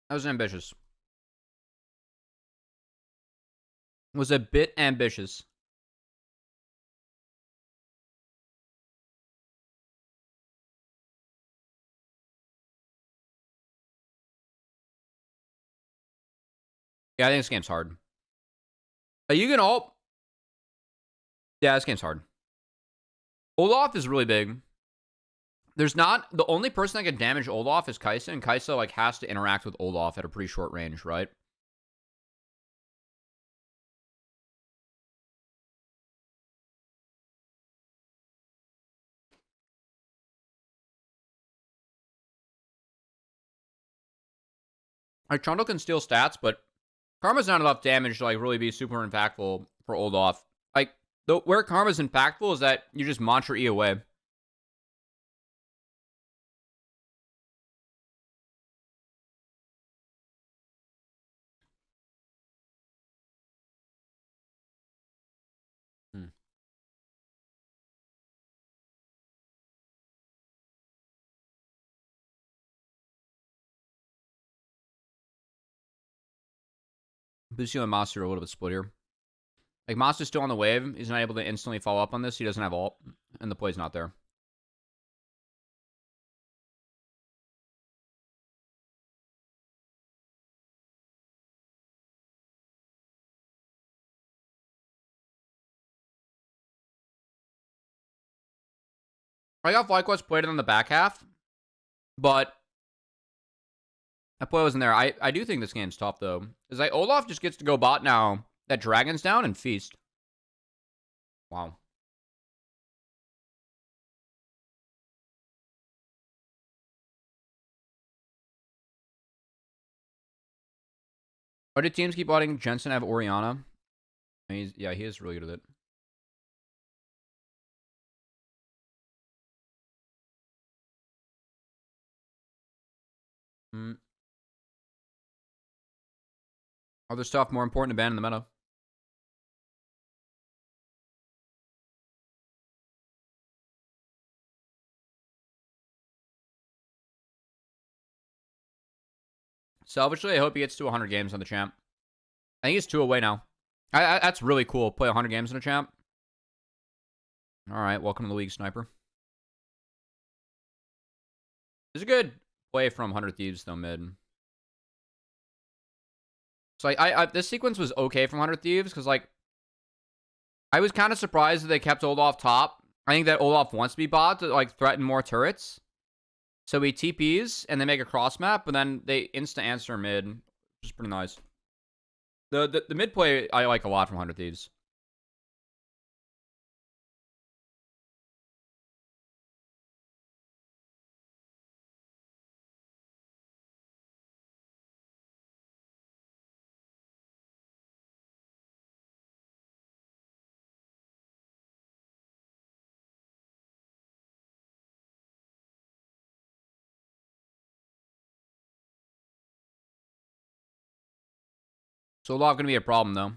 That was ambitious. Was a bit ambitious. Yeah, I think this game's hard. You can all... Yeah, this game's hard. Olaf is really big. There's not... The only person that can damage Olaf is Kai'Sa, and Kai'Sa, like, has to interact with Olaf at a pretty short range, right? Like, Trundle can steal stats, but Karma's not enough damage to, like, really be super impactful for Olaf. Like, where Karma's impactful is that you just mantra E away. Busio and Master are a little bit split here. Like, Master's still on the wave. He's not able to instantly follow up on this. He doesn't have ult, and the play's not there. I got FlyQuest played it on the back half, but that play wasn't there. I do think this game's tough, though. Is like, Olaf just gets to go bot now. That Dragon's down and feast. Wow. Why do teams keep letting Jensen have Orianna? Yeah, he is really good at it. Other stuff more important to ban in the meta. Selfishly, I hope he gets to 100 games on the champ. I think he's 2 away now. That's really cool. Play 100 games on a champ. All right, welcome to the league, Sniper. It's a good play from 100 Thieves, though, mid. So, like, this sequence was okay from 100 Thieves, because, like, I was kind of surprised that they kept Olaf top. I think that Olaf wants to be bot to, like, threaten more turrets. So he TPs, and they make a cross map, and then they insta-answer mid, which is pretty nice. The mid play, I like a lot from 100 Thieves. So Olaf gonna be a problem, though.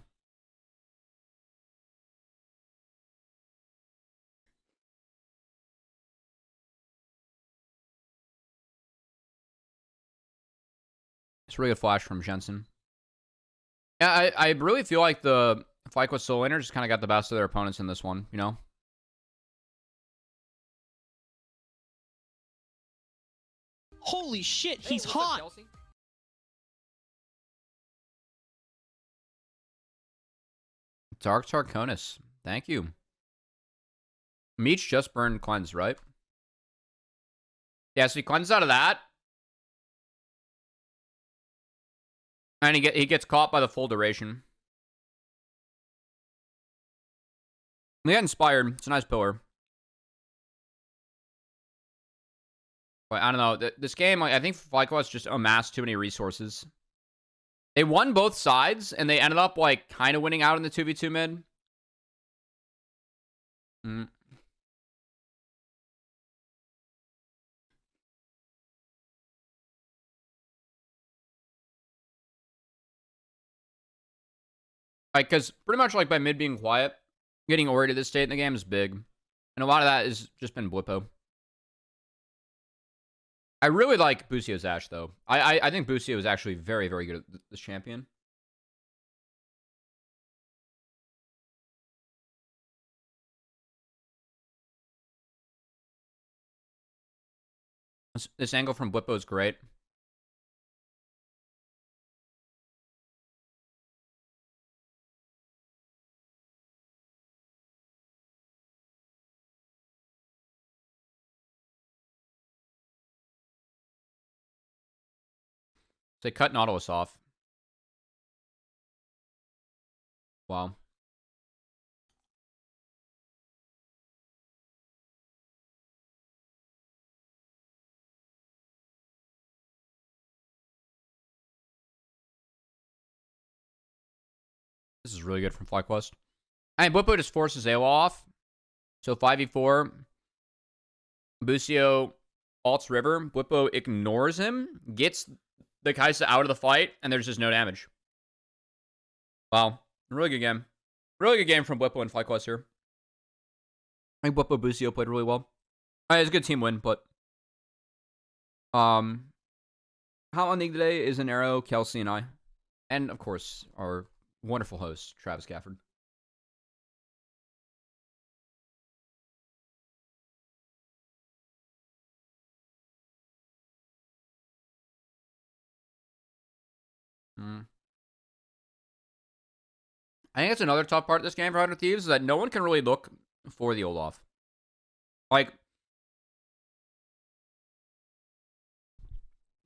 It's a really good flash from Jensen. Yeah, I really feel like the FlyQuest Soul Laner just kind of got the best of their opponents in this one, you know? Holy shit, he's hot! Dark Tarkonis. Thank you. Meech just burned cleanse, right? Yeah, so he cleanses out of that. And he gets caught by the full duration. They got inspired. It's a nice pillar. But I don't know. This game, like, I think FlyQuest just amassed too many resources. They won both sides, and they ended up, like, kind of winning out in the 2v2 mid. Like, because pretty much, like, by mid being quiet, getting Ori to this state in the game is big. And a lot of that has just been Blippo. I really like Busio's Ashe, though. I think Busio is actually very, very good at this champion. This angle from Blippo is great. They cut Nautilus off. Wow. This is really good from FlyQuest. And Bwipo just forces AoE off. So 5v4. Busio ults River. Bwipo ignores him. Gets the Kai'Sa out of the fight. And there's just no damage. Wow. Really good game. Really good game from Bwipo and FlyQuest here. I think Bwipo Busio played really well. It's a good team win, but... How on league today is an Arrow, Kelsey, and I. And, of course, our wonderful host, Travis Gafford. I think it's another tough part of this game for 100 Thieves is that no one can really look for the Olaf. Like,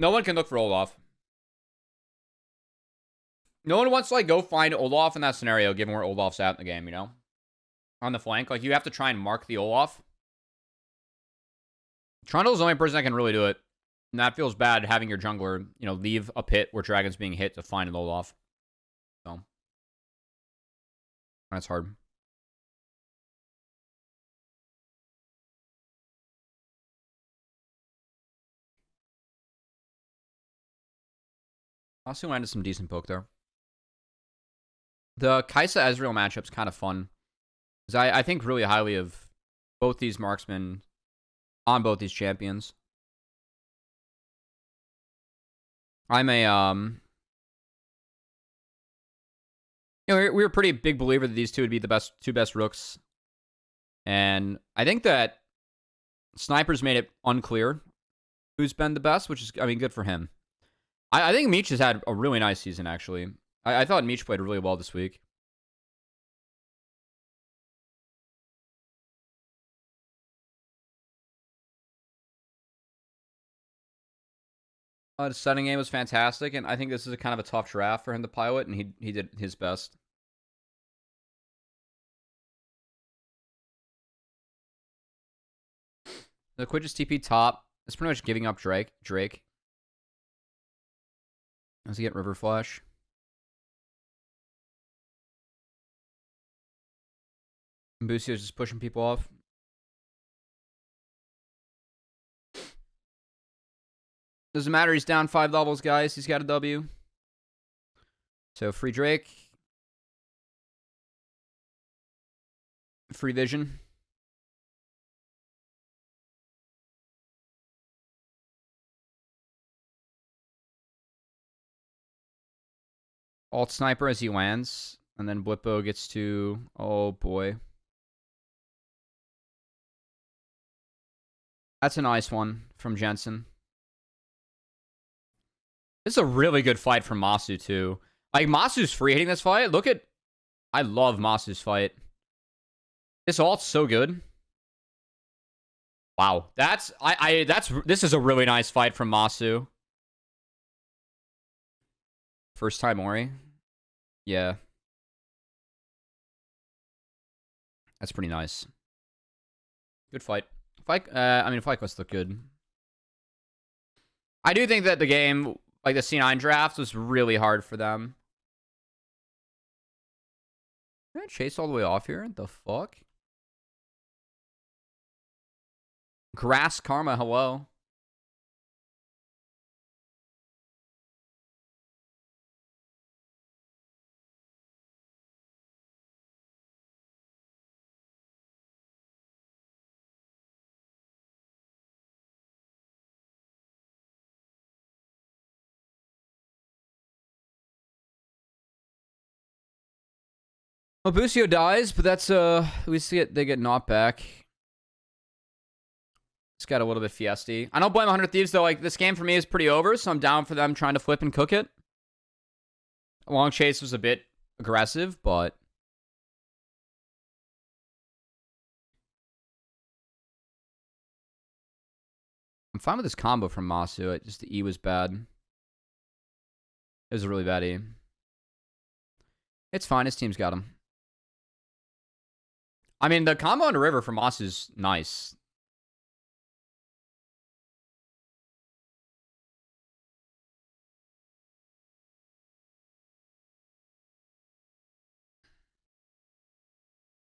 no one can look for Olaf. No one wants to, like, go find Olaf in that scenario, given where Olaf's at in the game, you know? On the flank. Like, you have to try and mark the Olaf. Trundle's the only person that can really do it. And that feels bad having your jungler, you know, leave a pit where Dragon's being hit to find an Olaf. So. That's hard. Also landed some decent poke there. The Kai'Sa Ezreal matchup's kind of fun. Because I think really highly of both these marksmen on both these champions. I'm a, you know, we were a pretty big believer that these two would be the two best rooks. And I think that Sniper's made it unclear who's been the best, which is, I mean, good for him. I think Meech has had a really nice season, actually. I thought Meech played really well this week. The setting game was fantastic, and I think this is a kind of a tough draft for him to pilot, and he did his best. The Quidges TP top. It's pretty much giving up Drake. Does he get River Flash? And Busio's just pushing people off. Doesn't matter, he's down 5 levels, guys. He's got a W. So, free Drake. Free Vision. Alt Sniper as he lands. And then Bwipo gets to... Oh, boy. That's a nice one from Jensen. This is a really good fight from Masu, too. Like, Masu's free hitting this fight. Look at... I love Masu's fight. This ult's so good. Wow. This is a really nice fight from Masu. First time Ori. Yeah. That's pretty nice. Good fight. I mean, FlyQuest looked good. I do think that the game... Like, the C9 draft was really hard for them. Did I chase all the way off here? The fuck? Grass Karma, hello. Well, Busio dies, but that's, we see it, they get knocked back. It's got a little bit fiesty. I don't blame 100 Thieves, though. Like, this game for me is pretty over, so I'm down for them trying to flip and cook it. Long chase was a bit aggressive, but... I'm fine with this combo from Masu. Just the E was bad. It was a really bad E. It's fine. His team's got him. I mean, the combo on the river from Moss is nice.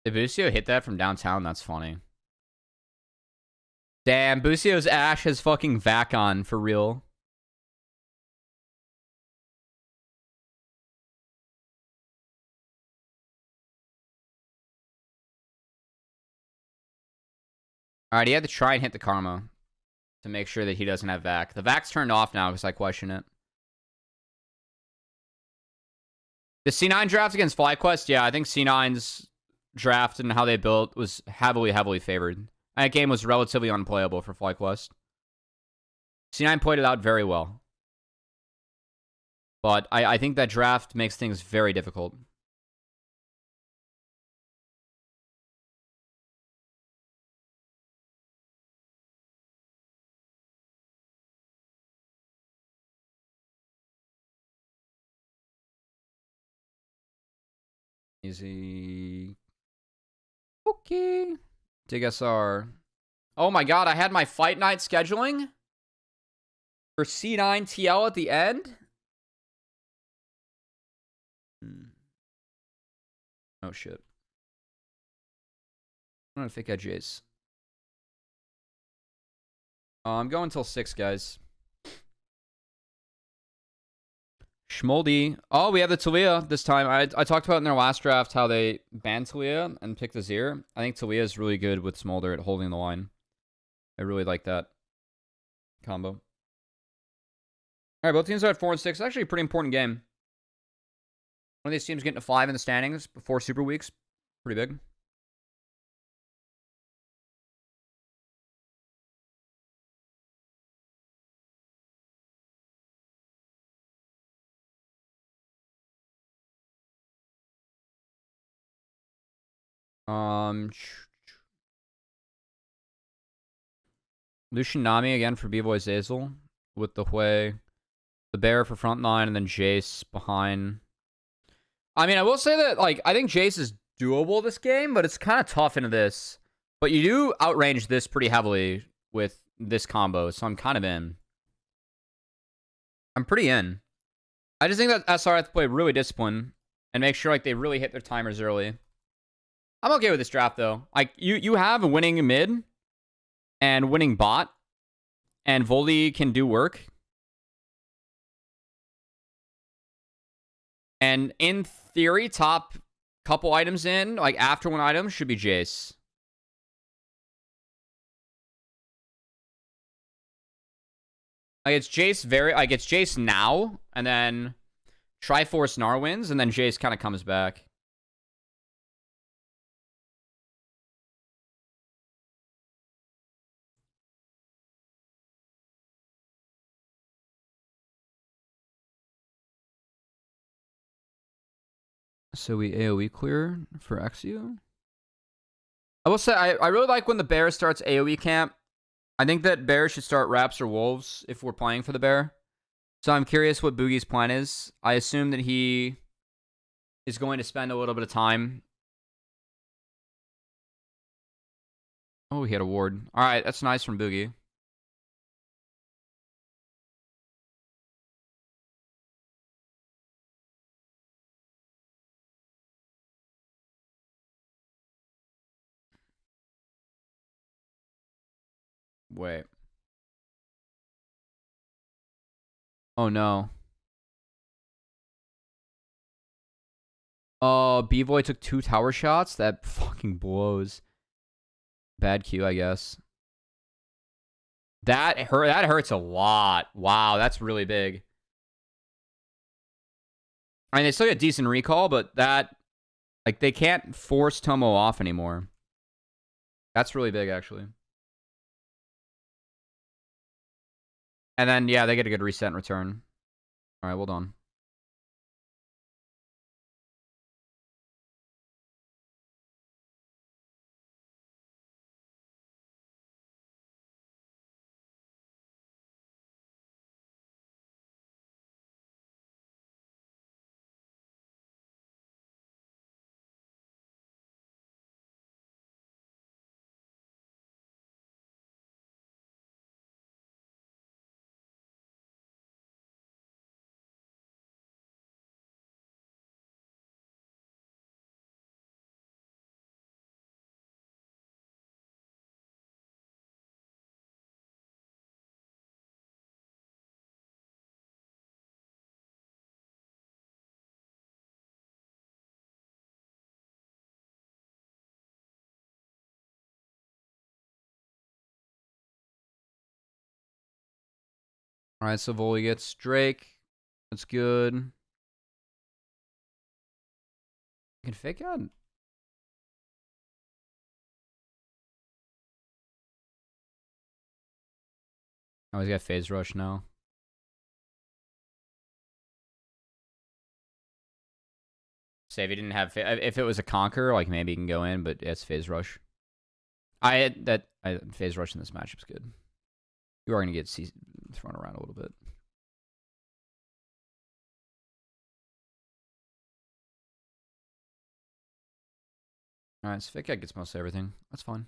If Busio hit that from downtown, that's funny. Damn, Busio's Ash has fucking Vac on for real. Alright, he had to try and hit the Karma to make sure that he doesn't have Vac. The Vac's turned off now because I question it. The C9 draft against FlyQuest, yeah, I think C9's draft and how they built was heavily favored. That game was relatively unplayable for FlyQuest. C9 played it out very well. But I think that draft makes things very difficult. Easy. Okay. Dig SR. Oh my god, I had my fight night scheduling for C9 TL at the end. Oh shit. I'm gonna fake edge Jace. I'm going till 6, guys. Schmoldy. Oh, we have the Talia this time. I talked about in their last draft how they banned Talia and picked Azir. I think Talia is really good with Smolder at holding the line. I really like that combo. All right, both teams are at 4 and 6. It's actually a pretty important game. One of these teams getting to 5 in the standings before Super Weeks. Pretty big. Lucian Nami again for B-Boy Zazel with the Hui. The Bear for front line, and then Jace behind. I mean, I will say that, like, I think Jace is doable this game, but it's kind of tough into this. But you do outrange this pretty heavily with this combo, so I'm kind of in. I'm pretty in. I just think that SR have to play really disciplined and make sure, like, they really hit their timers early. I'm okay with this draft, though. Like, you have a winning mid and winning bot, and VoD can do work. And in theory, top couple items in, like after one item, should be Jace. Like it's Jace now, and then Triforce Gnar wins, and then Jace kind of comes back. So we AoE clear for Exu. I will say, I really like when the bear starts AoE camp. I think that bear should start Raps or Wolves if we're playing for the bear. So I'm curious what Boogie's plan is. I assume that he is going to spend a little bit of time. Oh, he had a ward. All right, that's nice from Boogie. Wait. Oh, no. Oh, B-Boy took 2 tower shots? That fucking blows. Bad Q, I guess. That hurts a lot. Wow, that's really big. I mean, they still get decent recall, but that... Like, they can't force Tomo off anymore. That's really big, actually. And then, yeah, they get a good reset and return. All right, well done. All right, so VoD gets Drake. That's good. You can fake out. Oh, he's got phase rush now. Say if he didn't have, if it was a conquer, like maybe he can go in, but it's phase rush. Phase rush in this matchup's good. You are gonna get thrown around a little bit. All right, so fake out gets most everything. That's fine.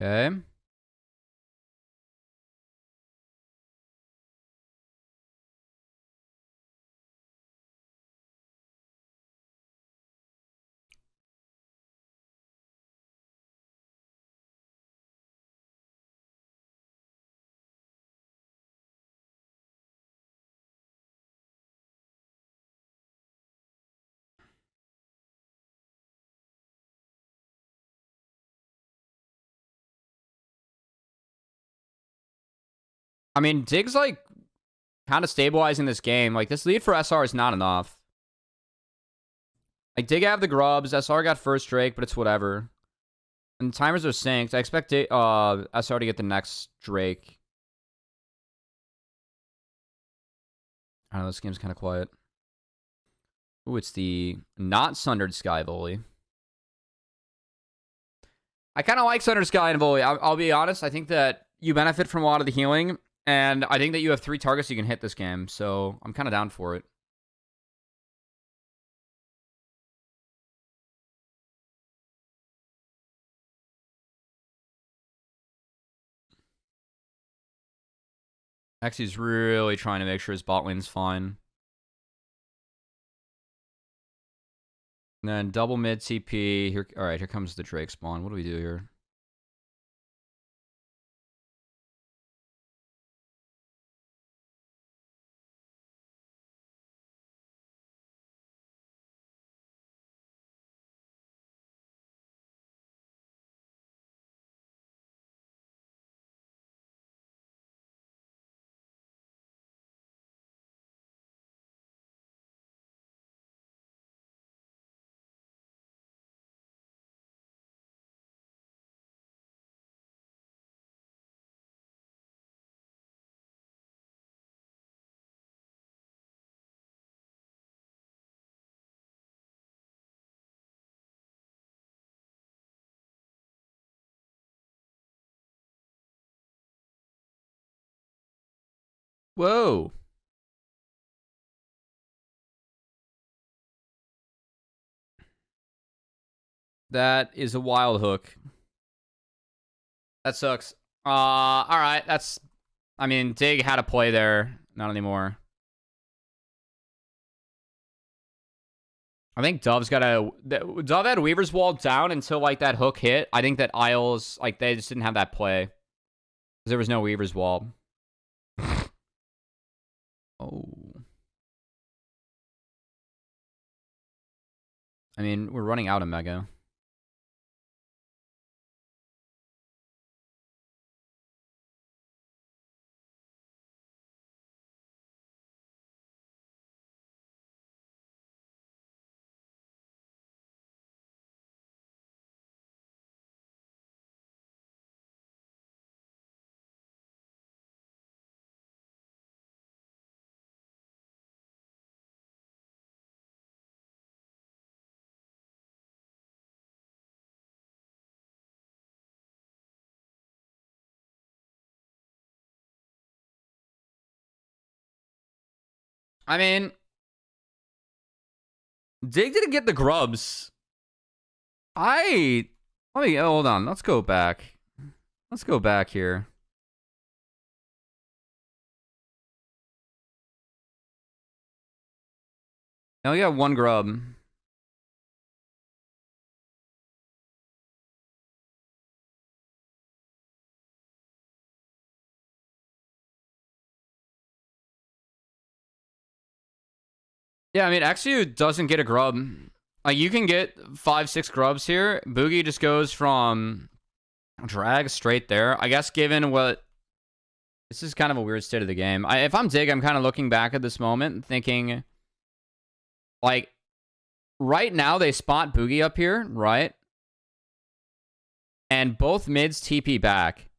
Okay. I mean, Dig's like kind of stabilizing this game. Like this lead for SR is not enough. Like Dig have the grubs. SR got first Drake, but it's whatever. And timers are synced. I expect SR to get the next Drake. I don't know, this game's kind of quiet. Ooh, it's the not Sundered Sky volley. I kind of like Sundered Sky and volley. I'll be honest. I think that you benefit from a lot of the healing. And I think that you have 3 targets you can hit this game. So I'm kind of down for it. Xy's really trying to make sure his bot lane's fine. And then double mid TP. Here, all right, here comes the Drake spawn. What do we do here? Whoa. That is a wild hook. That sucks. All right. That's, I mean, Dig had a play there. Not anymore. I think Dove's got a... Dove had Weaver's Wall down until, like, that hook hit. I think that Isles, like, they just didn't have that play. There was no Weaver's Wall. Oh. I mean, we're running out of Mega. I mean, Dig didn't get the grubs. Let me, hold on. Let's go back. Let's go back here. Now we got 1 grub. Yeah, I mean, XU doesn't get a grub. Like, you can get 5-6 grubs here. Boogie just goes from drag straight there. I guess given what... This is kind of a weird state of the game. If I'm Dig, I'm kind of looking back at this moment and thinking... Like, right now they spot Boogie up here, right? And both mids TP back.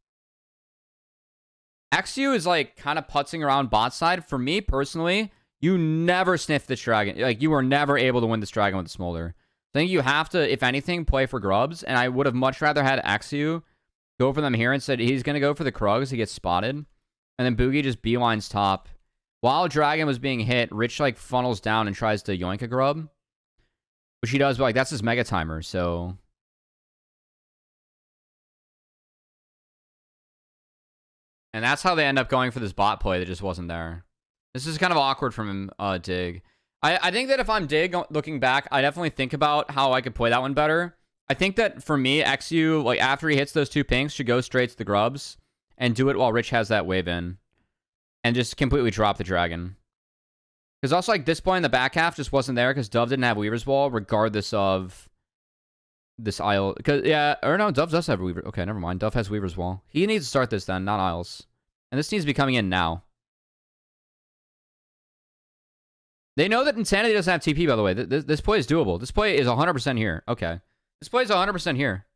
XU is, like, kind of putzing around bot side. For me, personally... You never sniff this dragon. Like, you are never able to win this dragon with the smolder. I think you have to, if anything, play for grubs. And I would have much rather had Axu go for them here and said he's going to go for the Krugs. He gets spotted. And then Boogie just beelines top. While Dragon was being hit, Rich, like, funnels down and tries to yoink a grub. Which he does, but, like, that's his mega timer, so... And that's how they end up going for this bot play that just wasn't there. This is kind of awkward from Dig. I think that if I'm Dig, looking back, I definitely think about how I could play that one better. I think that for me, XU, like after he hits those 2 pinks, should go straight to the grubs and do it while Rich has that wave in. And just completely drop the dragon. Because also, like, this point in the back half just wasn't there because Dove didn't have Weaver's Wall, regardless of this Isle. Because, yeah, or no, Dove does have Weaver. Okay, never mind. Dove has Weaver's Wall. He needs to start this then, not Isles. And this needs to be coming in now. They know that Insanity doesn't have TP, by the way. This play is doable. This play is 100% here. Okay. This play is 100% here.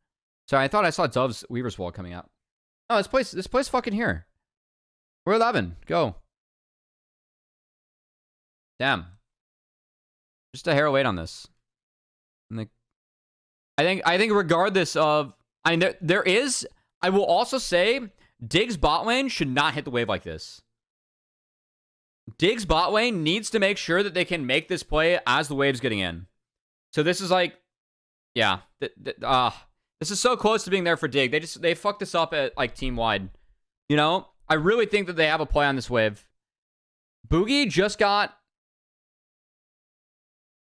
Sorry, I thought I saw Dove's Weaver's Wall coming out. No, this play's fucking here. We're 11. Go. Damn. Just a hair weight on this. I think regardless of... I mean, there is... I will also say, Dig's bot lane should not hit the wave like this. Dig's bot lane needs to make sure that they can make this play as the wave's getting in. So this is like, yeah, this is so close to being there for Dig. They fucked this up at like team wide. You know, I really think that they have a play on this wave. Boogie just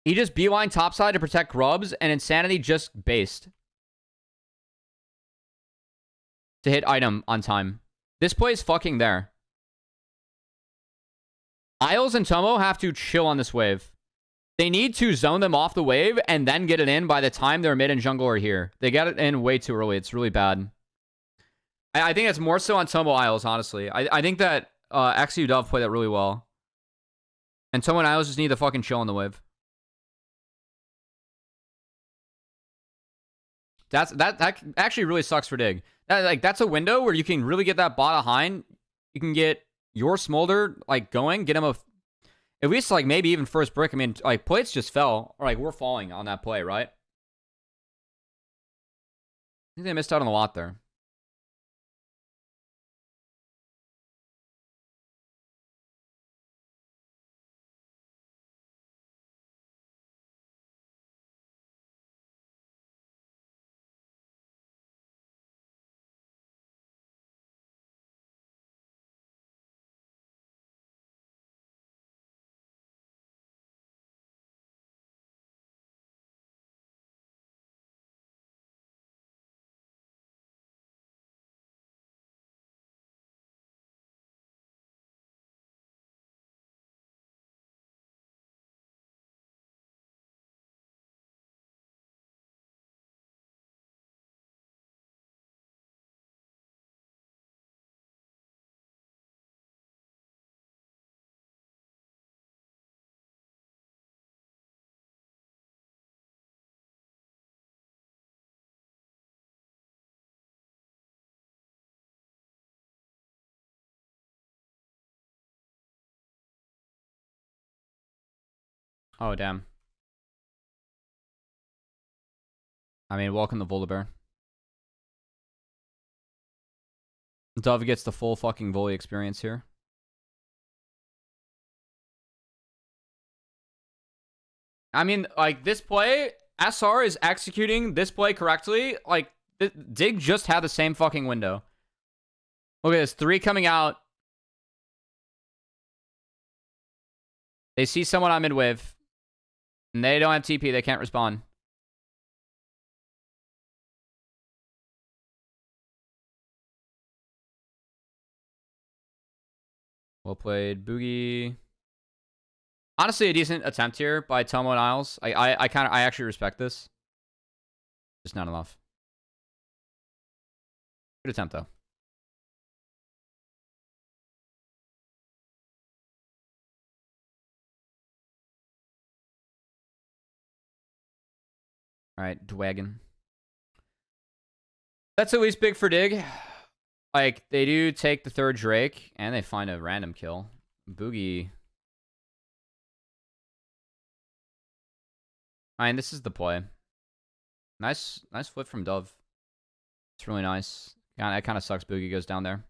he just beeline topside to protect grubs, and Insanity just based to hit item on time. This play is fucking there. Isles and Tomo have to chill on this wave. They need to zone them off the wave and then get it in by the time their mid and jungle are here. They got it in way too early. It's really bad. I think it's more so on Tomo Isles, honestly. I think that XU Dove played that really well. And Tomo and Isles just need to fucking chill on the wave. That actually really sucks for Dig. That's a window where you can really get that bot behind. You can get your Smolder, like, going, get him at least, like, maybe even first brick. I mean, like, plates just fell, or, like, we're falling on that play, right? I think they missed out on a lot there. Oh, damn. I mean, welcome to Volibear. Dove gets the full fucking volley experience here. I mean, like, this play, SR is executing this play correctly. Like, Dig just had the same fucking window. Look at this. 3 coming out. They see someone on mid wave. And they don't have TP. They can't respond. Well played, Boogie. Honestly, a decent attempt here by Tomo and Isles. I actually respect this. Just not enough. Good attempt though. All right, Dwagon. That's at least big for Dig. Like, they do take the third Drake, and they find a random kill. Boogie. I mean, this is the play. Nice flip from Dove. It's really nice. It kind of sucks Boogie goes down there.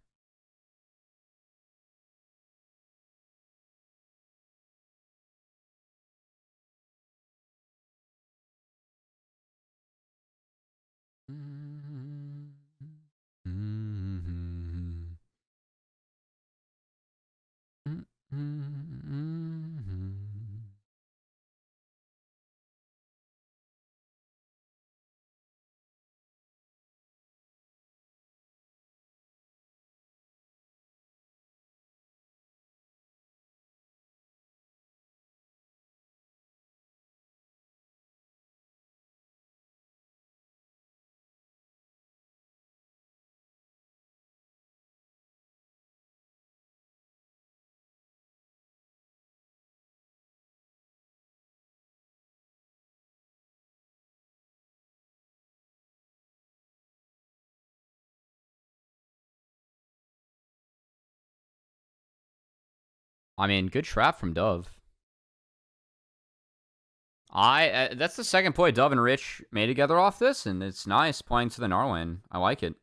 I mean, good trap from Dove. That's the second play Dove and Rich made together off this, and it's nice playing to the Gnar lane. I like it.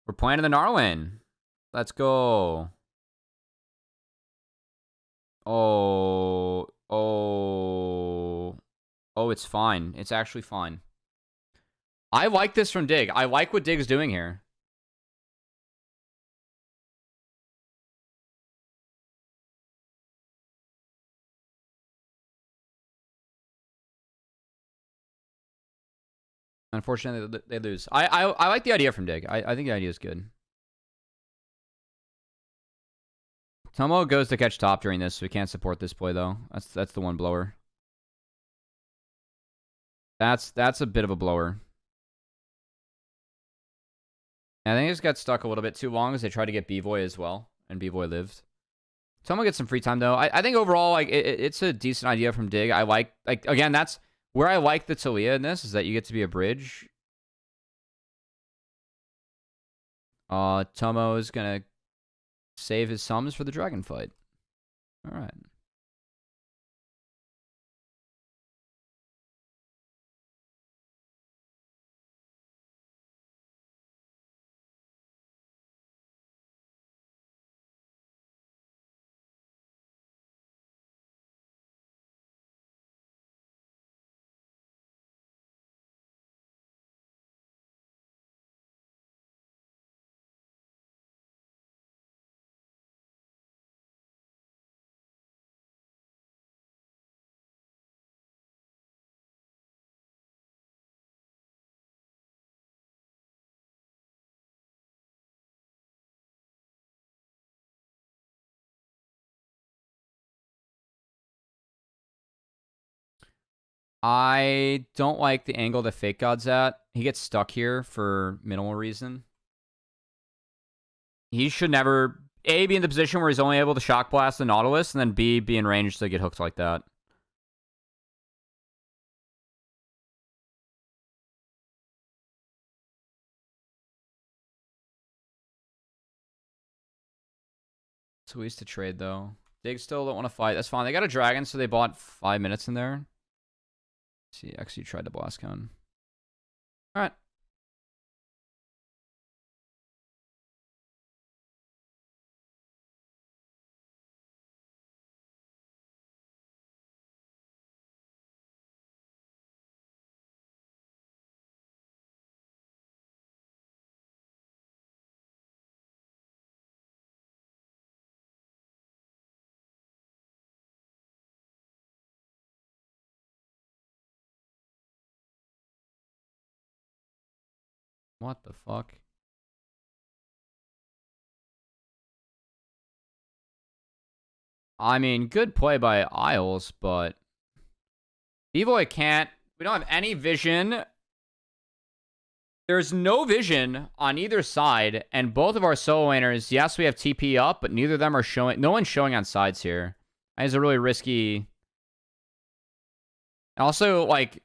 We're playing to the Gnar lane. Let's go. Oh, it's fine. It's actually fine. I like this from Dig. I like what Dig's doing here. Unfortunately, they lose. I like the idea from Dig. I think the idea is good. Tomo goes to catch top during this, so we can't support this play though. That's the one blower. That's a bit of a blower. And I think he just got stuck a little bit too long as they tried to get B-Boy as well, and B-Boy lived. Tomo gets some free time though. I think overall, like it's a decent idea from Dig. I like again, that's where I like the Talia in this, is that you get to be a bridge. Tomo is gonna save his sums for the dragon fight. All right. I don't like the angle that Fake God's at. He gets stuck here for minimal reason. He should never, A, be in the position where he's only able to shock blast the Nautilus, and then B, be in range to get hooked like that. It's ways to trade, though. Dig still don't want to fight. That's fine. They got a dragon, so they bought 5 minutes in there. Let's see, actually tried to blast cone. All right. What the fuck? I mean, good play by Isles, but VoD can't. We don't have any vision. There's no vision on either side, and both of our solo laners, yes, we have TP up, but neither of them are showing. No one's showing on sides here. It's a really risky. Also, like,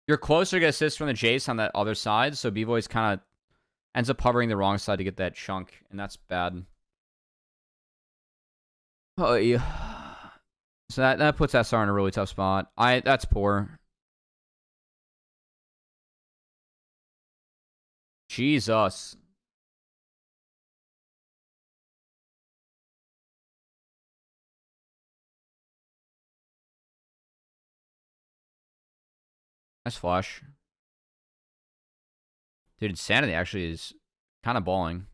you're closer to get assists from the Jace on that other side, so VoD's kind of ends up hovering the wrong side to get that chunk, and that's bad. Oh yeah. So that puts SR in a really tough spot. That's poor. Jesus. Nice flash. Dude, Insanity actually is kind of balling.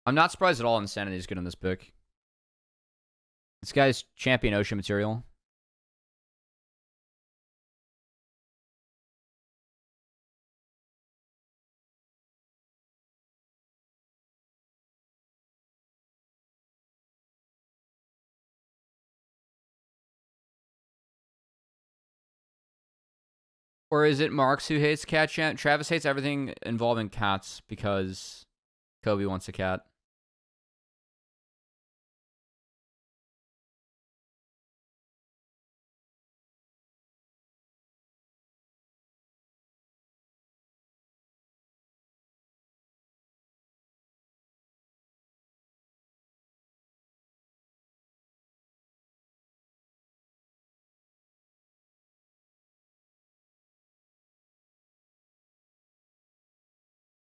I'm not surprised at all Insanity is good in this pick. This guy's champion Ocean material. Or is it Marks who hates cat champ? Travis hates everything involving cats because Cubby wants a cat.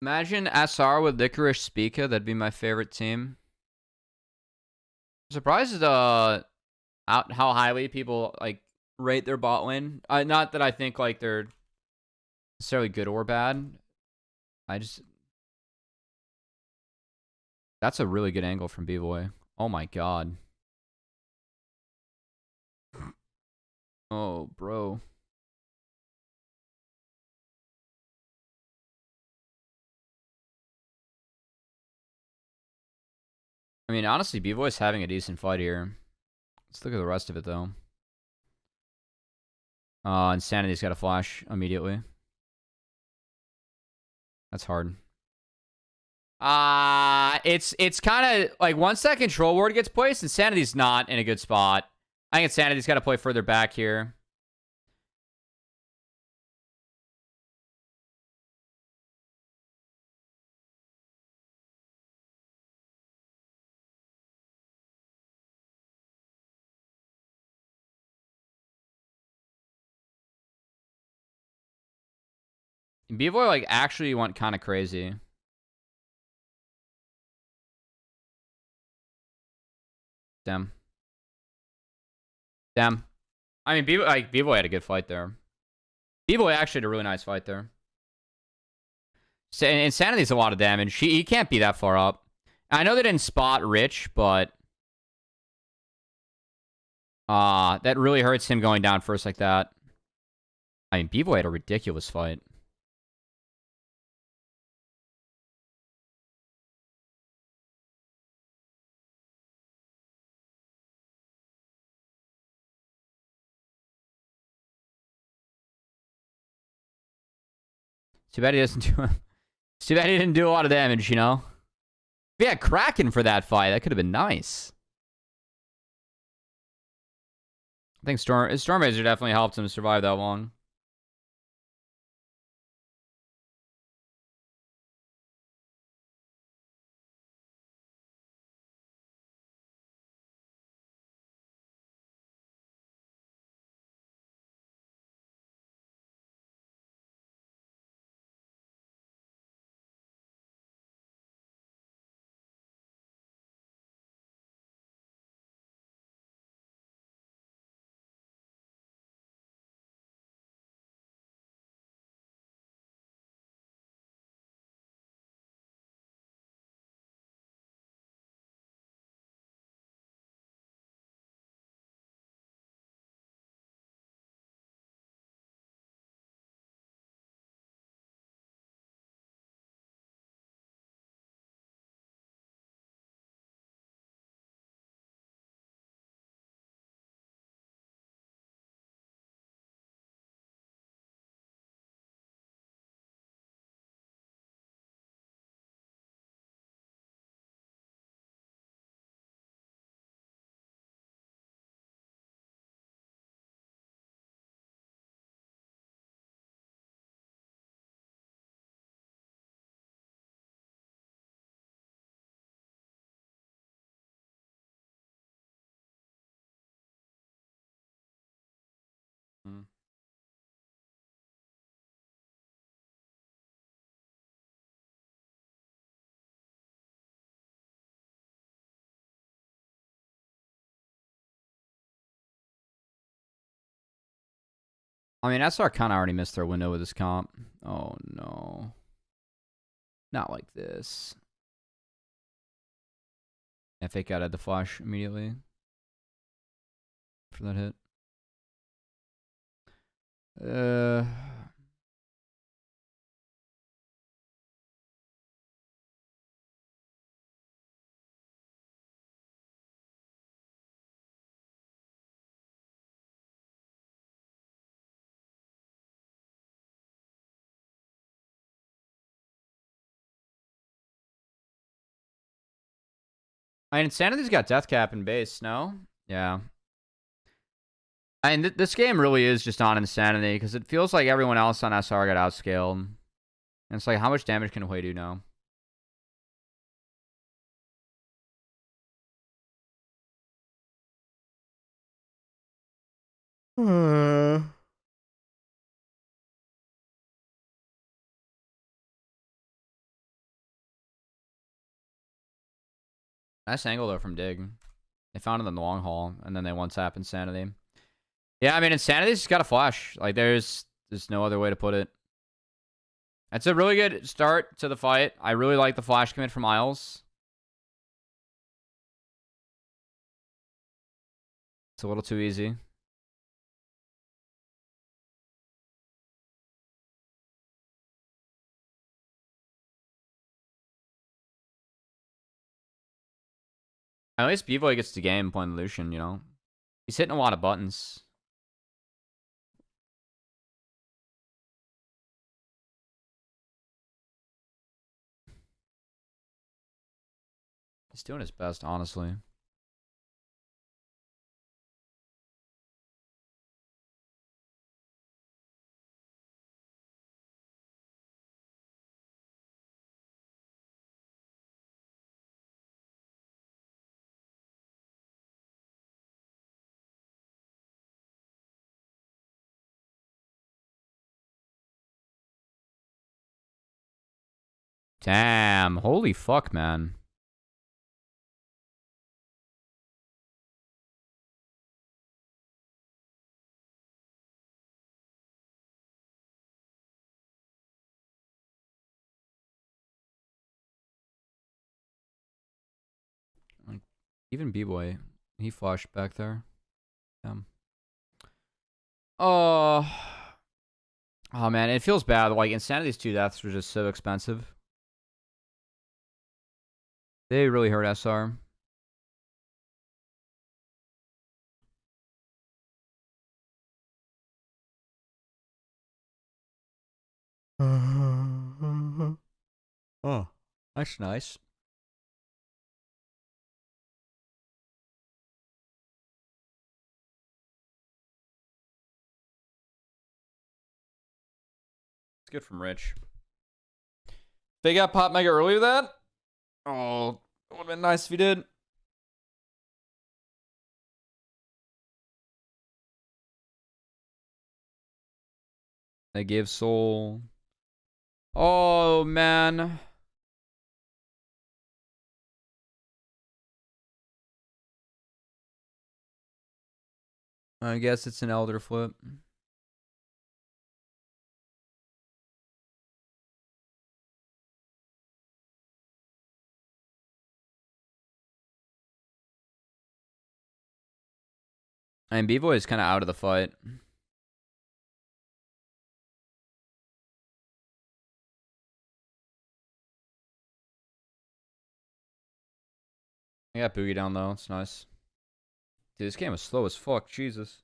Imagine SR with Licorice Spica. That'd be my favorite team. I'm surprised how highly people like rate their bot lane. Not that I think like they're necessarily good or bad. That's a really good angle from B-Boy. Oh my god. Oh, bro. I mean, honestly, B-Boy's having a decent fight here. Let's look at the rest of it, though. Insanity's got a flash immediately. That's hard. It's kind of like once that control ward gets placed, Insanity's not in a good spot. I think Insanity's got to play further back here. B-Boy like actually went kind of crazy. Damn. Damn. I mean, B-Boy had a good fight there. B-Boy actually had a really nice fight there. Insanity's a lot of damage. He can't be that far up. I know they didn't spot Rich, but that really hurts him going down first like that. I mean, B-Boy had a ridiculous fight. Too bad he doesn't do. Too bad he didn't do a lot of damage, you know? If he had Kraken for that fight, that could have been nice. I think Stormrazor definitely helped him survive that long. I mean, SR kind of already missed their window with this comp. Oh, no. Not like this. I fake out at the flash immediately for that hit. I mean, Insanity's got death cap in base, no? Yeah. I mean, this game really is just on Insanity, because it feels like everyone else on SR got outscaled. And it's like, how much damage can Hui do now? Nice angle, though, from Dig. They found it in the long haul, and then they one-tap Insanity. Yeah, I mean, Insanity's just got a flash. Like, there's no other way to put it. It's a really good start to the fight. I really like the flash commit from Isles. It's a little too easy. At least B-Boy gets the game playing Lucian, you know? He's hitting a lot of buttons. He's doing his best, honestly. Damn. Holy fuck, man. Like, even B-Boy, he flashed back there. Damn. Oh. Oh, man. It feels bad. Like, Insanity's 2 deaths were just so expensive. They really hurt SR. Oh, that's nice. It's good from Rich. They got pop mega earlier that? Oh, it would have been nice if he did. They gave Soul. Oh, man. I guess it's an Elder flip. And B-Boy is kind of out of the fight. I got Boogie down, though. It's nice. Dude, this game is slow as fuck. Jesus.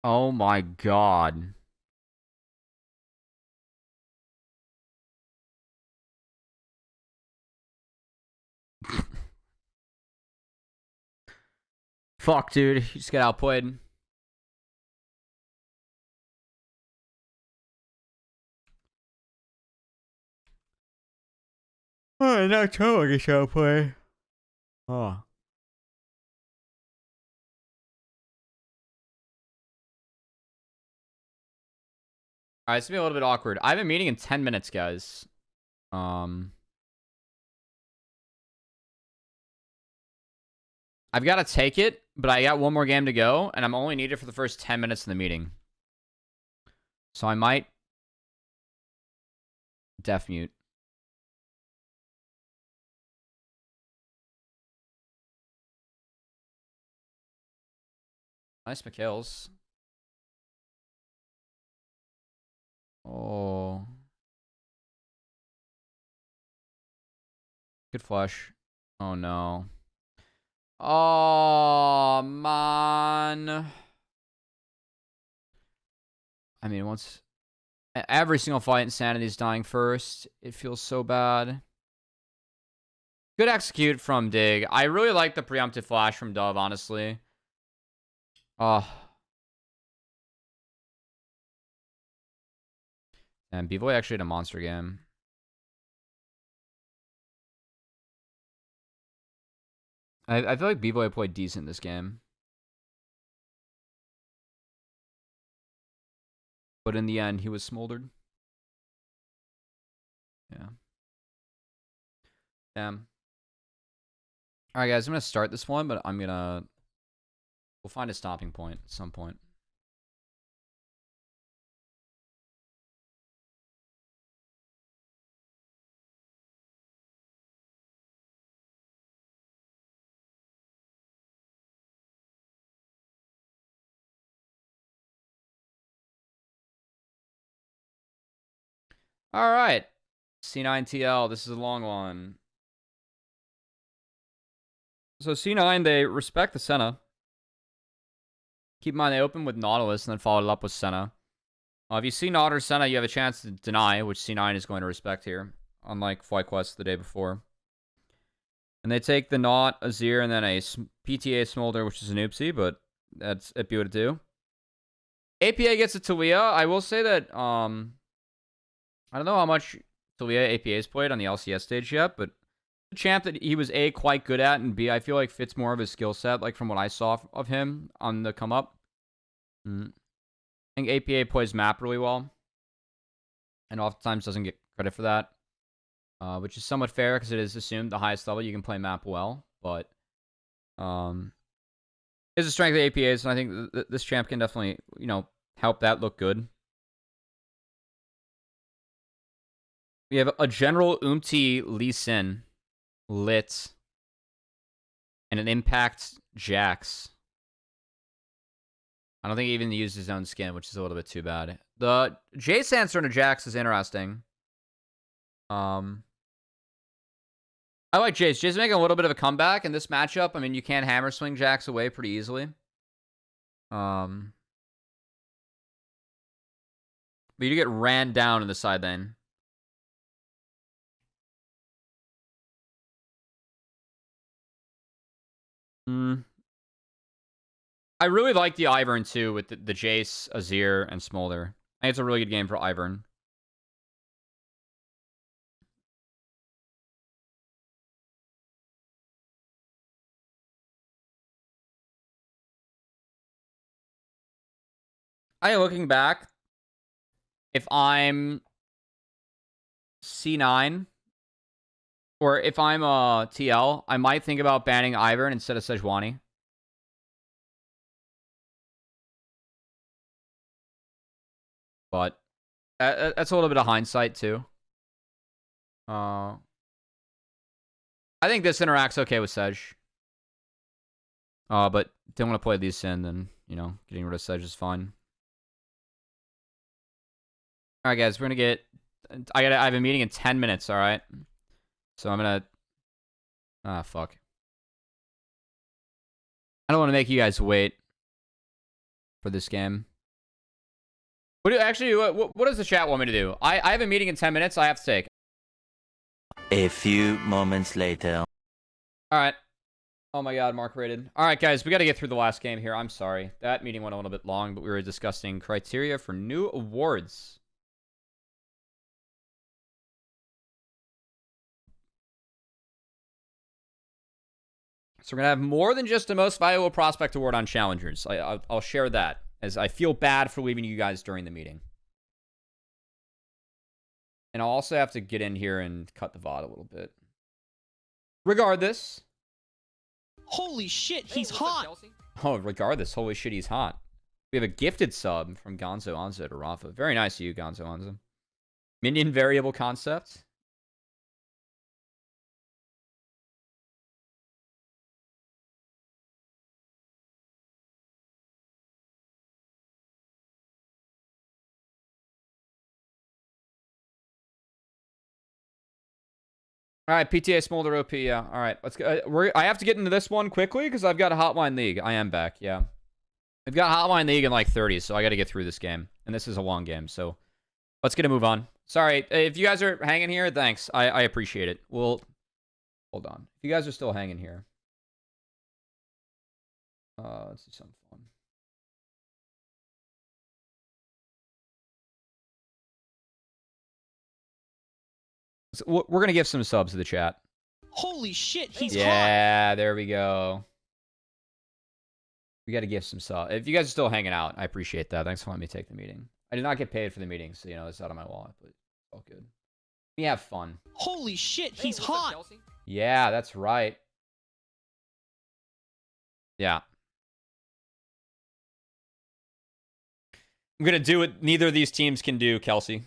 Oh my god. Fuck, dude. You just got outplayed. Oh, not so like a show play. Oh. All right, it's gonna be a little bit awkward. I have a meeting in 10 minutes, guys. I've got to take it, but I got one more game to go, and I'm only needed for the first 10 minutes of the meeting. So I might def mute. Nice McHale's. Oh. Good flush. Oh, no. Oh, man. I mean, once... Every single fight, Insanity's dying first. It feels so bad. Good execute from Dig. I really like the preemptive flash from Dove, honestly. Oh. And B-Boy actually had a monster game. I feel like B-Boy played decent this game. But in the end, he was smoldered. Yeah. Damn. Alright, guys. I'm going to start this one, but I'm going to... We'll find a stopping point at some point. Alright. C9TL. This is a long one. So C9, they respect the Senna. Keep in mind, they open with Nautilus and then followed it up with Senna. If you see Naut or Senna, you have a chance to deny, which C9 is going to respect here. Unlike FlyQuest the day before. And they take the Naut, Azir, and then a PTA Smolder, which is an oopsie, but it'd be what it do. APA gets a Talia. I will say that, I don't know how much Talia APA's played on the LCS stage yet, but a champ that he was A, quite good at, and B, I feel like fits more of his skill set, like from what I saw of him on the come up. I think APA plays map really well, and oftentimes doesn't get credit for that, which is somewhat fair because it is assumed the highest level you can play map well, but is a strength of APA's, and I think this champ can definitely, help that look good. We have a general Umti Lee Sin, Lit, and an Impact Jax. I don't think he even used his own skin, which is a little bit too bad. The J Sandstorm to Jax is interesting. I like Jace. Jace making a little bit of a comeback in this matchup. I mean, you can hammer swing Jax away pretty easily. But you get ran down in the side lane. I really like the Ivern, too, with the Jace, Azir, and Smolder. I think it's a really good game for Ivern. Looking back, if I'm C9, or if I'm TL, I might think about banning Ivern instead of Sejuani. But that's a little bit of hindsight, too. I think this interacts okay with Sej. But don't want to play these Sin, then, getting rid of Sej is fine. Alright, guys, we're going to get... I have a meeting in 10 minutes, alright? So I'm going to... Ah, fuck. I don't want to make you guys wait for this game. What does the chat want me to do? I have a meeting in 10 minutes I have to take. A few moments later. Alright. Oh my god, Mark rated. Alright, guys, we got to get through the last game here. I'm sorry. That meeting went a little bit long, but we were discussing criteria for new awards. So we're going to have more than just the most valuable prospect award on challengers. I'll share that, as I feel bad for leaving you guys during the meeting. And I'll also have to get in here and cut the VoD a little bit. Regardless. Holy shit, he's hot. Oh, regardless, holy shit, he's hot. We have a gifted sub from Gonzo Onzo to Rafa. Very nice of you, Gonzo Onzo. Minion variable concept. All right, PTA Smolder OP, yeah. All right, let's go. I have to get into this one quickly because I've got a Hotline League. I am back, yeah. I've got Hotline League in like 30, so I got to get through this game. And this is a long game, so let's get a move on. Sorry, if you guys are hanging here, thanks. I appreciate it. Hold on. If you guys are still hanging here. Let's do something fun. So we're going to give some subs to the chat. Holy shit, he's hot. Yeah, there we go. We got to give some subs. If you guys are still hanging out, I appreciate that. Thanks for letting me take the meeting. I did not get paid for the meeting, so, you know, it's out of my wallet, but it's all good. We have fun. Holy shit, he's hot. Yeah, that's right. Yeah. I'm going to do what neither of these teams can do, Kelsey.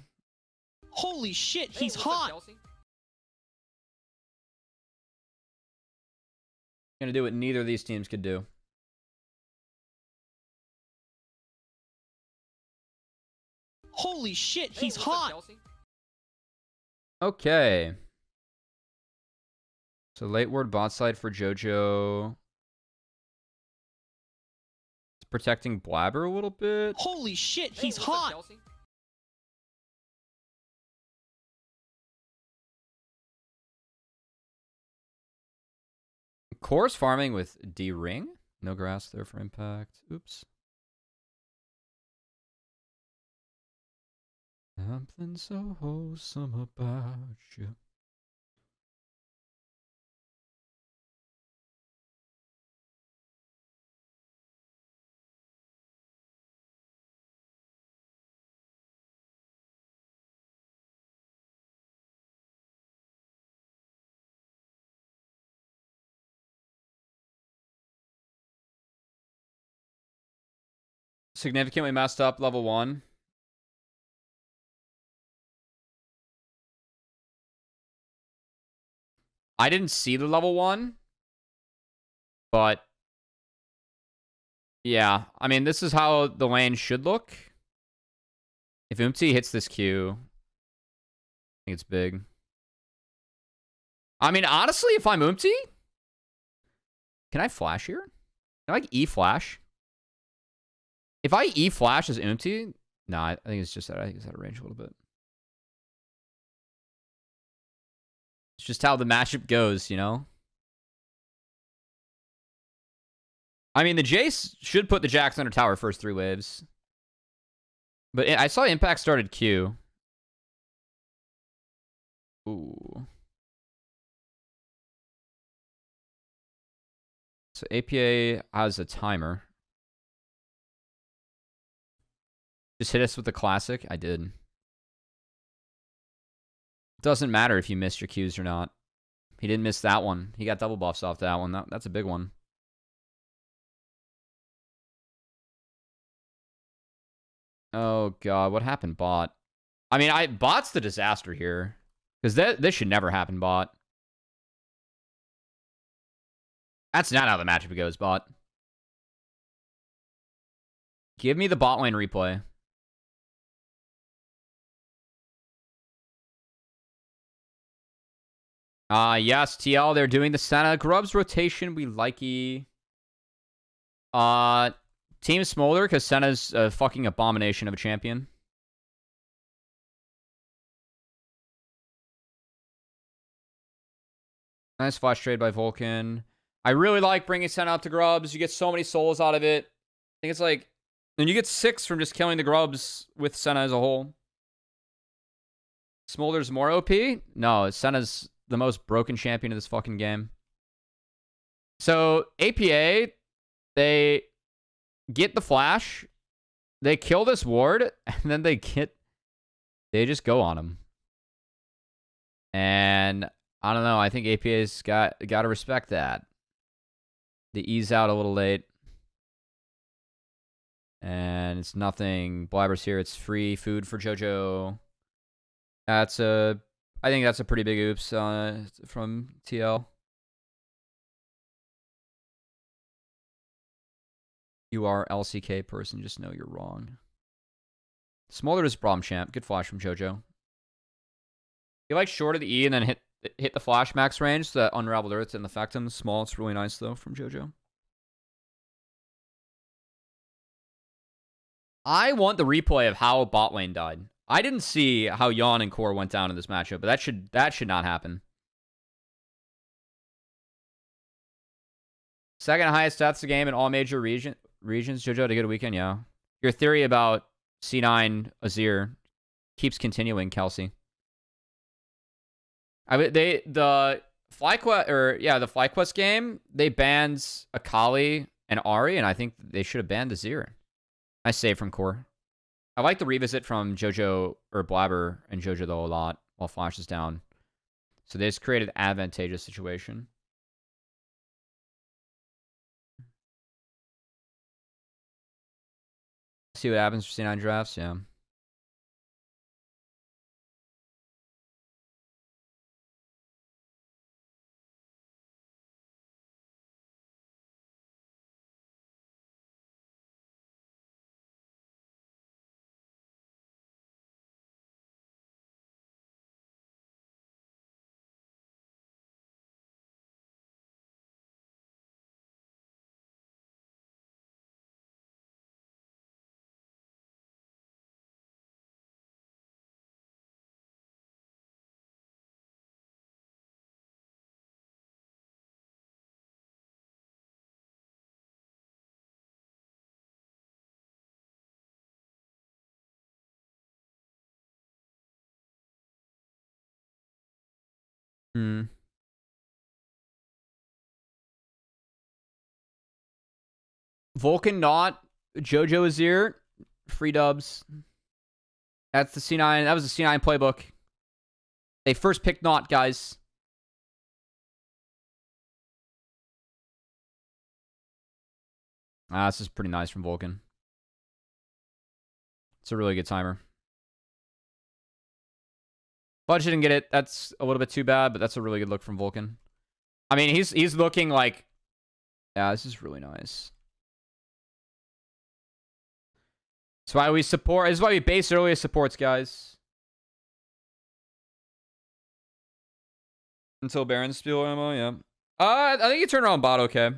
Holy shit, he's hot. I'm going to do what neither of these teams could do. Holy shit, he's hot. Okay. So late word bot side for JoJo. It's protecting Blabber a little bit. Holy shit, he's hot. Course farming with D-Ring. No grass there for impact. Oops. Something so wholesome about you. Significantly messed up level 1. I didn't see the level 1. But yeah, I mean, this is how the lane should look. If Umti hits this Q, I think it's big. I mean, honestly, if I'm Umti, can I flash here? Can I like E-flash? If I E-flash as Umti, no, I think it's just that. I think it's out of range a little bit. It's just how the matchup goes, you know? I mean, the Jace should put the Jax under tower first 3 waves. But I saw Impact started Q. Ooh. So APA has a timer. Just hit us with the classic. I did. Doesn't matter if you missed your Qs or not. He didn't miss that one. He got double buffs off that one. That's a big one. Oh, God. What happened, bot? I mean, bot's the disaster here. Because this should never happen, bot. That's not how the matchup goes, bot. Give me the bot lane replay. Yes, TL, they're doing the Senna Grubs rotation. We likey. Team Smolder, because Senna's a fucking abomination of a champion. Nice flash trade by Vulcan. I really like bringing Senna up to Grubs. You get so many souls out of it. I think it's like... And you get 6 from just killing the Grubs with Senna as a whole. Smolder's more OP? No, Senna's the most broken champion of this fucking game. So APA, they get the flash, they kill this ward, and then they just go on him. And I don't know. I think APA's got to respect that. They ease out a little late. And it's nothing. Blabber's here. It's free food for JoJo. I think that's a pretty big oops from TL. You are LCK person. Just know you're wrong. Smolder is Braum champ. Good flash from JoJo. You like short of the E and then hit the flash max range so that Unraveled Earth didn't affect him. Small, it's really nice though from JoJo. I want the replay of how bot lane died. I didn't see how Yawn and Core went down in this matchup, but that should not happen. Second highest stats a game in all major regions. JoJo to get a weekend, yeah. Your theory about C9 Azir keeps continuing, Kelsey. The FlyQuest game, they banned Akali and Ahri, and I think they should have banned Azir. Nice save from Core. I like the revisit from JoJo or Blabber and JoJo though a lot while Flash is down. So they just created an advantageous situation. See what happens for C9 drafts, yeah. Vulcan not JoJo Azir. Free dubs. That's the C9. That was the C9 playbook. They first picked not, guys. This is pretty nice from Vulcan. It's a really good timer. Fudge didn't get it. That's a little bit too bad, but that's a really good look from Vulcan. I mean, he's looking like... Yeah, this is really nice. That's why we support... This is why we base earlier supports, guys. Until Baron steal ammo, yeah. I think you turn around bot okay.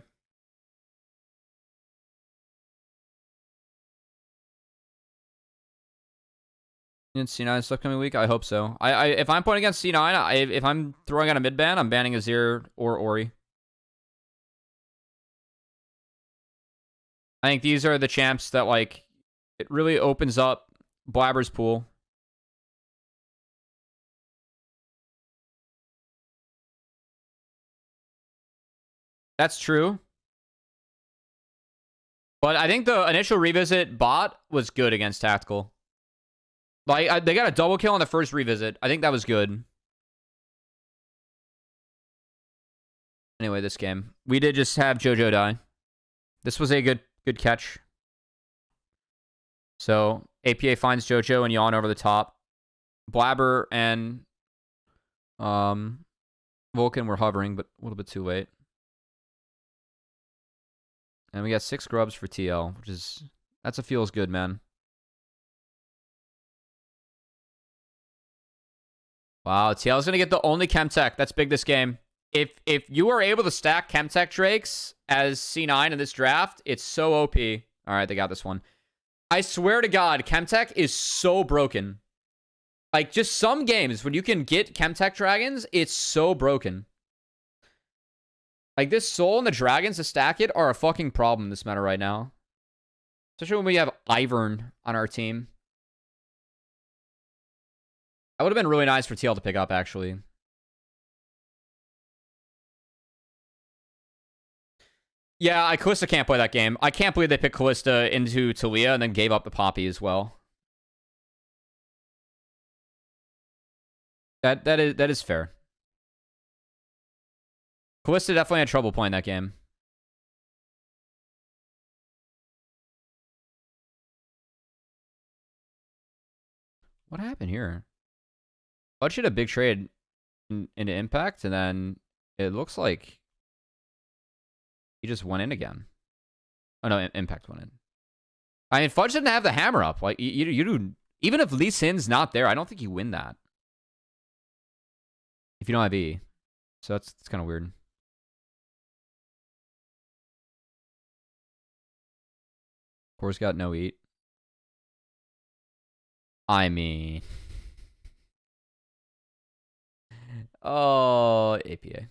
In C9 this upcoming week? I hope so. If I'm playing against C9, if I'm throwing out a mid ban, I'm banning Azir or Ori. I think these are the champs that, like, it really opens up Blabber's pool. That's true. But I think the initial revisit bot was good against Tactical. Like, they got a double kill on the first revisit. I think that was good. Anyway, this game. We did just have JoJo die. This was a good catch. So, APA finds JoJo and Yawn over the top. Blabber and Vulcan were hovering, but a little bit too late. And we got 6 grubs for TL, which is... That's a feels good, man. Wow, TL's going to get the only Chemtech. That's big this game. If you are able to stack Chemtech Drakes as C9 in this draft, it's so OP. All right, they got this one. I swear to God, Chemtech is so broken. Like, just some games, when you can get Chemtech Dragons, it's so broken. Like, this Soul and the Dragons to stack it are a fucking problem in this meta right now. Especially when we have Ivern on our team. That would have been really nice for TL to pick up, actually. Yeah, Kalista can't play that game. I can't believe they picked Kalista into Talia and then gave up the Poppy as well. That is fair. Kalista definitely had trouble playing that game. What happened here? Bud should have big trade into Impact, and then it looks like he just went in again. Oh no, Impact went in. I mean, Fudge didn't have the hammer up. Like you do, even if Lee Sin's not there, I don't think you win that. If you don't have E, so that's kind of weird. Core's got no eat. I mean, oh, APA.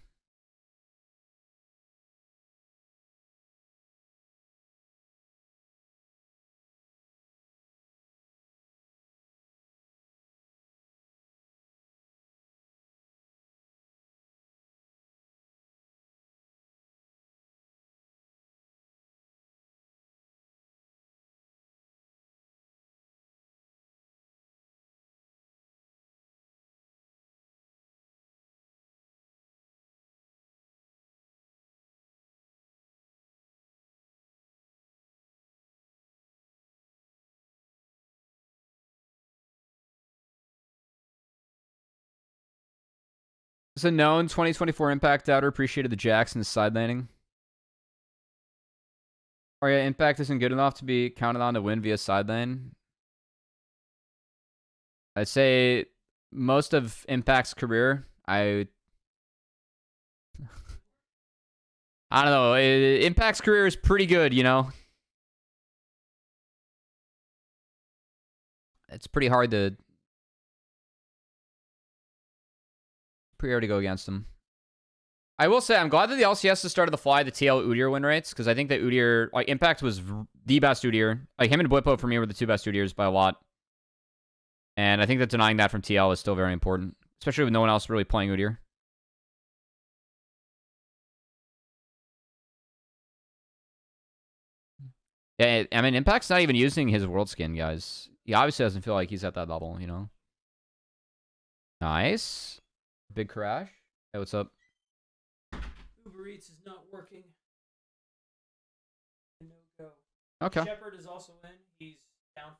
It's a known 2024 Impact Doubter appreciated the Jax and the side landing. Or yeah, Impact isn't good enough to be counted on to win via side lane. I'd say most of Impact's career, I don't know. Impact's career is pretty good, you know? It's pretty hard to go against him. I will say, I'm glad that the LCS has started to fly the TL Udyr win rates, because I think that Udyr, like, Impact was the best Udyr. Like, him and Blippo, for me, were the two best Udyrs by a lot. And I think that denying that from TL is still very important, especially with no one else really playing Udyr. Yeah, I mean, Impact's not even using his world skin, guys. He obviously doesn't feel like he's at that level, you know? Nice. Big crash. Hey, what's up? Uber Eats is not working. No go. Okay. Shepard is also in. He's down for.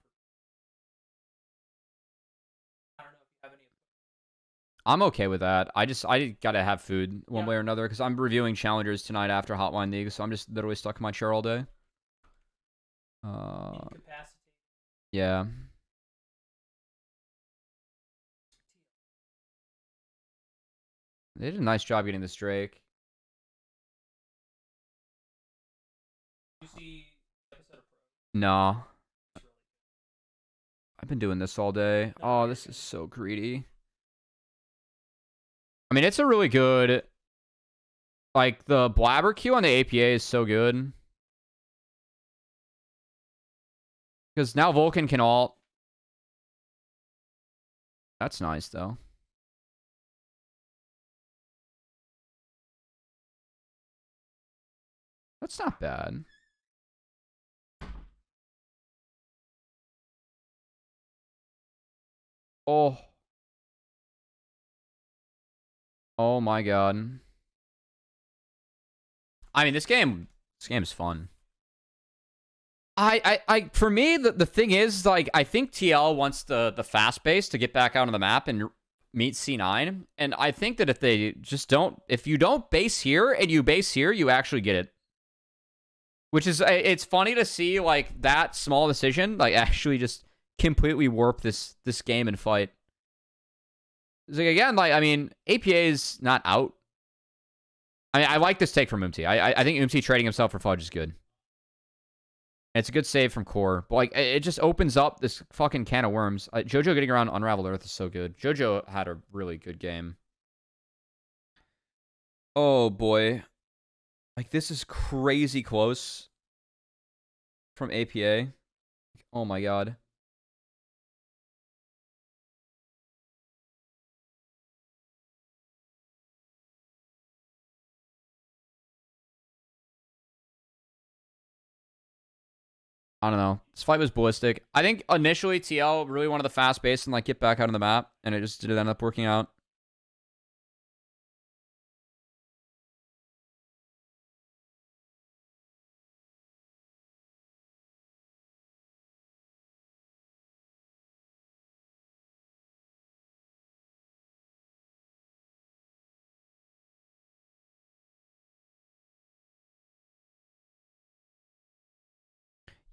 I don't know if you have any. I'm okay with that. I gotta have food one way or another, because I'm reviewing challengers tonight after Hotline League, so I'm just literally stuck in my chair all day. Yeah. They did a nice job getting this Drake. You see episode of Pro? No. I've been doing this all day. Oh, this is so greedy. I mean, it's a really good... Like, the Blabber Q on the APA is so good. Because now Vulcan can ult. That's nice, though. That's not bad. Oh. Oh my god. I mean, this game is fun. For me, the thing is, like, I think TL wants the fast base to get back out on the map and meet C9. And I think that if you don't base here and you base here, you actually get it. Which is, it's funny to see, like, that small decision, like, actually just completely warp this game and fight. It's like, again, like, I mean, APA is not out. I mean, I like this take from Umti. I think Umti trading himself for Fudge is good. And it's a good save from Core. But, like, it just opens up this fucking can of worms. JoJo getting around Unraveled Earth is so good. JoJo had a really good game. Oh, boy. Like, this is crazy close from APA. Oh, my God. I don't know. This fight was ballistic. I think initially TL really wanted the fast base and like get back out on the map, and it just didn't end up working out.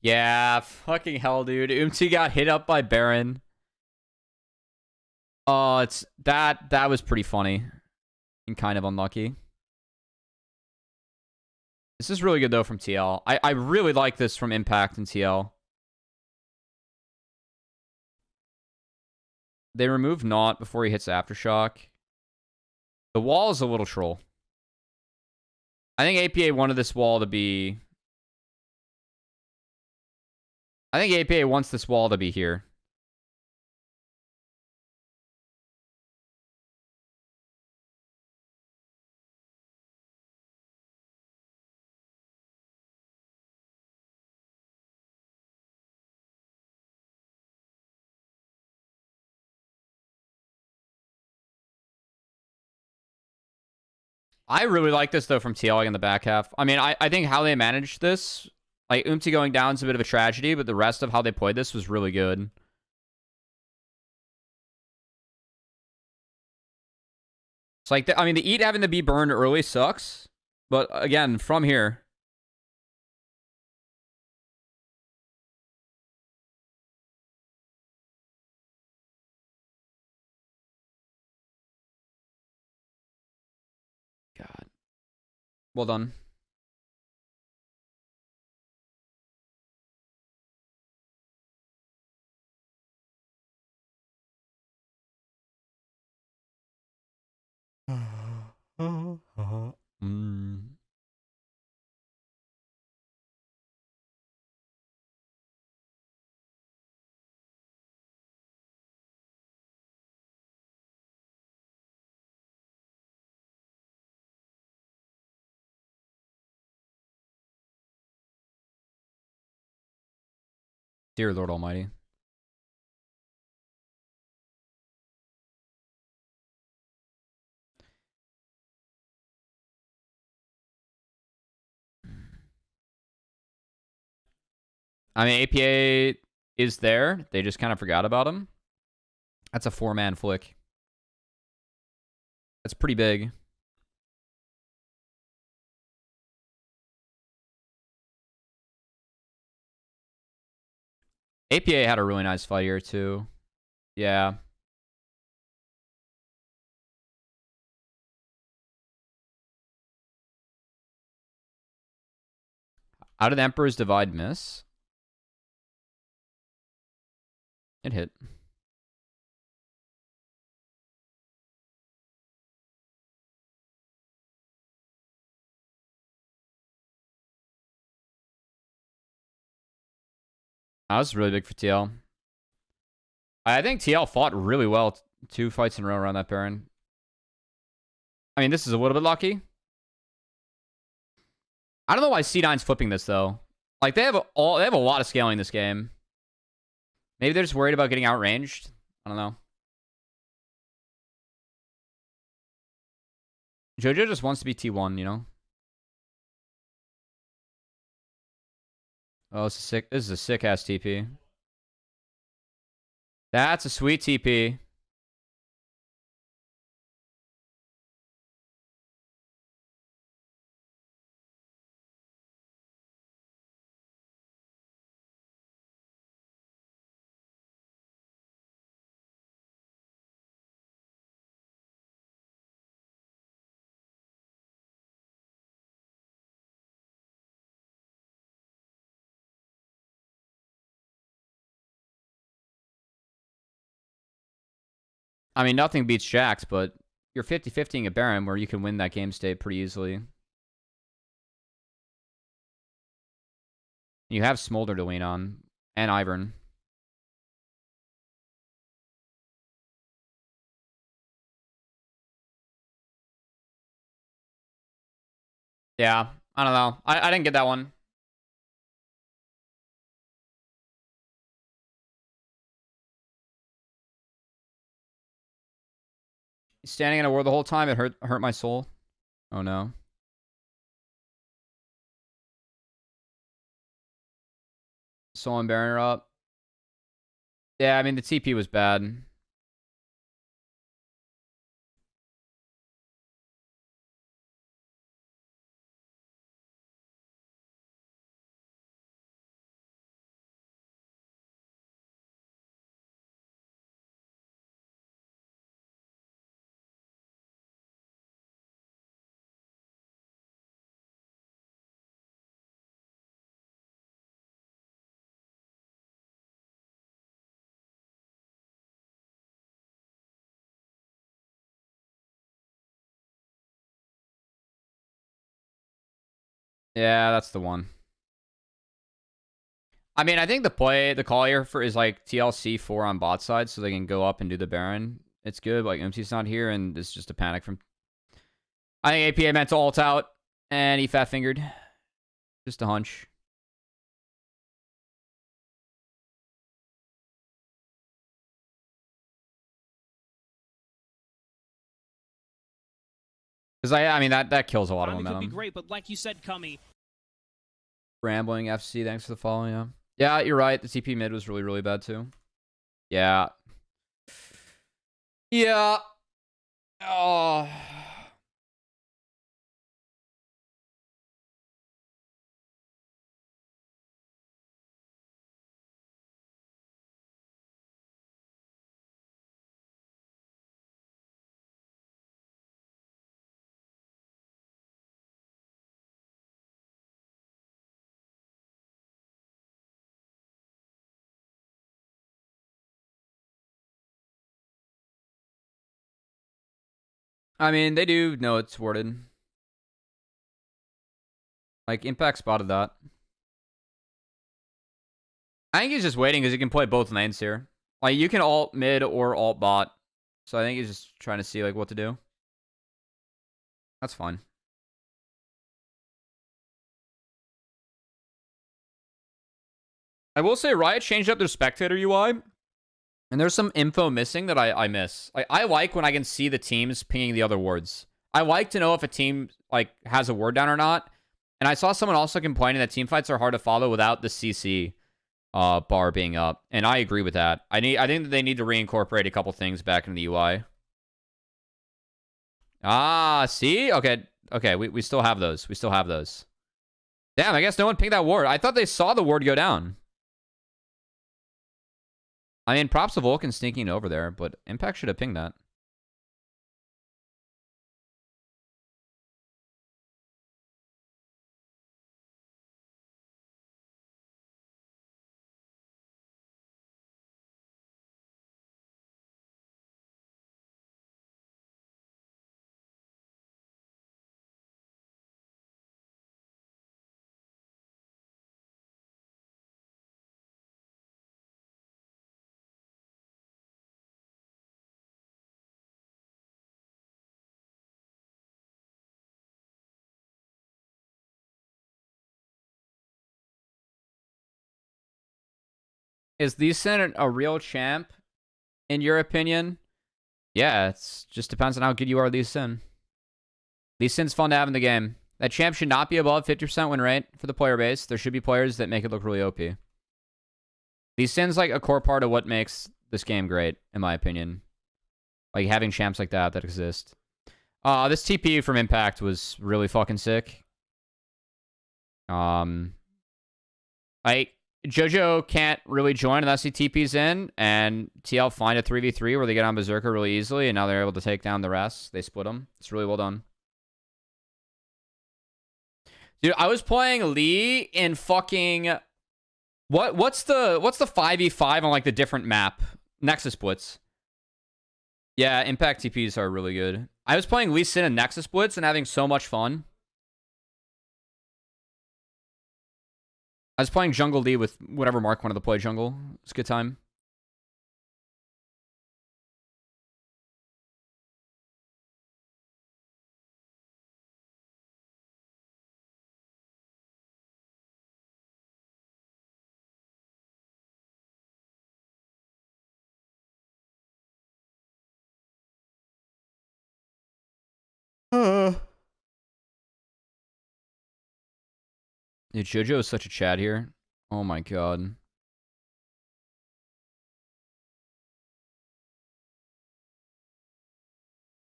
Yeah, fucking hell, dude. Umti got hit up by Baron. Oh, it's that was pretty funny and kind of unlucky. This is really good though from TL. I really like this from Impact and TL. They remove Naught before he hits Aftershock. The wall is a little troll. I think APA wanted this wall to be... I think APA wants this wall to be here. I really like this, though, from TL in the back half. I mean, I think how they managed this, like, Umti going down is a bit of a tragedy, but the rest of how they played this was really good. It's like, I mean, the Eat having to be burned early sucks, but again, from here... God. Well done. Mm. Dear Lord Almighty. I mean, APA is there. They just kind of forgot about him. That's a 4-man flick. That's pretty big. APA had a really nice fight here, too. Yeah. How did Emperor's Divide miss? It hit. That was really big for TL. I think TL fought really well 2 fights in a row around that Baron. I mean, this is a little bit lucky. I don't know why C9's flipping this, though. Like, they have a lot of scaling this game. Maybe they're just worried about getting outranged. I don't know. JoJo just wants to be T1, you know? Oh, this is a sick-ass TP. That's a sweet TP. I mean, nothing beats Jax, but you're 50-50ing a Baron where you can win that game state pretty easily. You have Smolder to lean on, and Ivern. Yeah, I don't know. I didn't get that one. Standing in a ward the whole time, it hurt my soul. Oh no. Soul and Baron are up. Yeah, I mean the TP was bad. Yeah, that's the one. I mean, I think the call here for is like TLC 4 on bot side so they can go up and do the Baron. It's good. Like MT's not here and it's just a panic from. I think APA meant to ult out and he fat fingered. Just a hunch. Because I mean that kills a lot of momentum. Could be great, but like you said, Cummy. Rambling FC, thanks for the follow. Yeah, yeah, you're right. The TP mid was really, really bad too. Yeah. Yeah. Oh. I mean, they do know it's warded. Like, Impact spotted that. I think he's just waiting because he can play both lanes here. Like, you can ult mid or ult bot. So I think he's just trying to see, like, what to do. That's fine. I will say Riot changed up their spectator UI. And there's some info missing that I miss. Like, I like when I can see the teams pinging the other wards. I like to know if a team like has a ward down or not. And I saw someone also complaining that team fights are hard to follow without the CC bar being up. And I agree with that. I think that they need to reincorporate a couple things back into the UI. Ah, see? Okay. Okay, we still have those. We still have those. Damn, I guess no one pinged that ward. I thought they saw the ward go down. I mean, props to Vulcan sneaking over there, but Impact should have pinged that. Is Lee Sin a real champ, in your opinion? Yeah, it just depends on how good you are, Lee Sin. Lee Sin's fun to have in the game. That champ should not be above 50% win rate for the player base. There should be players that make it look really OP. Lee Sin's like a core part of what makes this game great, in my opinion. Like having champs like that exist. This TP from Impact was really fucking sick. Jojo can't really join unless he TP's in, and TL find a 3v3 where they get on Berserker really easily, and now they're able to take down the rest. They split them. It's really well done. Dude, I was playing Lee in fucking... What's the 5v5 on like the different map? Nexus splits. Yeah, Impact TPs are really good. I was playing Lee Sin and Nexus splits and having so much fun. I was playing Jungle Lee with whatever Mark wanted to play jungle. It's a good time. Dude, JoJo is such a Chad here. Oh my god.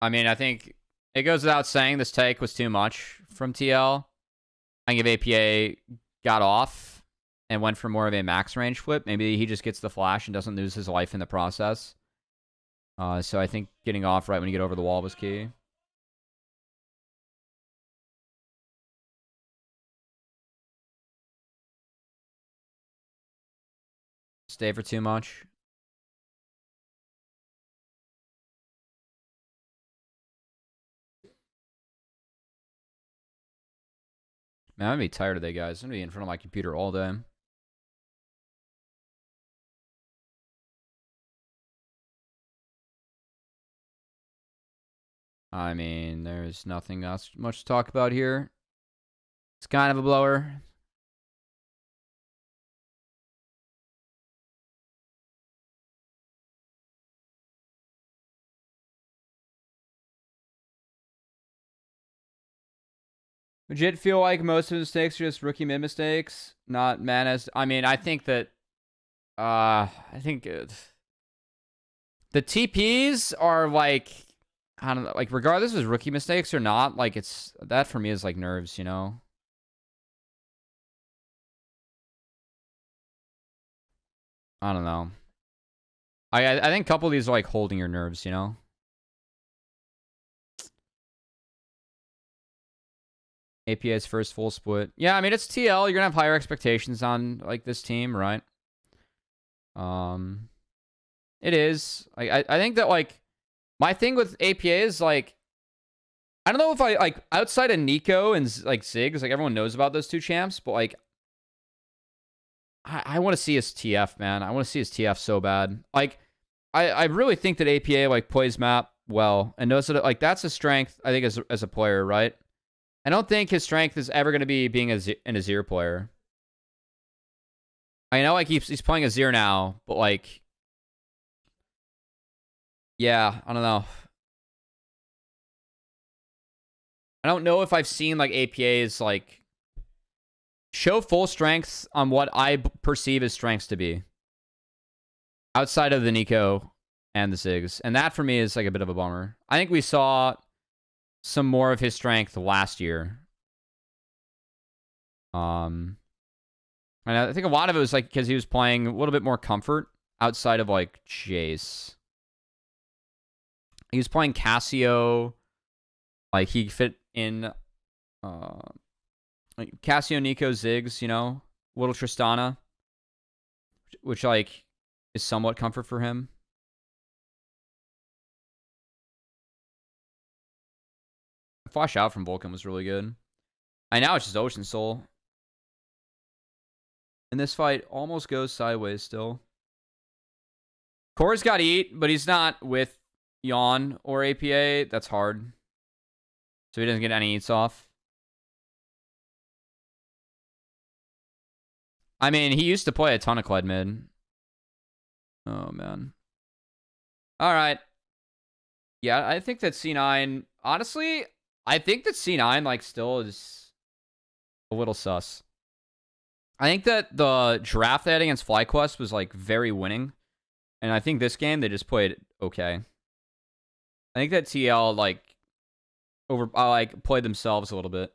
I mean, I think it goes without saying this take was too much from TL. I think if APA got off and went for more of a max range flip, maybe he just gets the flash and doesn't lose his life in the process. So I think getting off right when you get over the wall was key. Stay for too much. Man, I'm gonna be tired today, guys. I'm gonna be in front of my computer all day. I mean, there's nothing else much to talk about here. It's kind of a blower. Legit feel like most of the mistakes are just rookie mid mistakes, not Manas. I mean, I think that I think the TPs are like, I don't know, like regardless of rookie mistakes or not, like it's that for me is like nerves, you know. I don't know. I think a couple of these are like holding your nerves, you know. APA's first full split. Yeah, I mean it's TL. You're gonna have higher expectations on like this team, right? It is. I think that like my thing with APA is like I don't know if I like outside of Nico and like Ziggs, like everyone knows about those two champs, but like I want to see his TF, man. I want to see his TF so bad. Like I really think that APA like plays map well and knows that like that's a strength I think as a player, right? I don't think his strength is ever going to be being an Azir player. I know like he's playing Azir now, but like yeah, I don't know. I don't know if I've seen like APA's like show full strengths on what I perceive as strengths to be. Outside of the Nico and the Ziggs. And that for me is like a bit of a bummer. I think we saw some more of his strength last year. And I think a lot of it was like because he was playing a little bit more comfort outside of like Jace. He was playing Cassio. Like he fit in like Cassio, Nico, Ziggs, you know, little Tristana, which like is somewhat comfort for him. Flash out from Vulcan was really good. I now it's just Ocean Soul. And this fight almost goes sideways still. Core's got to eat, but he's not with Yawn or APA. That's hard. So he doesn't get any eats off. I mean, he used to play a ton of Kled mid. Oh, man. All right. Yeah, I think that C9... Honestly, I think that C9, like, still is a little sus. I think that the draft they had against FlyQuest was, like, very winning. And I think this game, they just played okay. I think that TL, like, played themselves a little bit.